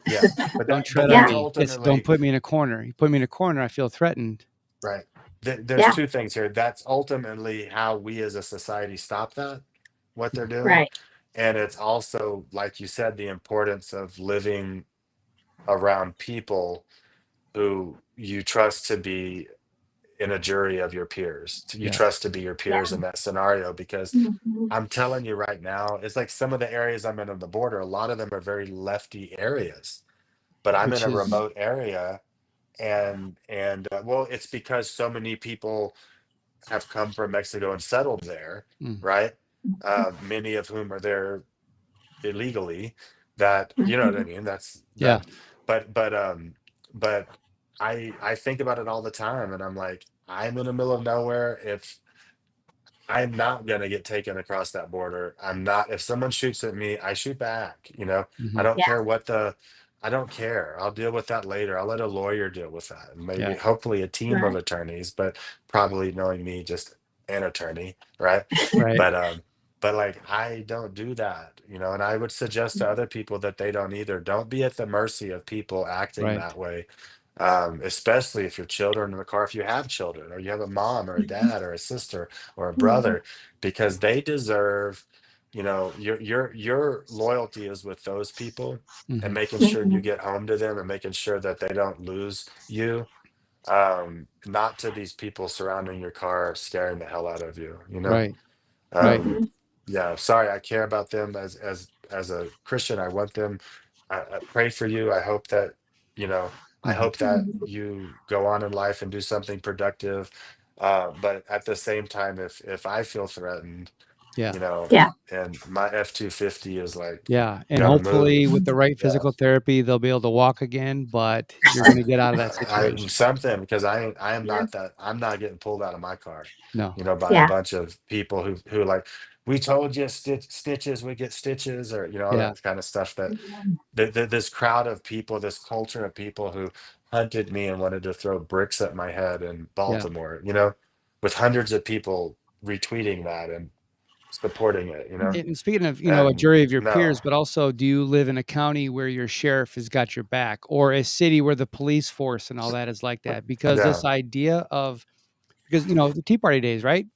[SPEAKER 3] yeah. But
[SPEAKER 1] Don't
[SPEAKER 3] that but
[SPEAKER 1] tread on
[SPEAKER 2] Yeah.
[SPEAKER 3] that's
[SPEAKER 1] me. It's don't
[SPEAKER 3] ultimately
[SPEAKER 1] put me in a corner. You put me in a corner, I feel threatened.
[SPEAKER 3] right. There's
[SPEAKER 2] Yeah.
[SPEAKER 3] two things here. That's ultimately how we as a society stop that, what they're doing.
[SPEAKER 2] Right.
[SPEAKER 3] And it's also, like you said, the importance of living around people who you trust to be in a jury of your peers. You
[SPEAKER 1] Yeah.
[SPEAKER 3] trust to be your
[SPEAKER 2] Yeah.
[SPEAKER 3] peers in that scenario because
[SPEAKER 2] Mhm.
[SPEAKER 3] I'm telling you right now, it's like some of the areas I'm in on the border, a lot of them are very lefty areas, but I'm in
[SPEAKER 1] Which
[SPEAKER 3] a
[SPEAKER 1] is
[SPEAKER 3] remote area and well, it's because so many people have come from Mexico and settled there,
[SPEAKER 1] mm,
[SPEAKER 3] right?
[SPEAKER 2] Mhm.
[SPEAKER 3] Many of whom are there illegally. That you know what I
[SPEAKER 2] Mhm.
[SPEAKER 3] mean? That's
[SPEAKER 1] yeah,
[SPEAKER 3] that. But I think about it all the time, and I'm like, I'm in the middle of nowhere. If I'm not gonna get taken across that border. I'm not. If someone shoots at me, I shoot back. I
[SPEAKER 1] hmm,
[SPEAKER 3] don't
[SPEAKER 2] Yeah.
[SPEAKER 3] care I don't care. I'll deal with that later. I'll let a lawyer deal with that, and maybe
[SPEAKER 1] yeah,
[SPEAKER 3] hopefully a team of
[SPEAKER 2] Right.
[SPEAKER 3] attorneys, but probably knowing me, just an attorney, right?
[SPEAKER 1] right,
[SPEAKER 3] But but like I don't do that, and I would suggest to other people that they don't either. Don't be at the mercy of people acting
[SPEAKER 1] right,
[SPEAKER 3] that way, especially if your children in the car, if you have children, or you have a mom or a
[SPEAKER 2] Mhm.
[SPEAKER 3] dad or a sister or a
[SPEAKER 2] Mhm.
[SPEAKER 3] brother, because they deserve, your loyalty is with those people and
[SPEAKER 1] hmm,
[SPEAKER 3] making sure you
[SPEAKER 2] Mhm.
[SPEAKER 3] get home to them and making sure that they don't lose you, not to these people surrounding your car scaring the hell out of you.
[SPEAKER 1] right, right,
[SPEAKER 3] um
[SPEAKER 2] Mhm.
[SPEAKER 3] yeah, sorry, I care about them as a Christian. I want them. I pray for you. I hope that you know I
[SPEAKER 1] hmm,
[SPEAKER 3] hope that
[SPEAKER 2] Mhm.
[SPEAKER 3] you go on in life and do something productive, but at the same time, if I feel threatened,
[SPEAKER 1] yeah,
[SPEAKER 3] you know
[SPEAKER 2] Yeah.
[SPEAKER 3] and my F-250 is like
[SPEAKER 1] yeah. And
[SPEAKER 3] gonna
[SPEAKER 1] hopefully,
[SPEAKER 3] move.
[SPEAKER 1] with the right
[SPEAKER 3] Yeah.
[SPEAKER 1] physical therapy, they'll be able to walk again. But you're going to get out of that
[SPEAKER 3] I
[SPEAKER 1] situation.
[SPEAKER 3] something because I am
[SPEAKER 2] Yeah.
[SPEAKER 3] not that I'm not getting pulled out of my car,
[SPEAKER 1] No,
[SPEAKER 3] by a
[SPEAKER 2] Yeah.
[SPEAKER 3] bunch of people who like, we told you stitches we get stitches, or all
[SPEAKER 1] yeah,
[SPEAKER 3] that kind of stuff, that
[SPEAKER 2] Mhm.
[SPEAKER 3] this crowd of people, this culture of people who hunted me and wanted to throw bricks at my head in
[SPEAKER 1] yeah,
[SPEAKER 3] Baltimore, with hundreds of people retweeting that, and supporting it, you know.
[SPEAKER 1] And speaking of, a
[SPEAKER 3] And
[SPEAKER 1] jury of your
[SPEAKER 3] no,
[SPEAKER 1] peers, but also, do you live in a county where your sheriff has got your back, or a city where the police force and all that is like that? Because
[SPEAKER 3] yeah,
[SPEAKER 1] this idea of, because the Tea Party days, right?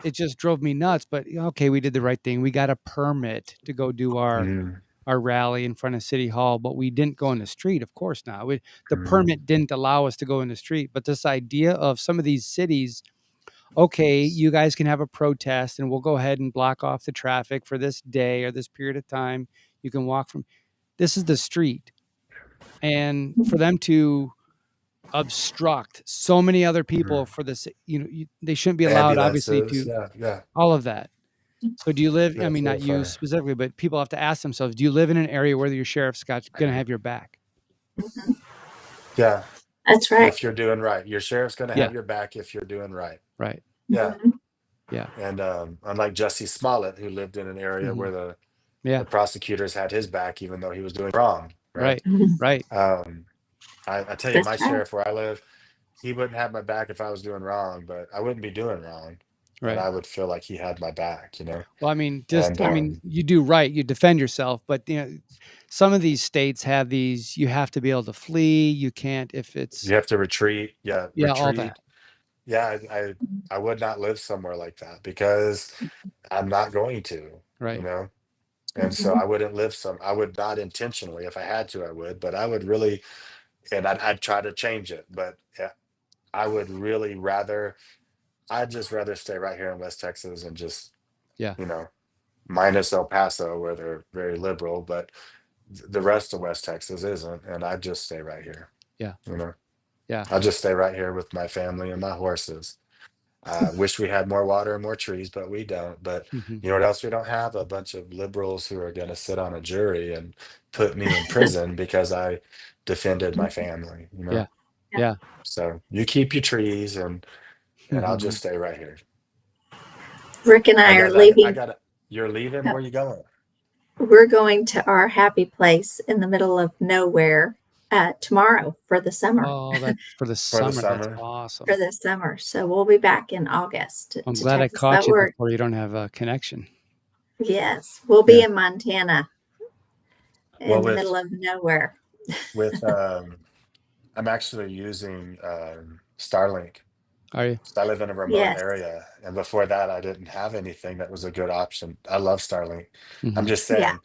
[SPEAKER 1] It just drove me nuts. But okay, we did the right thing. We got a permit to go do our
[SPEAKER 3] mhm,
[SPEAKER 1] rally in front of City Hall, but we didn't go in the street. Of course not. The
[SPEAKER 3] mhm.
[SPEAKER 1] permit didn't allow us to go in the street. But this idea of some of these cities, okay, you guys can have a protest and we'll go ahead and block off the traffic for this day or this period of time. You can walk from, this is the street. And for them to obstruct so many other people for this, they shouldn't be allowed, obviously,
[SPEAKER 3] Ambulances,
[SPEAKER 1] to
[SPEAKER 3] yeah, yeah,
[SPEAKER 1] all of that. So do you live, I
[SPEAKER 3] that's
[SPEAKER 1] mean,
[SPEAKER 3] real
[SPEAKER 1] not you
[SPEAKER 3] funny.
[SPEAKER 1] specifically, but people have to ask themselves, do you live in an area where your sheriff's going to have your back?
[SPEAKER 3] Yeah,
[SPEAKER 2] That's right.
[SPEAKER 3] if you're doing right, your sheriff's going to
[SPEAKER 1] Yeah.
[SPEAKER 3] have your back if you're doing right.
[SPEAKER 1] Right.
[SPEAKER 3] Yeah,
[SPEAKER 1] Yeah.
[SPEAKER 3] and unlike Jesse Smollett, who lived in an area where the
[SPEAKER 1] Yeah.
[SPEAKER 3] prosecutors had his back, even though he was doing wrong, right?
[SPEAKER 1] Right.
[SPEAKER 3] I tell you, my
[SPEAKER 2] That's right.
[SPEAKER 3] sheriff where I live, he wouldn't have my back if I was doing wrong, but I wouldn't be doing wrong, and
[SPEAKER 1] Right.
[SPEAKER 3] I would feel like he had my back, you know.
[SPEAKER 1] Well, I mean,
[SPEAKER 3] And
[SPEAKER 1] you do right. You defend yourself, but some of these states have these. You have to be able to flee. You can't if it's
[SPEAKER 3] you have to retreat. Yeah,
[SPEAKER 1] all that.
[SPEAKER 3] retreat. Yeah, I would not live somewhere like that because I'm not going to, you
[SPEAKER 1] Right.
[SPEAKER 3] know. And so I wouldn't live I would not intentionally. If I had to, I would, but I would really, and I'd try to change it. But yeah, I would really I'd just rather stay right here in West Texas and just,
[SPEAKER 1] Yeah.
[SPEAKER 3] Minus El Paso where they're very liberal, but the rest of West Texas isn't. And I'd just stay right here,
[SPEAKER 1] Yeah. Yeah.
[SPEAKER 3] I'll just stay right here with my family and my horses. Wish we had more water and more trees, but we don't. But you know what else we don't have? A bunch of liberals who are going to sit on a jury and put me in prison because I defended my family,
[SPEAKER 1] Yeah. Yeah.
[SPEAKER 3] So you keep your trees and I'll just stay right here.
[SPEAKER 2] Rick and I are leaving.
[SPEAKER 3] You're leaving? Where are you going?
[SPEAKER 2] We're going to our happy place in the middle of nowhere tomorrow for the summer.
[SPEAKER 1] Oh, that's for the summer. That's awesome.
[SPEAKER 2] For the summer. So we'll be back in August.
[SPEAKER 1] I'm glad
[SPEAKER 2] Texas.
[SPEAKER 1] I caught you before you don't have a connection.
[SPEAKER 2] Yes, we'll be in Montana in the middle of nowhere.
[SPEAKER 3] I'm actually using Starlink.
[SPEAKER 1] Are you?
[SPEAKER 3] I live in a remote area, and before that, I didn't have anything that was a good option. I love Starlink. I'm just saying,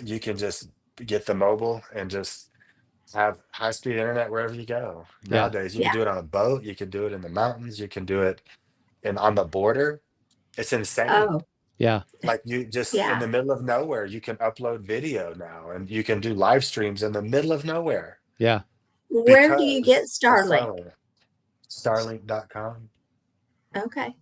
[SPEAKER 3] you can just get the mobile and just have high-speed internet wherever you go. Nowadays, you can do it on a boat, you can do it in the mountains, you can do it on the border. It's insane.
[SPEAKER 2] Oh.
[SPEAKER 1] Yeah.
[SPEAKER 3] Like you just in the middle of nowhere, you can upload video now, and you can do live streams in the middle of nowhere.
[SPEAKER 1] Yeah.
[SPEAKER 2] Where do you get Starlink?
[SPEAKER 3] Starlink.com.
[SPEAKER 2] Okay.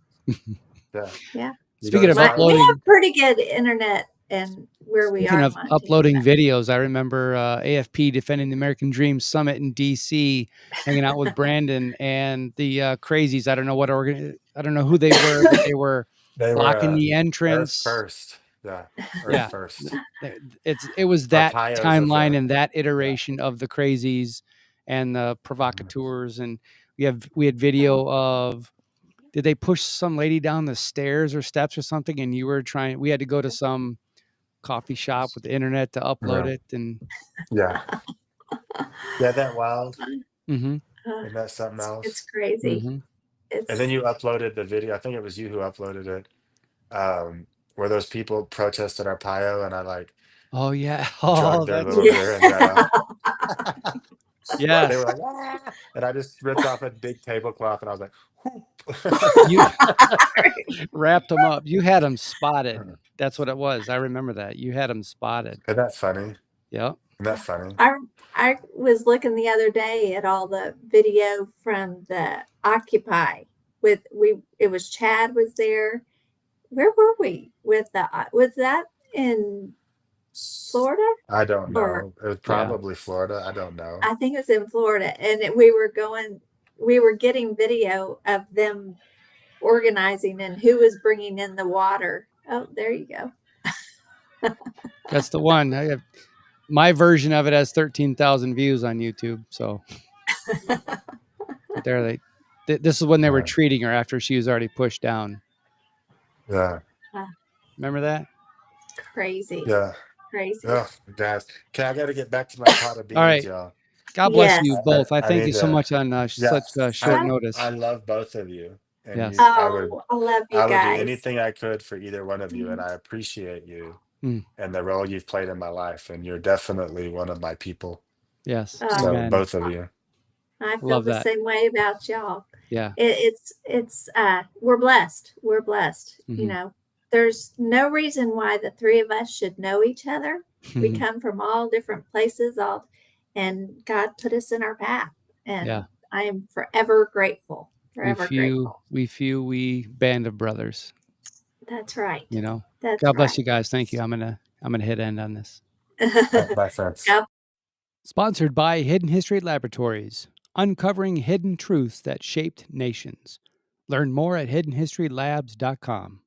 [SPEAKER 3] Yeah.
[SPEAKER 1] Speaking of uploading,
[SPEAKER 2] we have pretty good internet and where we are.
[SPEAKER 1] Speaking of uploading videos, I remember AFP Defending the American Dream Summit in DC, hanging out with Brandon and the Crazies. I don't know what I don't know who they were, but they were blocking the entrance.
[SPEAKER 3] Earth First. First.
[SPEAKER 1] It was that timeline and that iteration of the Crazies and the provocateurs, and we had video of. Did they push some lady down the stairs or steps or something? And we had to go to some coffee shop with the internet to upload it. And
[SPEAKER 3] that wild.
[SPEAKER 1] Isn't
[SPEAKER 3] that something else?
[SPEAKER 2] It's crazy.
[SPEAKER 3] And then you uploaded the video. I think it was you who uploaded it. Where those people protested Arpaio, and I drugged their little rear end right off.
[SPEAKER 1] Yeah,
[SPEAKER 3] they were like, ah! And I just ripped off a big tablecloth, and I was like, whoop.
[SPEAKER 1] You wrapped them up. You had them spotted. That's what it was. I remember that. You had them spotted.
[SPEAKER 3] Isn't that funny?
[SPEAKER 1] Yeah.
[SPEAKER 3] Isn't that funny?
[SPEAKER 2] I was looking the other day at all the video from the Occupy it was Chad was there. Where were we with was that in Florida?
[SPEAKER 3] I don't know. It was probably Florida. I don't know.
[SPEAKER 2] I think it was in Florida. And we were getting video of them organizing and who was bringing in the water. Oh, there you go.
[SPEAKER 1] That's the one. My version of it has 13,000 views on YouTube. So this is when they were treating her after she was already pushed down.
[SPEAKER 3] Yeah.
[SPEAKER 1] Remember that?
[SPEAKER 2] Crazy.
[SPEAKER 3] Yeah.
[SPEAKER 2] Crazy.
[SPEAKER 3] Oh, guys. Okay, I got to get back to my pot of
[SPEAKER 1] All
[SPEAKER 3] beans,
[SPEAKER 1] right.
[SPEAKER 3] y'all.
[SPEAKER 1] God bless
[SPEAKER 2] Yes.
[SPEAKER 1] you both. I
[SPEAKER 3] I
[SPEAKER 1] thank
[SPEAKER 3] need
[SPEAKER 1] you so
[SPEAKER 3] to.
[SPEAKER 1] much on
[SPEAKER 3] Yeah,
[SPEAKER 1] such short
[SPEAKER 3] I
[SPEAKER 1] notice.
[SPEAKER 3] I love both of you, and
[SPEAKER 1] Yes.
[SPEAKER 2] Oh, I love you
[SPEAKER 3] I would do
[SPEAKER 2] guys.
[SPEAKER 3] anything I could for either one of you, and I appreciate you
[SPEAKER 1] Mm.
[SPEAKER 3] and the role you've played in my life, and you're definitely one of my people.
[SPEAKER 1] Yes.
[SPEAKER 2] Oh,
[SPEAKER 3] So
[SPEAKER 1] Amen.
[SPEAKER 3] both of you.
[SPEAKER 2] I feel
[SPEAKER 1] Love
[SPEAKER 2] the
[SPEAKER 1] that.
[SPEAKER 2] same way about y'all.
[SPEAKER 1] Yeah.
[SPEAKER 2] It's we're blessed. We're blessed. You
[SPEAKER 1] Mhm.
[SPEAKER 2] know, there's no reason why the three of us should know each other. We come from all different places, and God put us in our path. And
[SPEAKER 1] Yeah.
[SPEAKER 2] I am forever grateful. Forever grateful.
[SPEAKER 1] we band of brothers.
[SPEAKER 2] That's right.
[SPEAKER 1] You know.
[SPEAKER 2] That's
[SPEAKER 1] God bless
[SPEAKER 2] right.
[SPEAKER 1] you guys. Thank you. I'm gonna hit end on this.
[SPEAKER 3] Bye, friends.
[SPEAKER 2] God
[SPEAKER 1] Sponsored by Hidden History Laboratories, uncovering hidden truths that shaped nations. Learn more at hiddenhistorylabs.com.